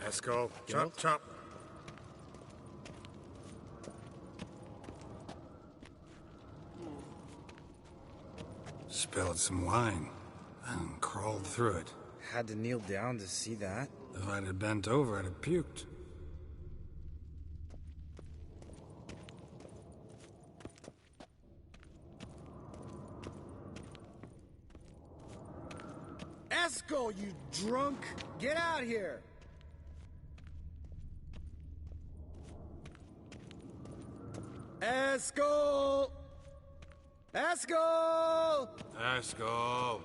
Eskel, chop, chop. Spilled some wine and crawled through it. Had to kneel down to see that. If I'd have bent over, I'd have puked. Eskel, you drunk! Get out here! Eskel! Eskel! Eskel!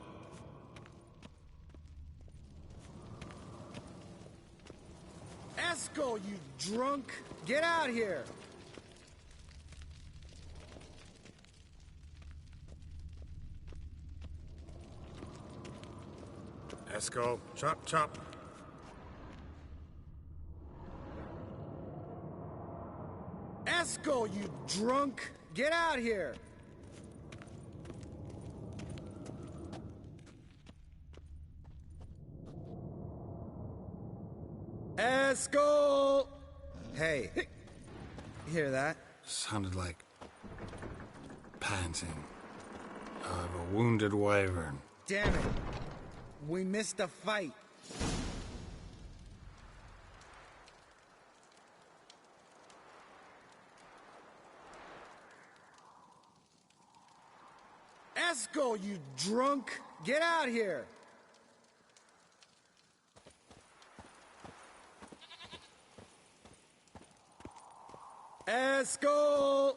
Eskel, you drunk! Get out here! Eskel, chop, chop. Eskel, you drunk! Get out here! Eskel! Hey, you hear that? Sounded like panting of a wounded wyvern. Damn it! We missed a fight. Eskel, you drunk! Get out here! Eskel!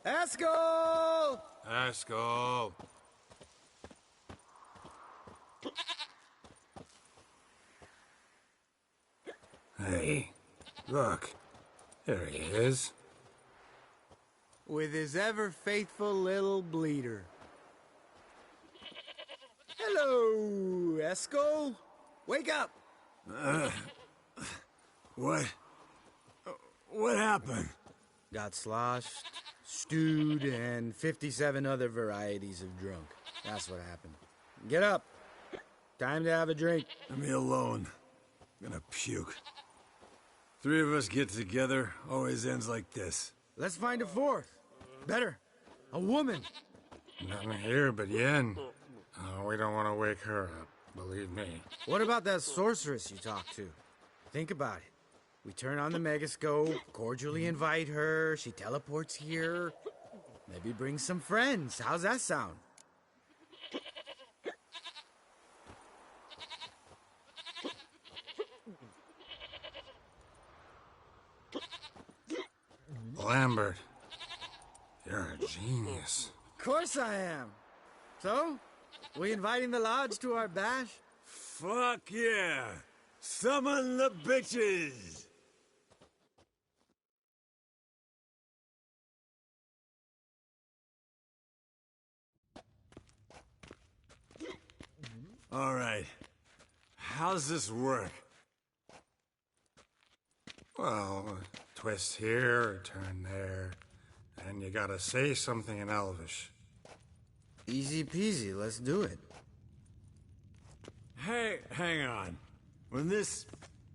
Eskel! Eskel! Hey, look. There he is. With his ever-faithful little bleeder. Hello, Eskel. Wake up! What happened? Got sloshed, stewed, and 57 other varieties of drunk. That's what happened. Get up. Time to have a drink. Leave me alone. I'm gonna puke. Three of us get together, always ends like this. Let's find a fourth. Better. A woman. Nothing here but Yen. Oh, we don't want to wake her up, believe me. What about that sorceress you talked to? Think about it. We turn on the megascope, cordially invite her, she teleports here. Maybe bring some friends. How's that sound? Lambert, you're a genius. Of course I am. So, we inviting the lodge to our bash? Fuck yeah! Summon the bitches! All right. How's this work? Well, twist here, turn there, and you gotta say something in Elvish. Easy peasy, let's do it. Hey, hang on. When this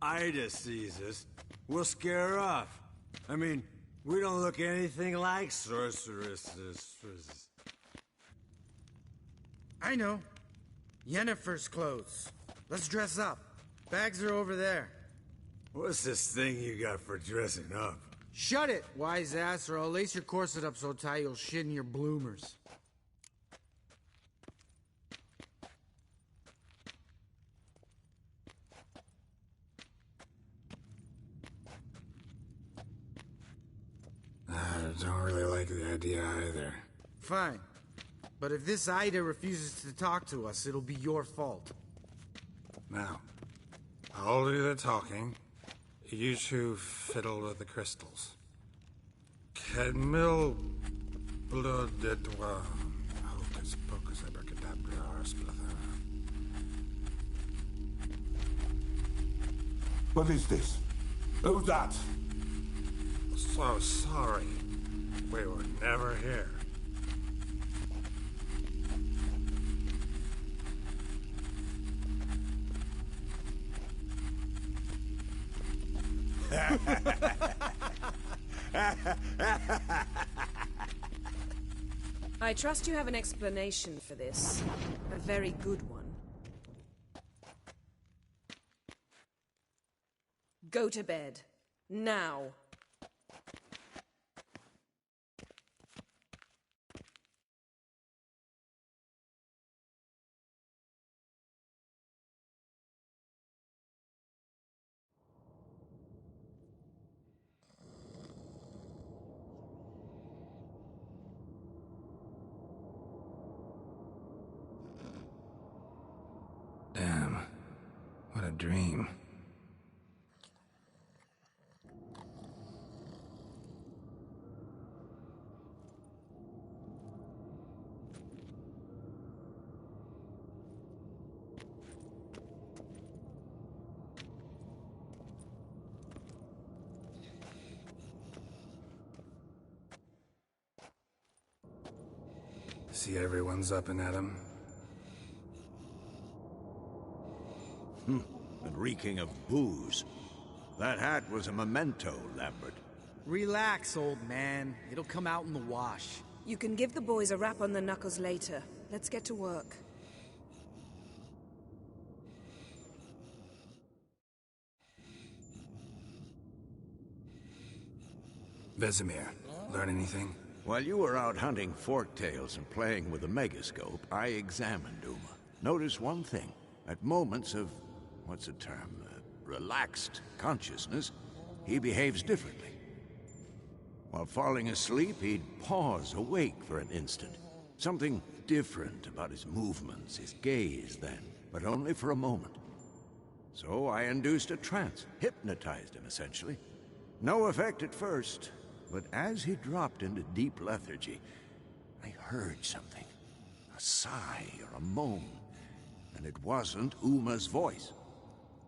Ida sees us, we'll scare her off. I mean, we don't look anything like sorceresses. I know. Yennefer's clothes. Let's dress up. Bags are over there. What's this thing you got for dressing up? Shut it, wise ass, or I'll lace your corset up so tight you'll shit in your bloomers. I don't really like the idea either. Fine. But if this Ida refuses to talk to us, it'll be your fault. Now, I'll do the talking. You two fiddle with the crystals. Camille Blood de Doigt. Hocus pocus abracadabra splather. What is this? Who's that? So sorry. We were never here. I trust you have an explanation for this. A very good one. Go to bed. Now. Damn. What a dream. See everyone's up and at 'em. And reeking of booze. That hat was a memento, Lambert. Relax, old man. It'll come out in the wash. You can give the boys a rap on the knuckles later. Let's get to work. Vesemir, learn anything? While you were out hunting forktails and playing with the megascope, I examined Uma. Notice one thing. At moments of, what's the term, relaxed consciousness, he behaves differently. While falling asleep, he'd pause awake for an instant. Something different about his movements, his gaze then, but only for a moment. So I induced a trance, hypnotized him essentially. No effect at first, but as he dropped into deep lethargy, I heard something. A sigh or a moan. And it wasn't Uma's voice.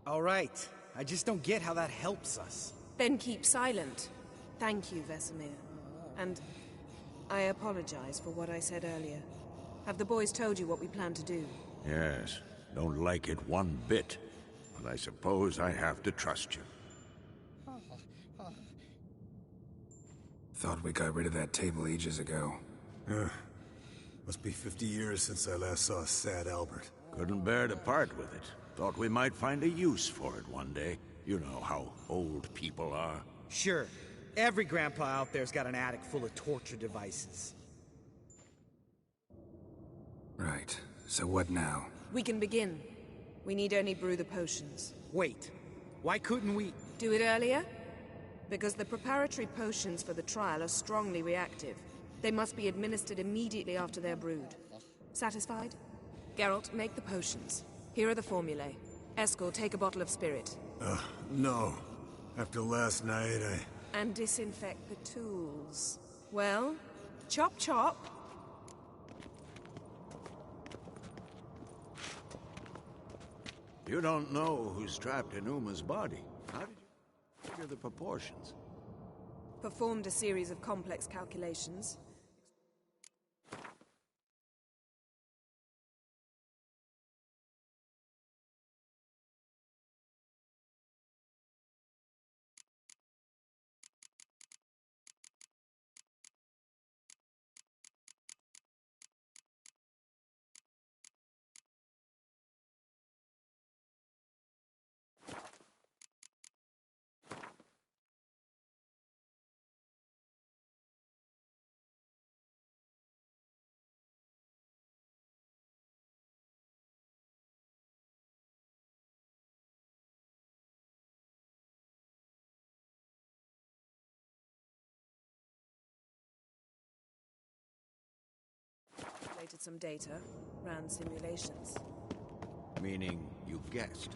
All right. I just don't get how that helps us. Then keep silent. Thank you, Vesemir. And I apologize for what I said earlier. Have the boys told you what we plan to do? Yes. Don't like it one bit. But I suppose I have to trust you. Thought we got rid of that table ages ago. Must be 50 years since I last saw sad Albert. Couldn't bear to part with it. Thought we might find a use for it one day. You know how old people are. Sure. Every grandpa out there's got an attic full of torture devices. Right. So what now? We can begin. We need only brew the potions. Wait. Why couldn't we... Do it earlier? Because the preparatory potions for the trial are strongly reactive. They must be administered immediately after they're brewed. Satisfied? Geralt, make the potions. Here are the formulae. Eskel, take a bottle of spirit. No. After last night, And disinfect the tools. Well, chop chop. You don't know who's trapped in Uma's body. How did you figure the proportions? Performed a series of complex calculations. generated some data, ran simulations. Meaning you guessed?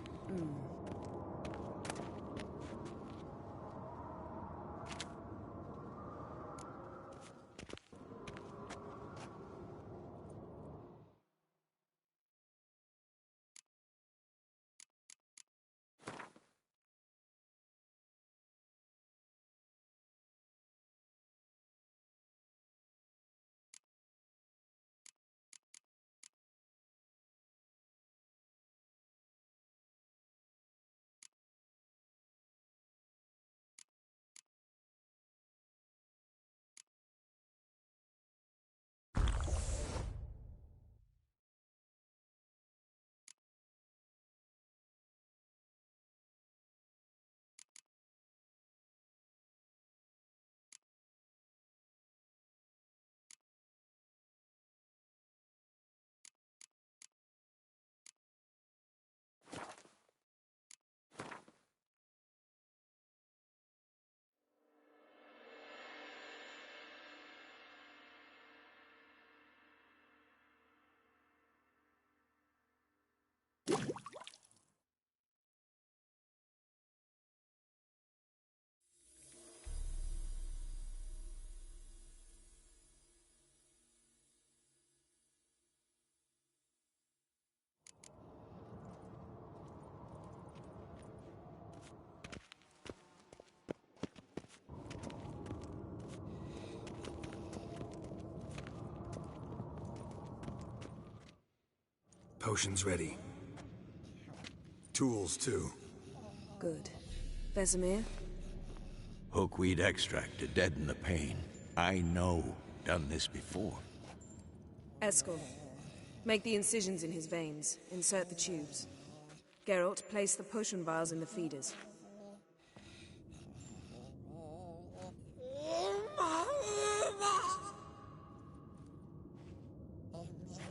Potions ready. Tools, too. Good. Vesemir? Hookweed extract to deaden the pain. I know. Done this before. Eskel. Make the incisions in his veins. Insert the tubes. Geralt, place the potion vials in the feeders.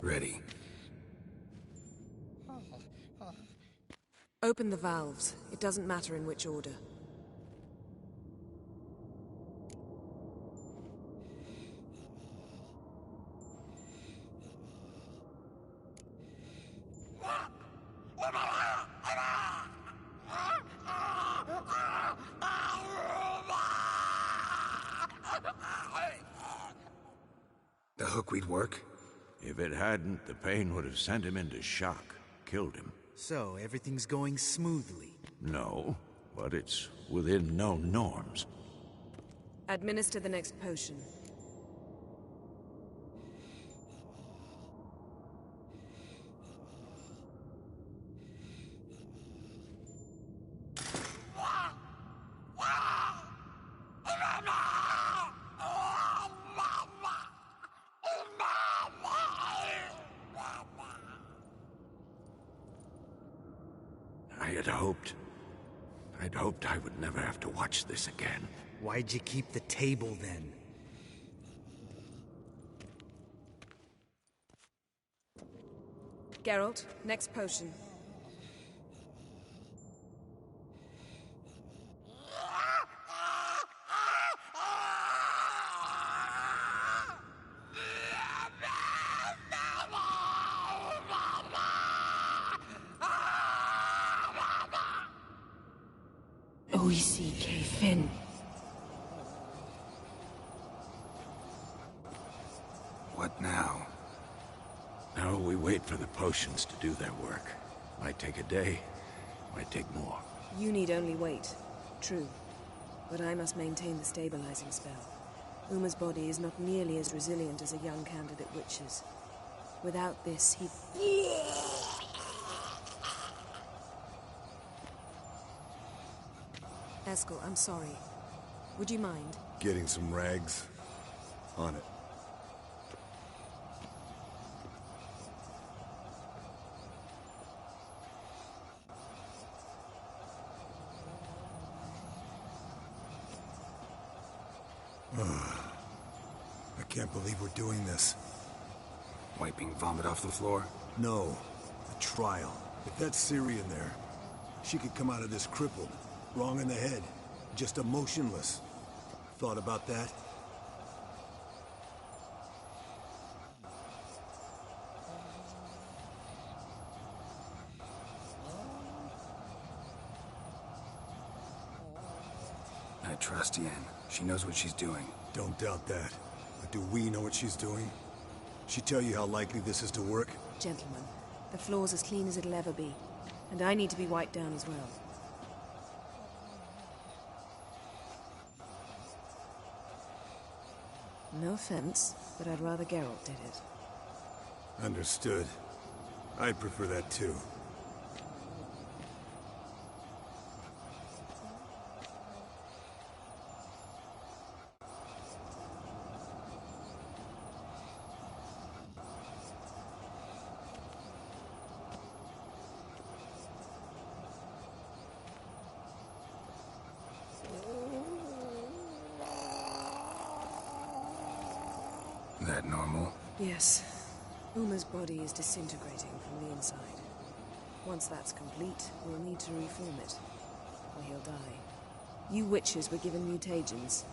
Ready. Open the valves. It doesn't matter in which order. The hookweed work? If it hadn't, the pain would have sent him into shock. Killed him. So, everything's going smoothly? No, but it's within known norms. Administer the next potion. I'd hoped I would never have to watch this again. Why'd you keep the table, then? Geralt, next potion. O.E.C.K. Finn. What now? Now we wait for the potions to do their work. Might take a day, might take more. You need only wait. True. But I must maintain the stabilizing spell. Uma's body is not nearly as resilient as a young candidate witch's. Without this, he... Eskel, I'm sorry. Would you mind? Getting some rags? On it. I can't believe we're doing this. Wiping vomit off the floor? No. The trial. If that's Ciri in there, she could come out of this crippled. Wrong in the head. Just emotionless. Thought about that? trust Yen. She knows what she's doing. Don't doubt that. But do we know what she's doing? She tell you how likely this is to work? Gentlemen, the floor's as clean as it'll ever be. And I need to be wiped down as well. No offense, but I'd rather Geralt did it. Understood. I'd prefer that too. That normal? Yes. Uma's body is disintegrating from the inside. Once that's complete, we'll need to reform it, or he'll die. You witches were given mutagens.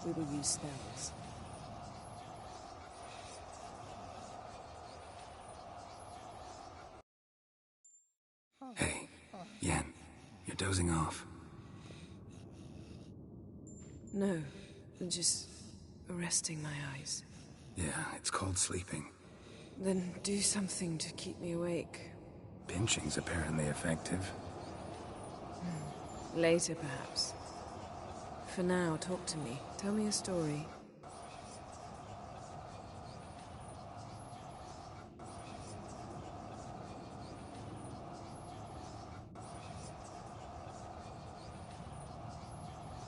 We will use spells. Hey, Yen, you're dozing off. No, just resting my eyes. Yeah, it's called sleeping. Then do something to keep me awake. Pinching's apparently effective. Later, perhaps. For now, talk to me. Tell me a story.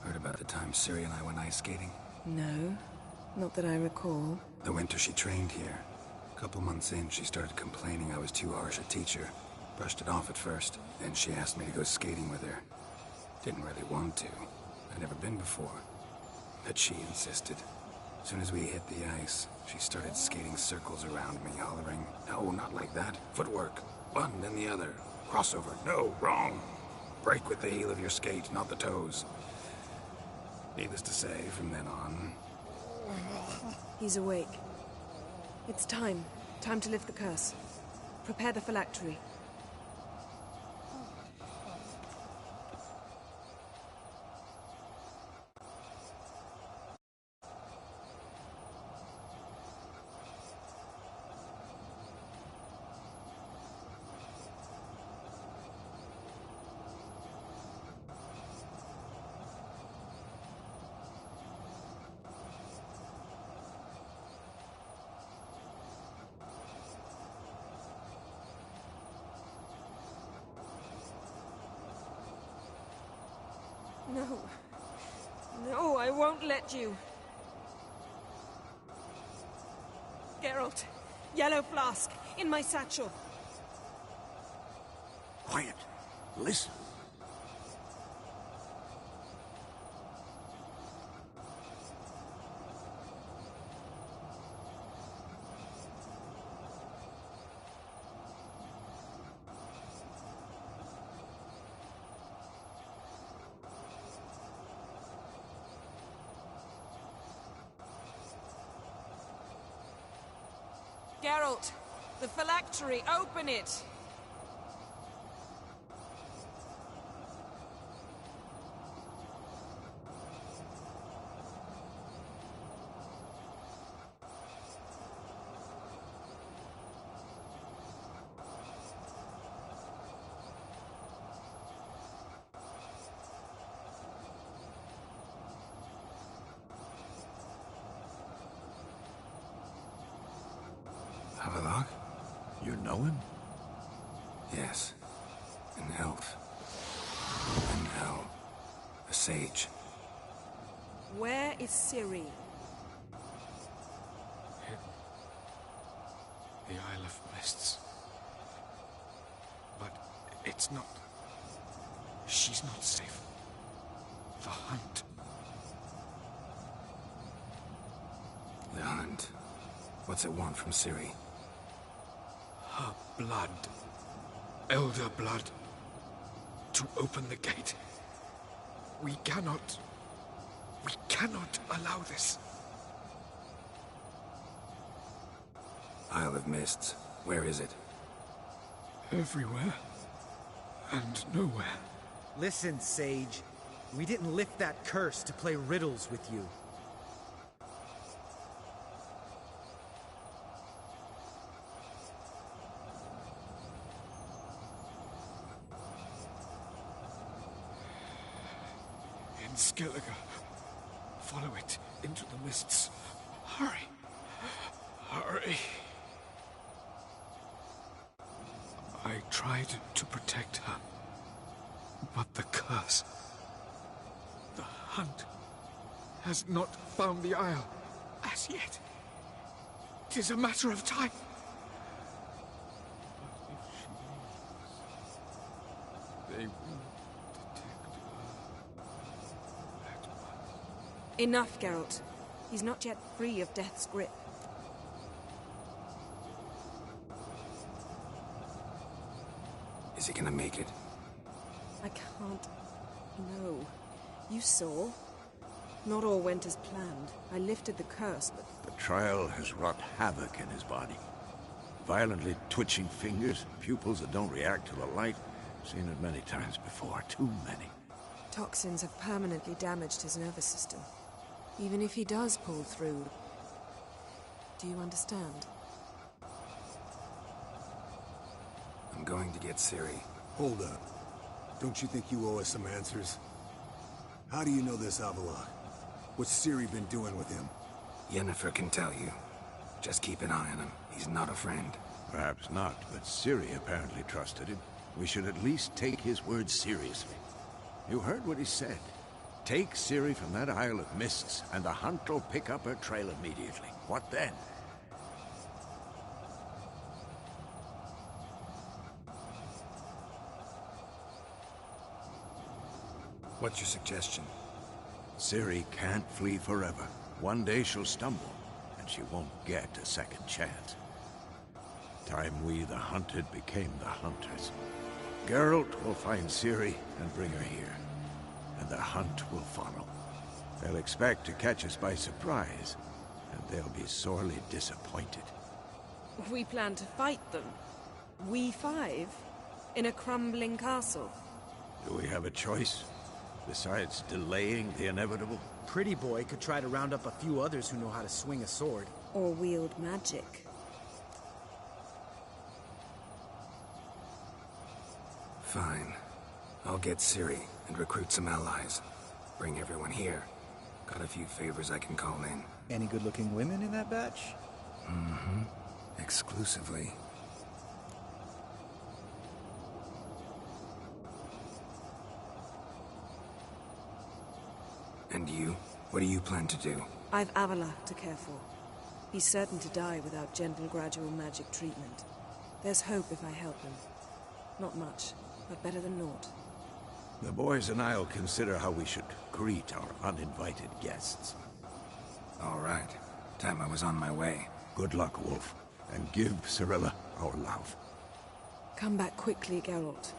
Heard about the time Ciri and I went ice skating? No, not that I recall. The winter she trained here. A couple months in, she started complaining I was too harsh a teacher. Brushed it off at first, then she asked me to go skating with her. Didn't really want to. I'd never been before. But she insisted. As soon as we hit the ice, she started skating circles around me, hollering, "No, not like that. Footwork. One, then the other. Crossover. No, wrong. Break with the heel of your skate, not the toes." Needless to say, from then on... He's awake. It's time. Time to lift the curse. Prepare the phylactery. No. No, I won't let you. Geralt, yellow flask, in my satchel. Quiet. Listen. Geralt, the phylactery, open it! Havelock? You know him? Yes. An elf. An elf. A sage. Where is Ciri? Hidden. The Isle of Mists. But it's not... She's not safe. The hunt. The hunt. What's it want from Ciri? Her blood. Elder blood. To open the gate. We cannot allow this. Isle of Mists. Where is it? Everywhere. And nowhere. Listen, Sage. We didn't lift that curse to play riddles with you. In Skellige. Follow it into the mists. Hurry. Hurry. I tried to protect her. But the curse... The hunt has not found the Isle as yet. 'Tis a matter of time. But if she leaves, they will detect her at once. Enough, Geralt. He's not yet free of death's grip. Is he gonna make it? I can't... No. You saw. Not all went as planned. I lifted the curse, but... The trial has wrought havoc in his body. Violently twitching fingers, pupils that don't react to the light. Seen it many times before, too many. Toxins have permanently damaged his nervous system. Even if he does pull through... Do you understand? I'm going to get Ciri. Hold up. Don't you think you owe us some answers? How do you know this Avila? What's Ciri been doing with him? Yennefer can tell you. Just keep an eye on him. He's not a friend. Perhaps not, but Ciri apparently trusted him. We should at least take his words seriously. You heard what he said. Take Ciri from that Isle of Mists, and the hunt will pick up her trail immediately. What then? What's your suggestion? Ciri can't flee forever. One day she'll stumble, and she won't get a second chance. Time we, the hunted, became the hunters. Geralt will find Ciri and bring her here, and the hunt will follow. They'll expect to catch us by surprise, and they'll be sorely disappointed. We plan to fight them. We five? In a crumbling castle? Do we have a choice? Besides delaying the inevitable? Pretty Boy could try to round up a few others who know how to swing a sword. Or wield magic. Fine. I'll get Ciri and recruit some allies. Bring everyone here. Got a few favors I can call in. Any good-looking women in that batch? Mm-hmm. Exclusively. And you? What do you plan to do? I've Avila to care for. He's certain to die without gentle, gradual magic treatment. There's hope if I help him. Not much, but better than naught. The boys and I'll consider how we should greet our uninvited guests. All right. Time I was on my way. Good luck, Wolf. And give Cirilla our love. Come back quickly, Geralt.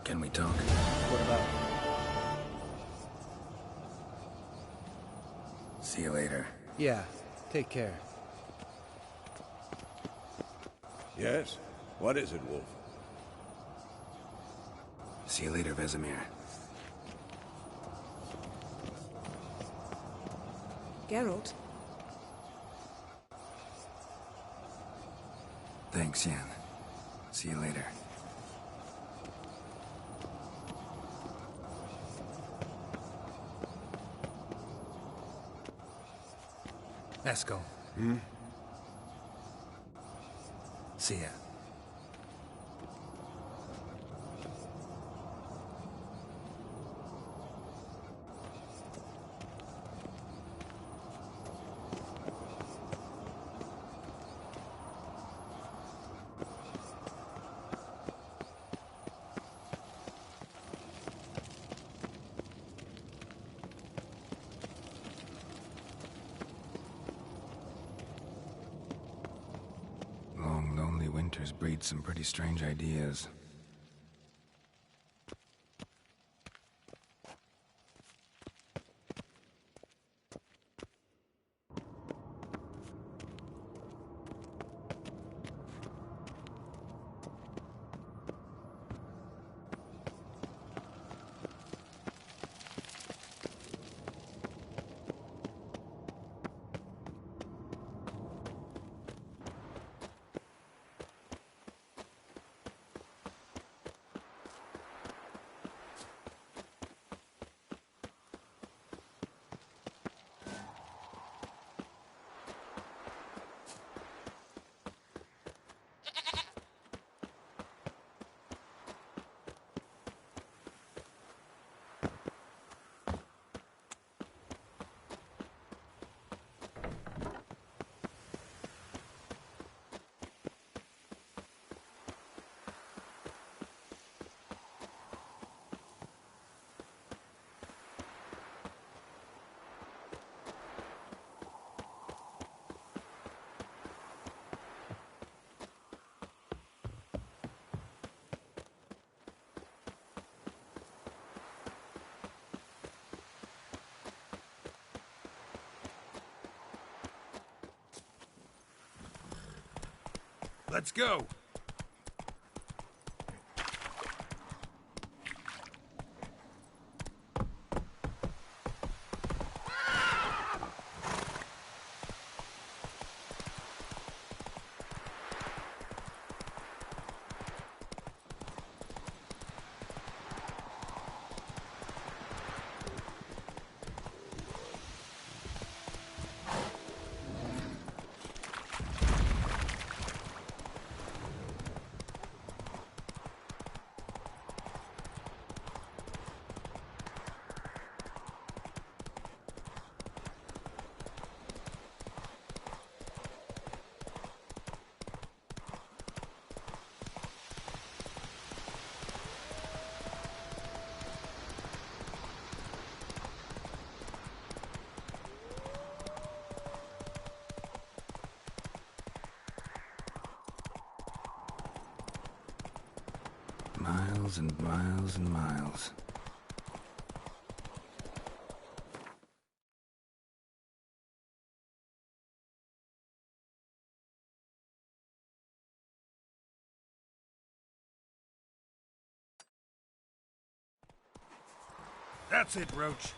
Can we talk? What about? See you later. Yeah, take care. Yes? What is it, Wolf? See you later, Vesemir. Geralt? Thanks, Yen. See you later. Esco. Hmm? See ya. Long, lonely winters breed some pretty strange ideas. Let's go! Miles and miles and miles. That's it, Roach.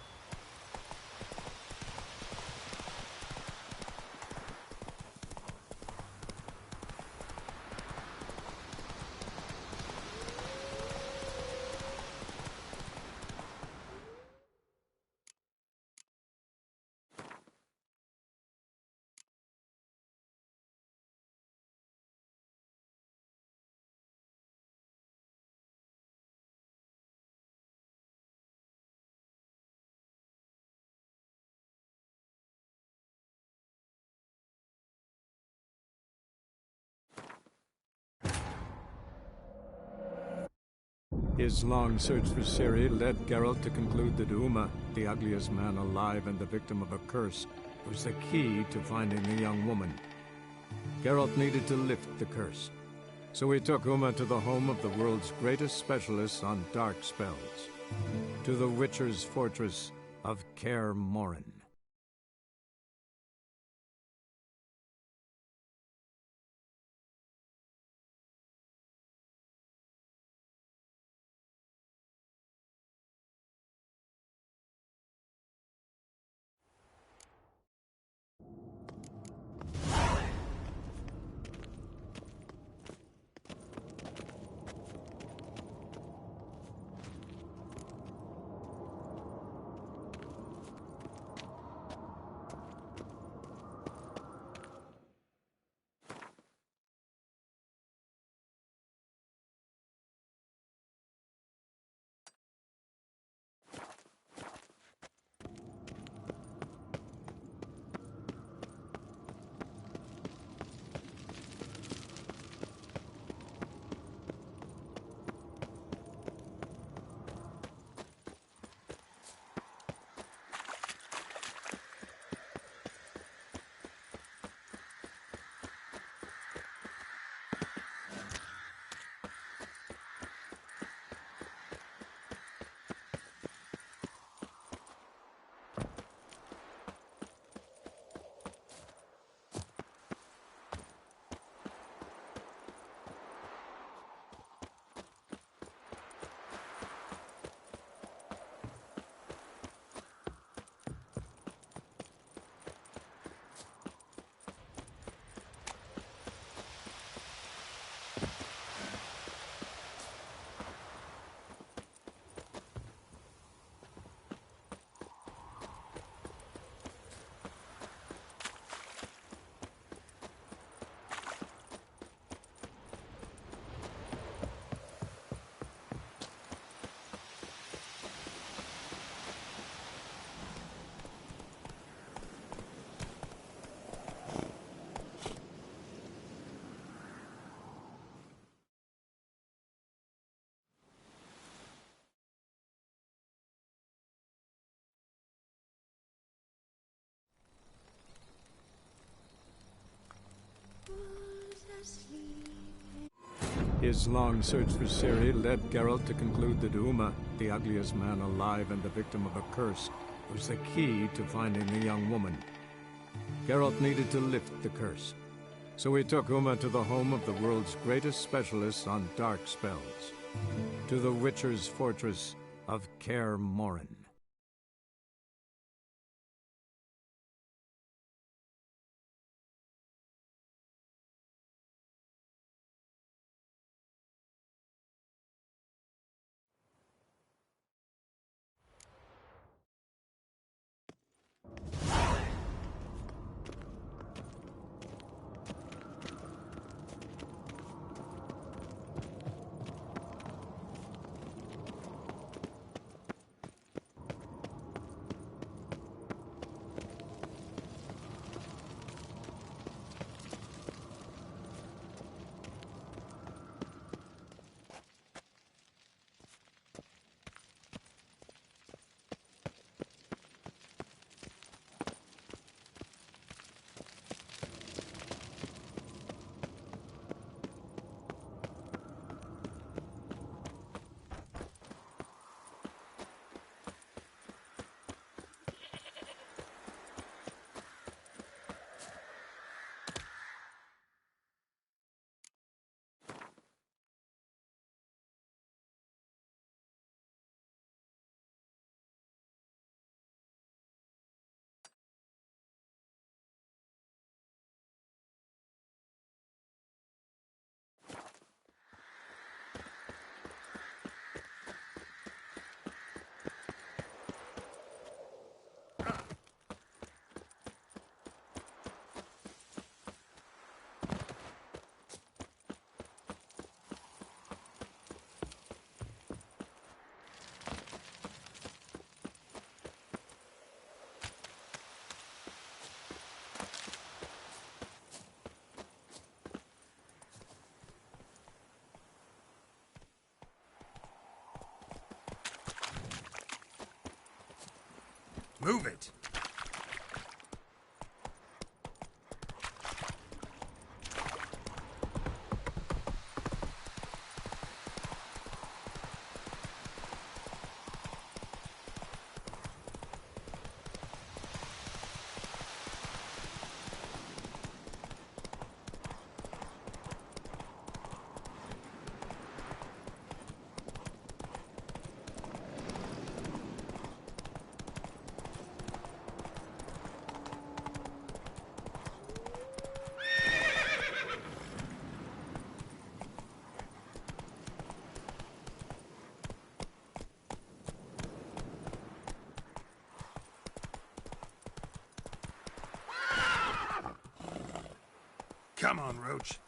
His long search for Ciri led Geralt to conclude that Uma, the ugliest man alive and the victim of a curse, was the key to finding the young woman. Geralt needed to lift the curse, so he took Uma to the home of the world's greatest specialist on dark spells, to the Witcher's fortress of Kaer Morhen. His long search for Ciri led Geralt to conclude that Uma, the ugliest man alive and the victim of a curse, was the key to finding the young woman. Geralt needed to lift the curse, So we took Uma to the home of the world's greatest specialists on dark spells, to the Witcher's fortress of Kaer Morhen. Move it! Come on, Roach.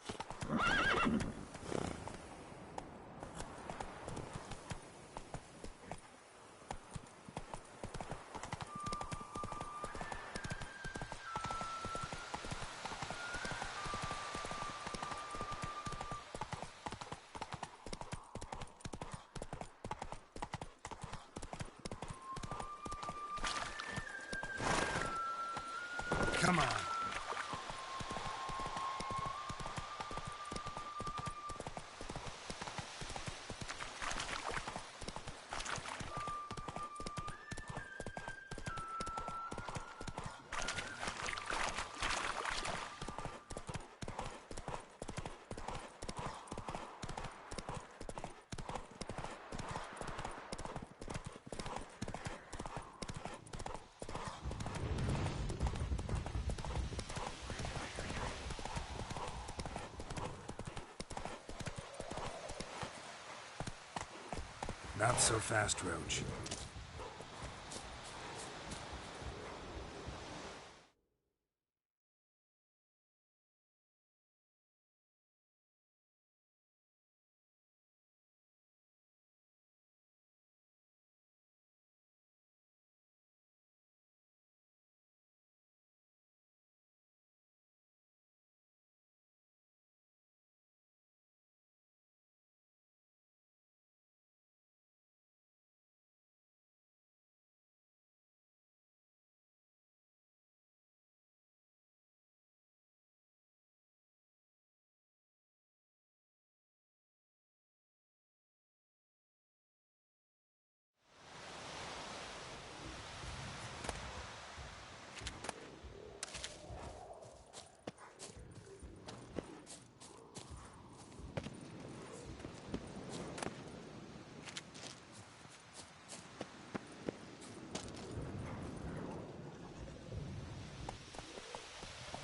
Come on. Not so fast, Roach.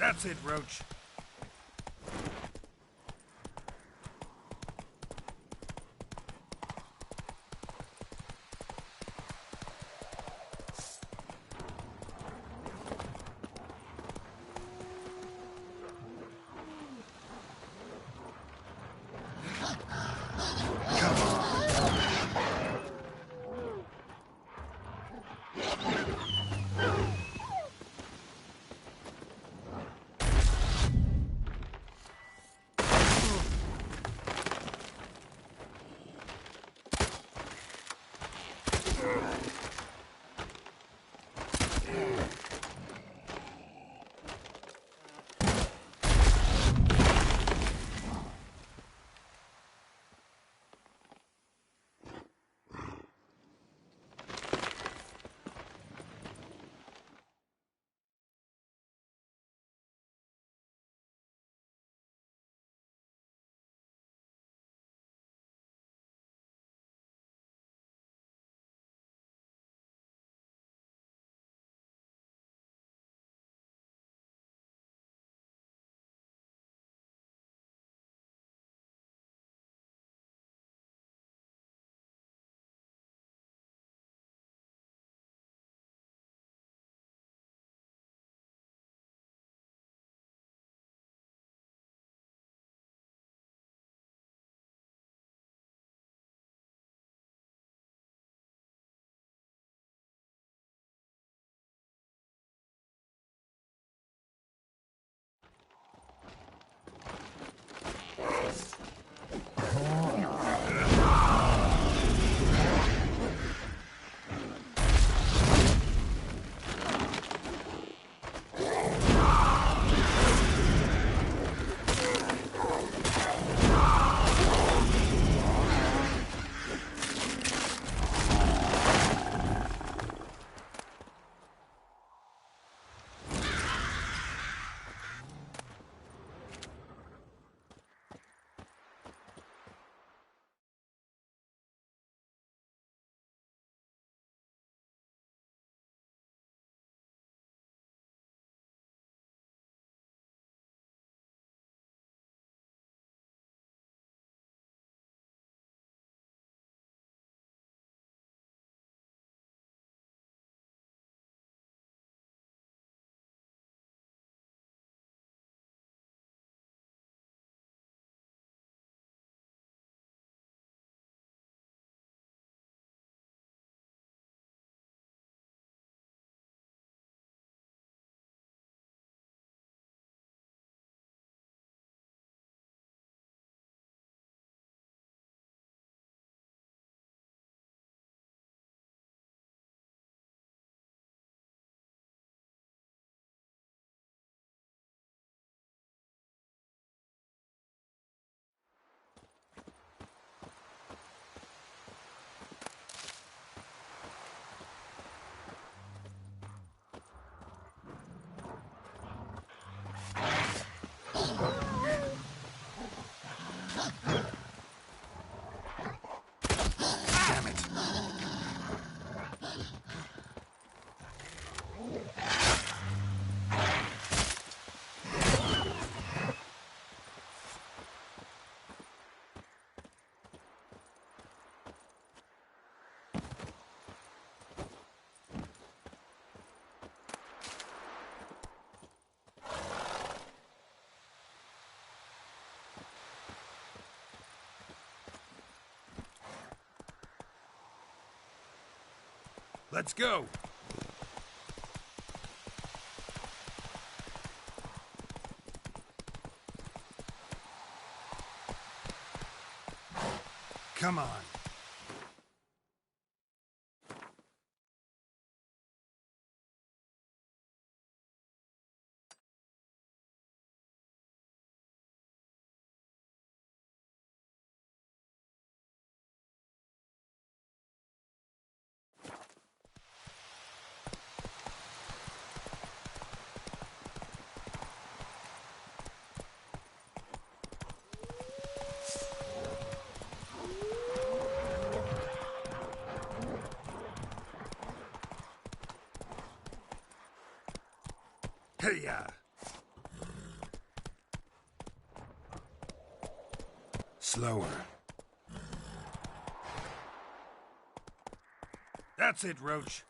That's it, Roach. Let's go! Come on. Hey-ya! Slower. That's it, Roach.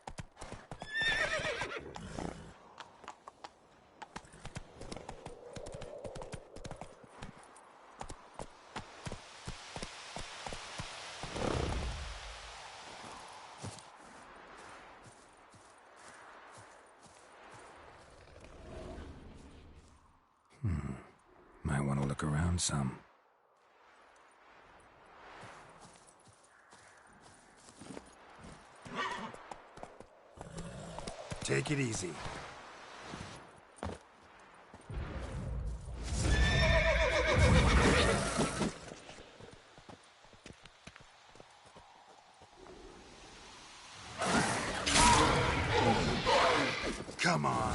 Might want to look around some. Take it easy. Come on.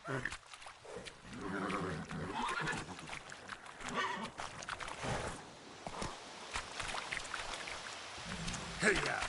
Hey, yeah.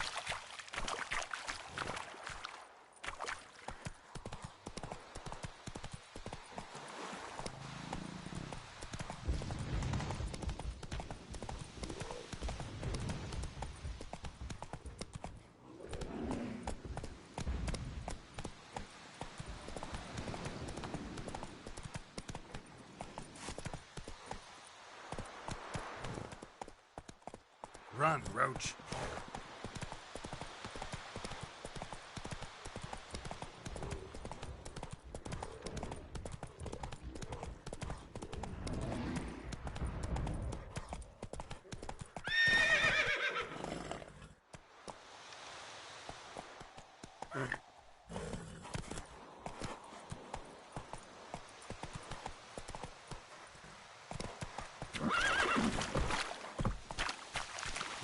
Run, Roach.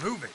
Move it.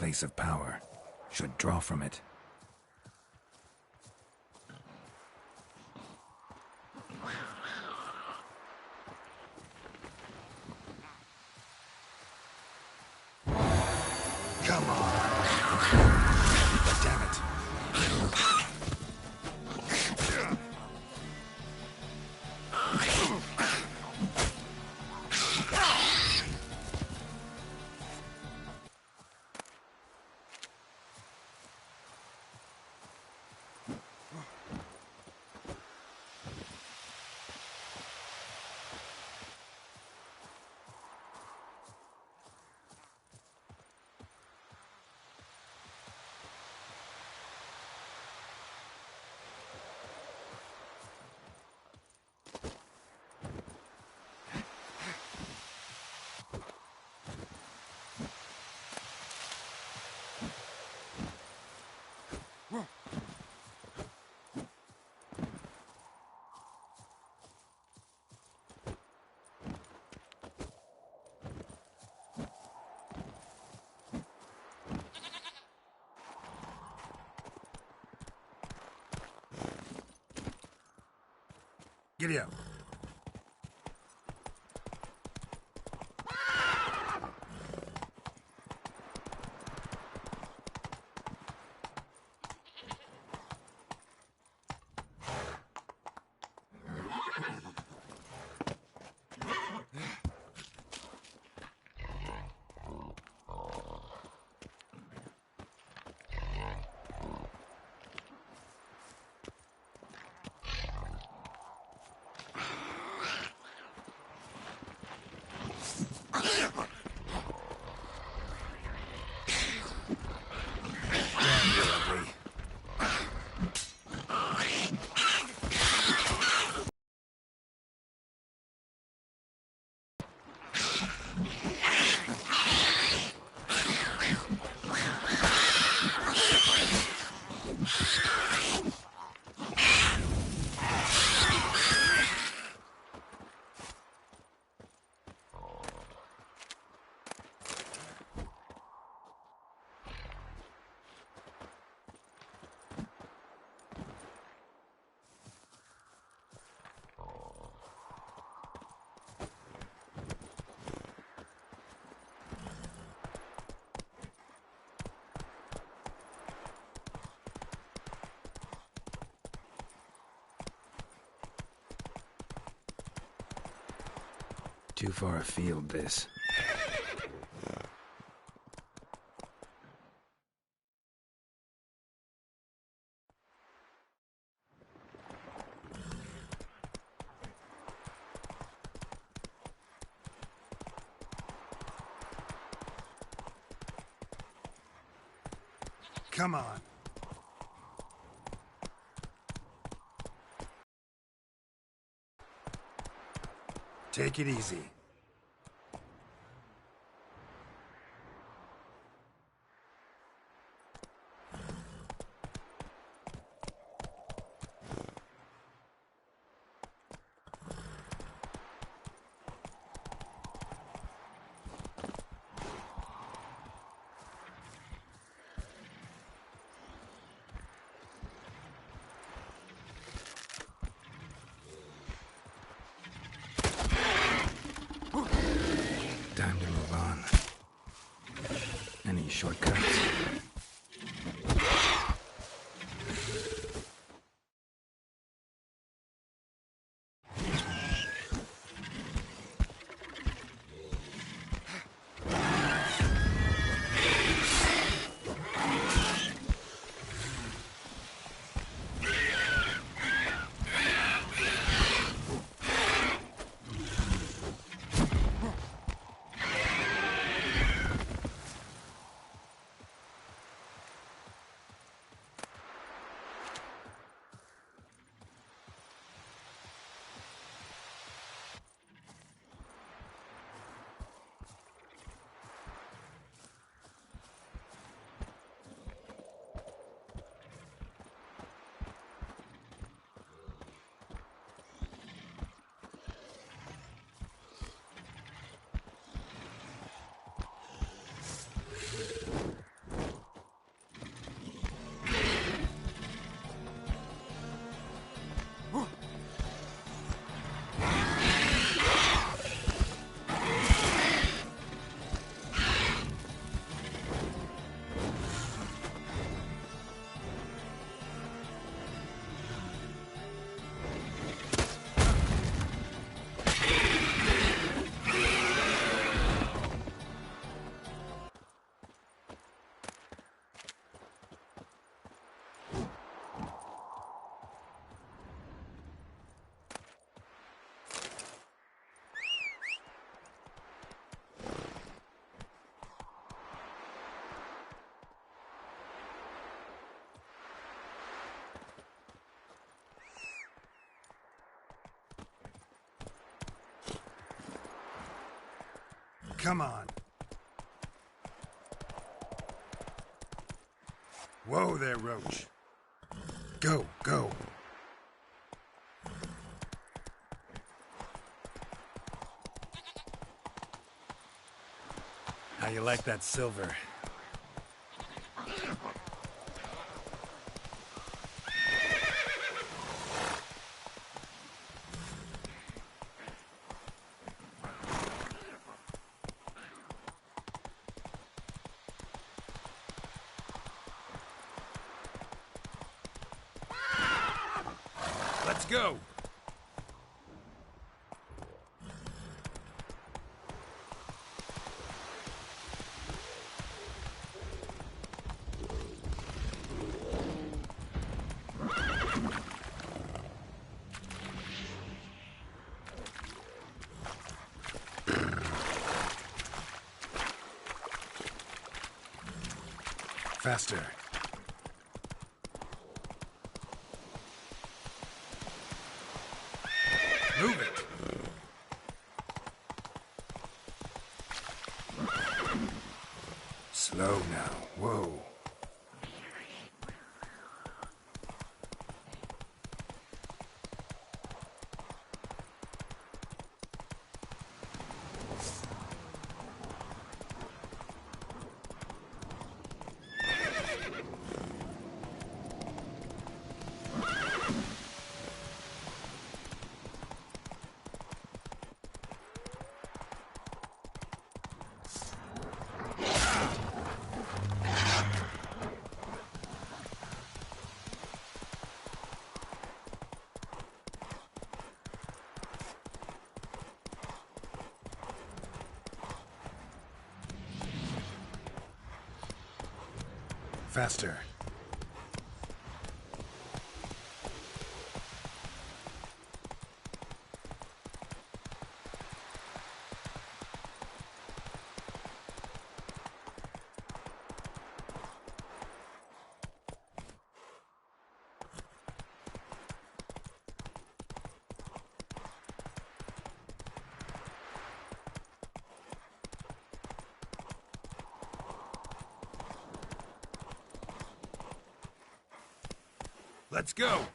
Place of power. Should draw from it. Come on. Damn it. Giddy up. Too far afield, this. Come on. Take it easy. Time to move on. Any shortcuts? Come on. Whoa there, Roach. Go, go. How you like that silver? Let's go! Faster. Move it! Slow now. Whoa. Faster. Let's go!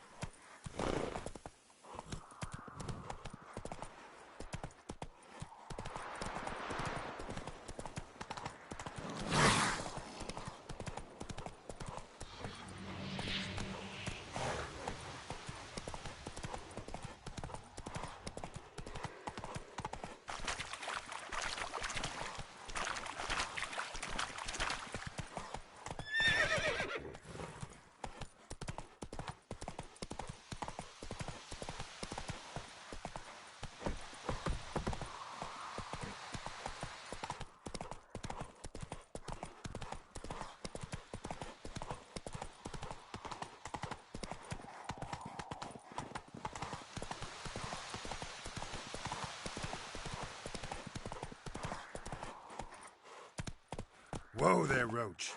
Whoa there, Roach.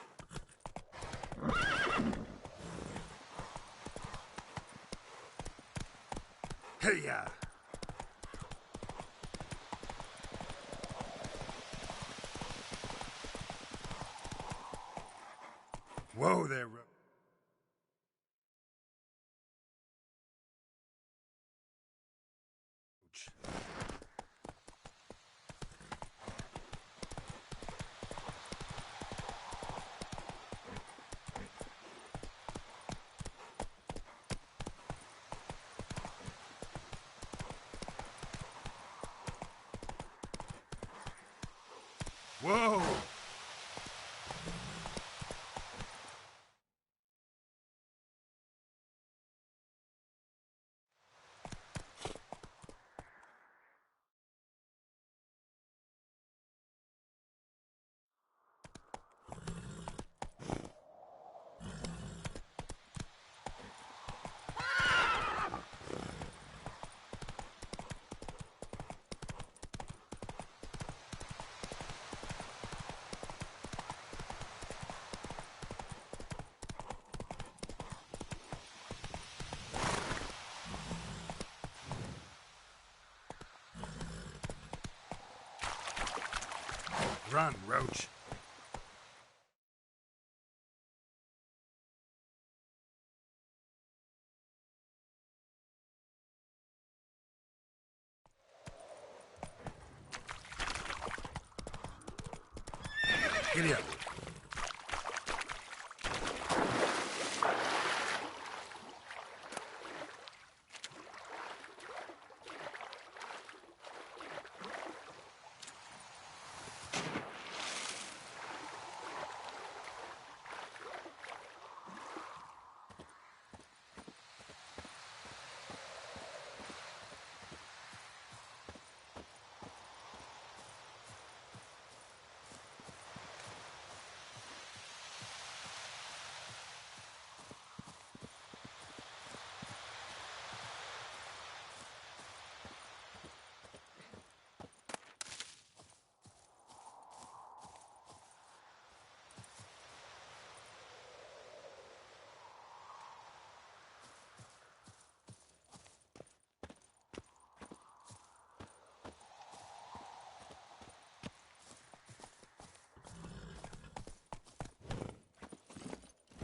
Hey-ya! Whoa there, Roach. Whoa! Run, Roach. Giddy up.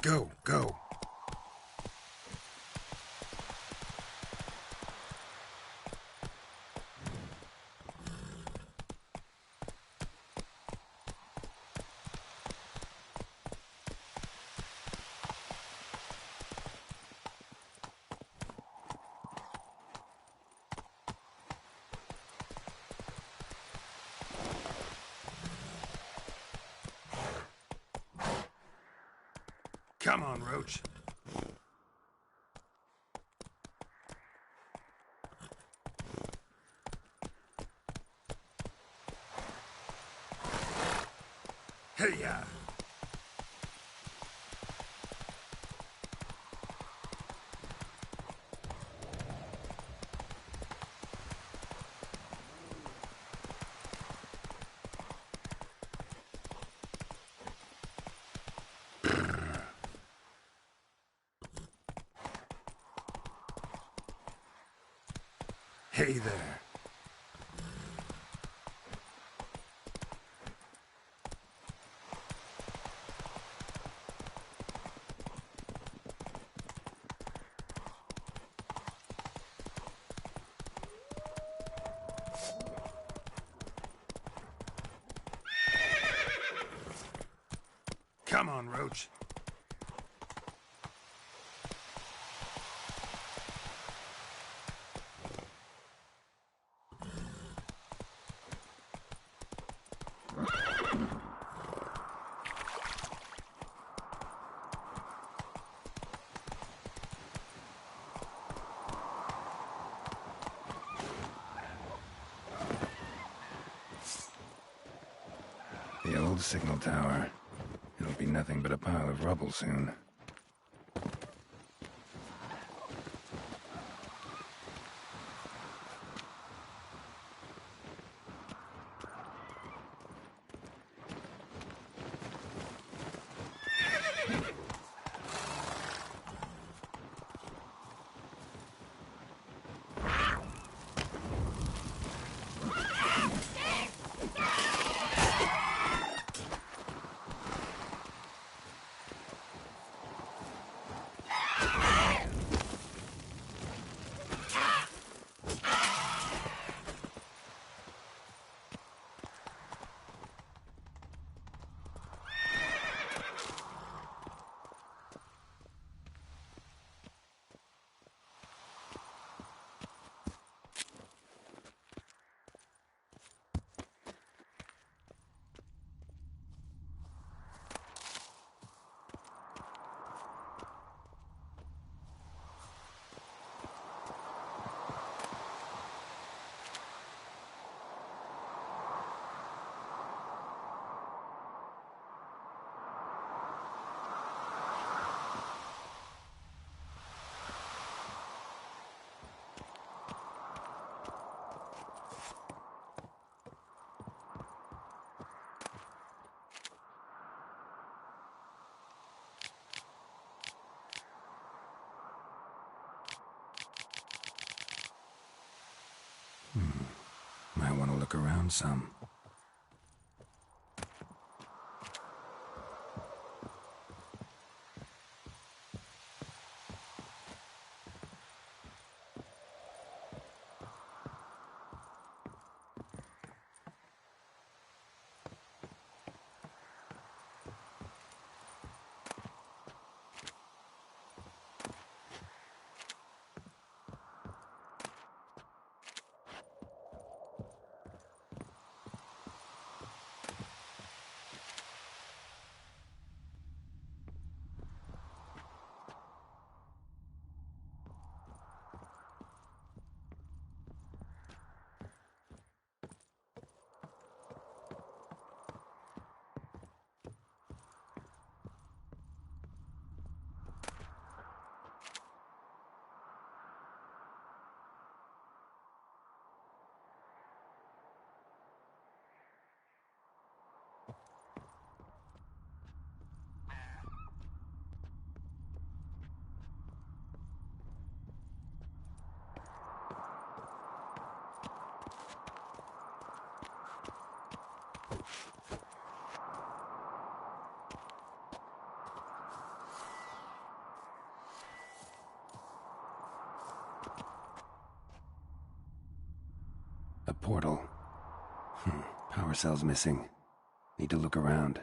Go, go. Come on, Roach. Hey-ya! Hey there. Come on, Roach. The old signal tower. It'll be nothing but a pile of rubble soon. Might want to look around some. portal. Power cell's missing. Need to look around.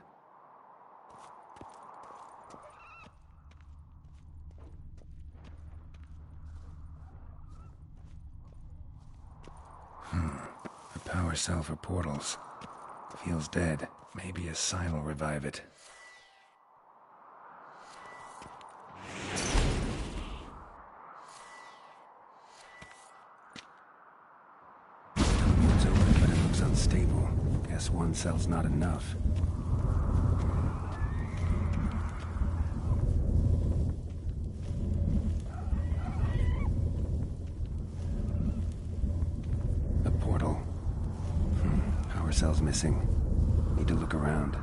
A power cell for portals. Feels dead. Maybe a sign will revive it. It's open, but it looks unstable. Guess one cell's not enough. A portal. Power cell's missing. Need to look around.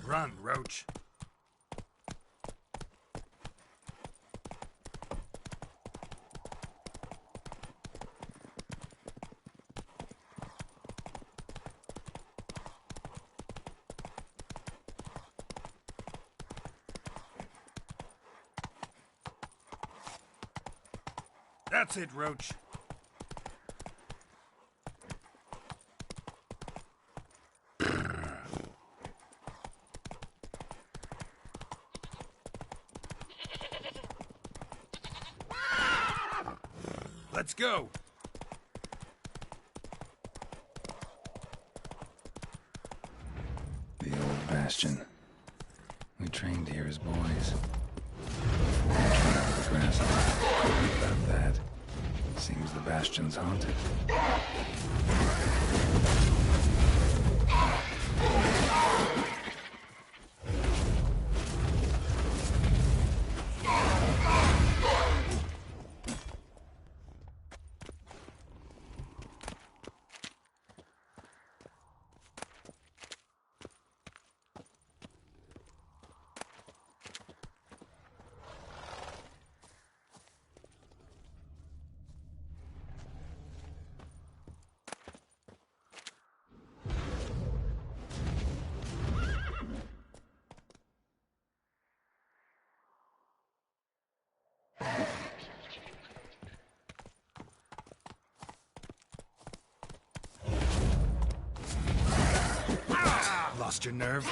Run, Roach. That's it, Roach. Let's go. The old bastion. We trained here as boys. About that. Seems the bastion's haunted. Lost your nerve?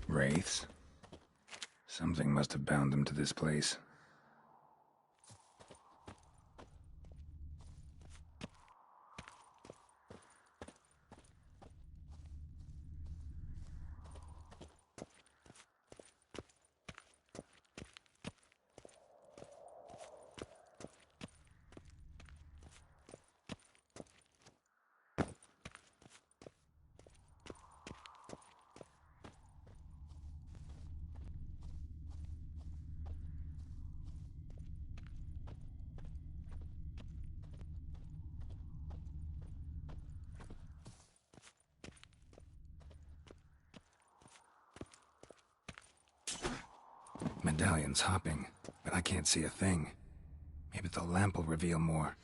Wraiths? Something must have bound them to this place. Medallion's hopping, but I can't see a thing. Maybe the lamp will reveal more.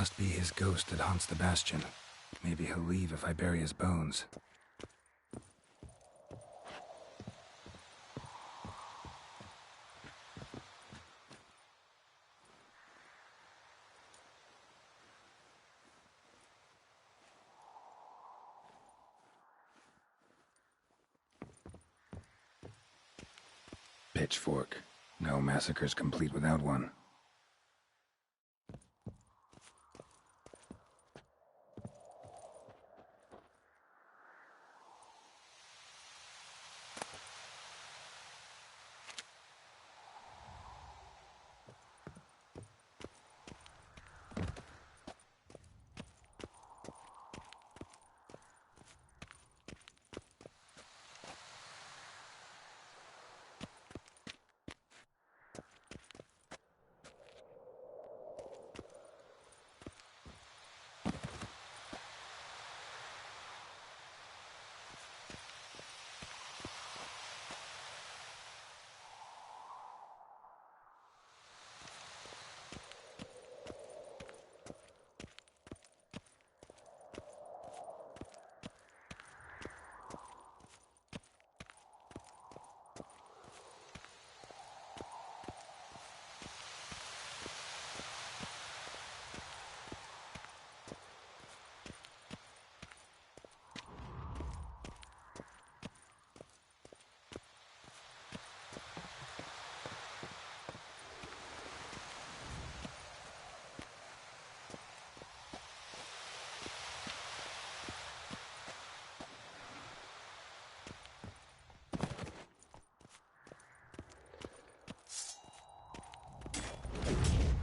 Must be his ghost that haunts the Bastion. Maybe he'll leave if I bury his bones. Pitchfork. No massacre's complete without one.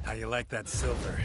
How you like that silver?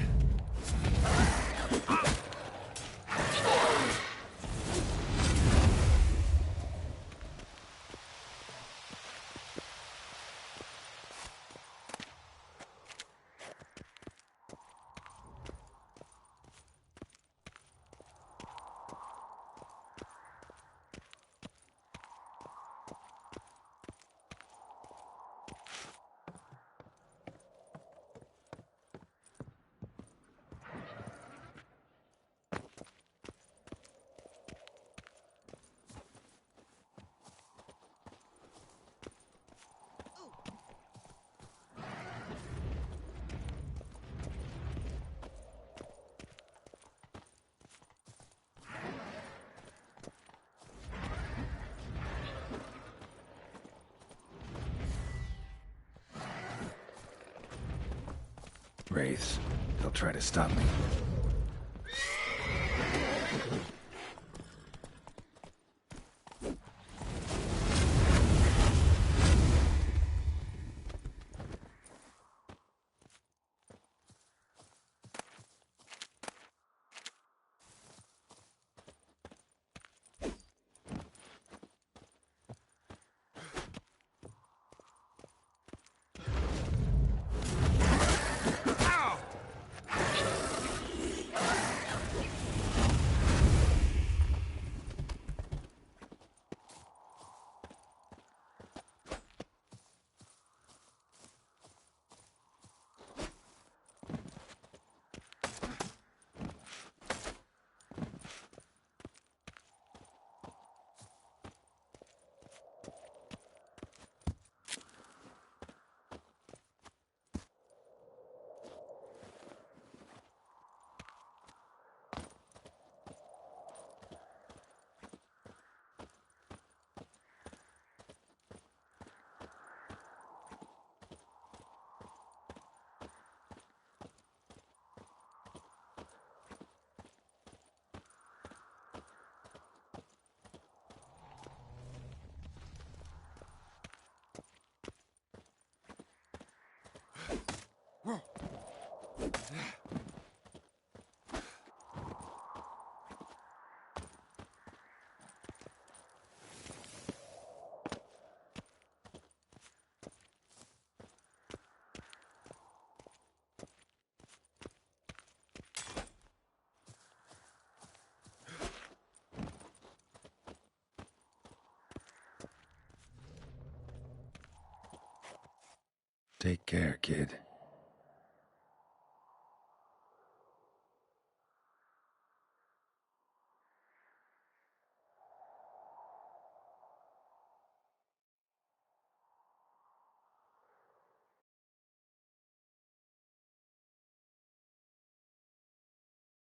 Wraiths. They'll try to stop me. Take care, kid.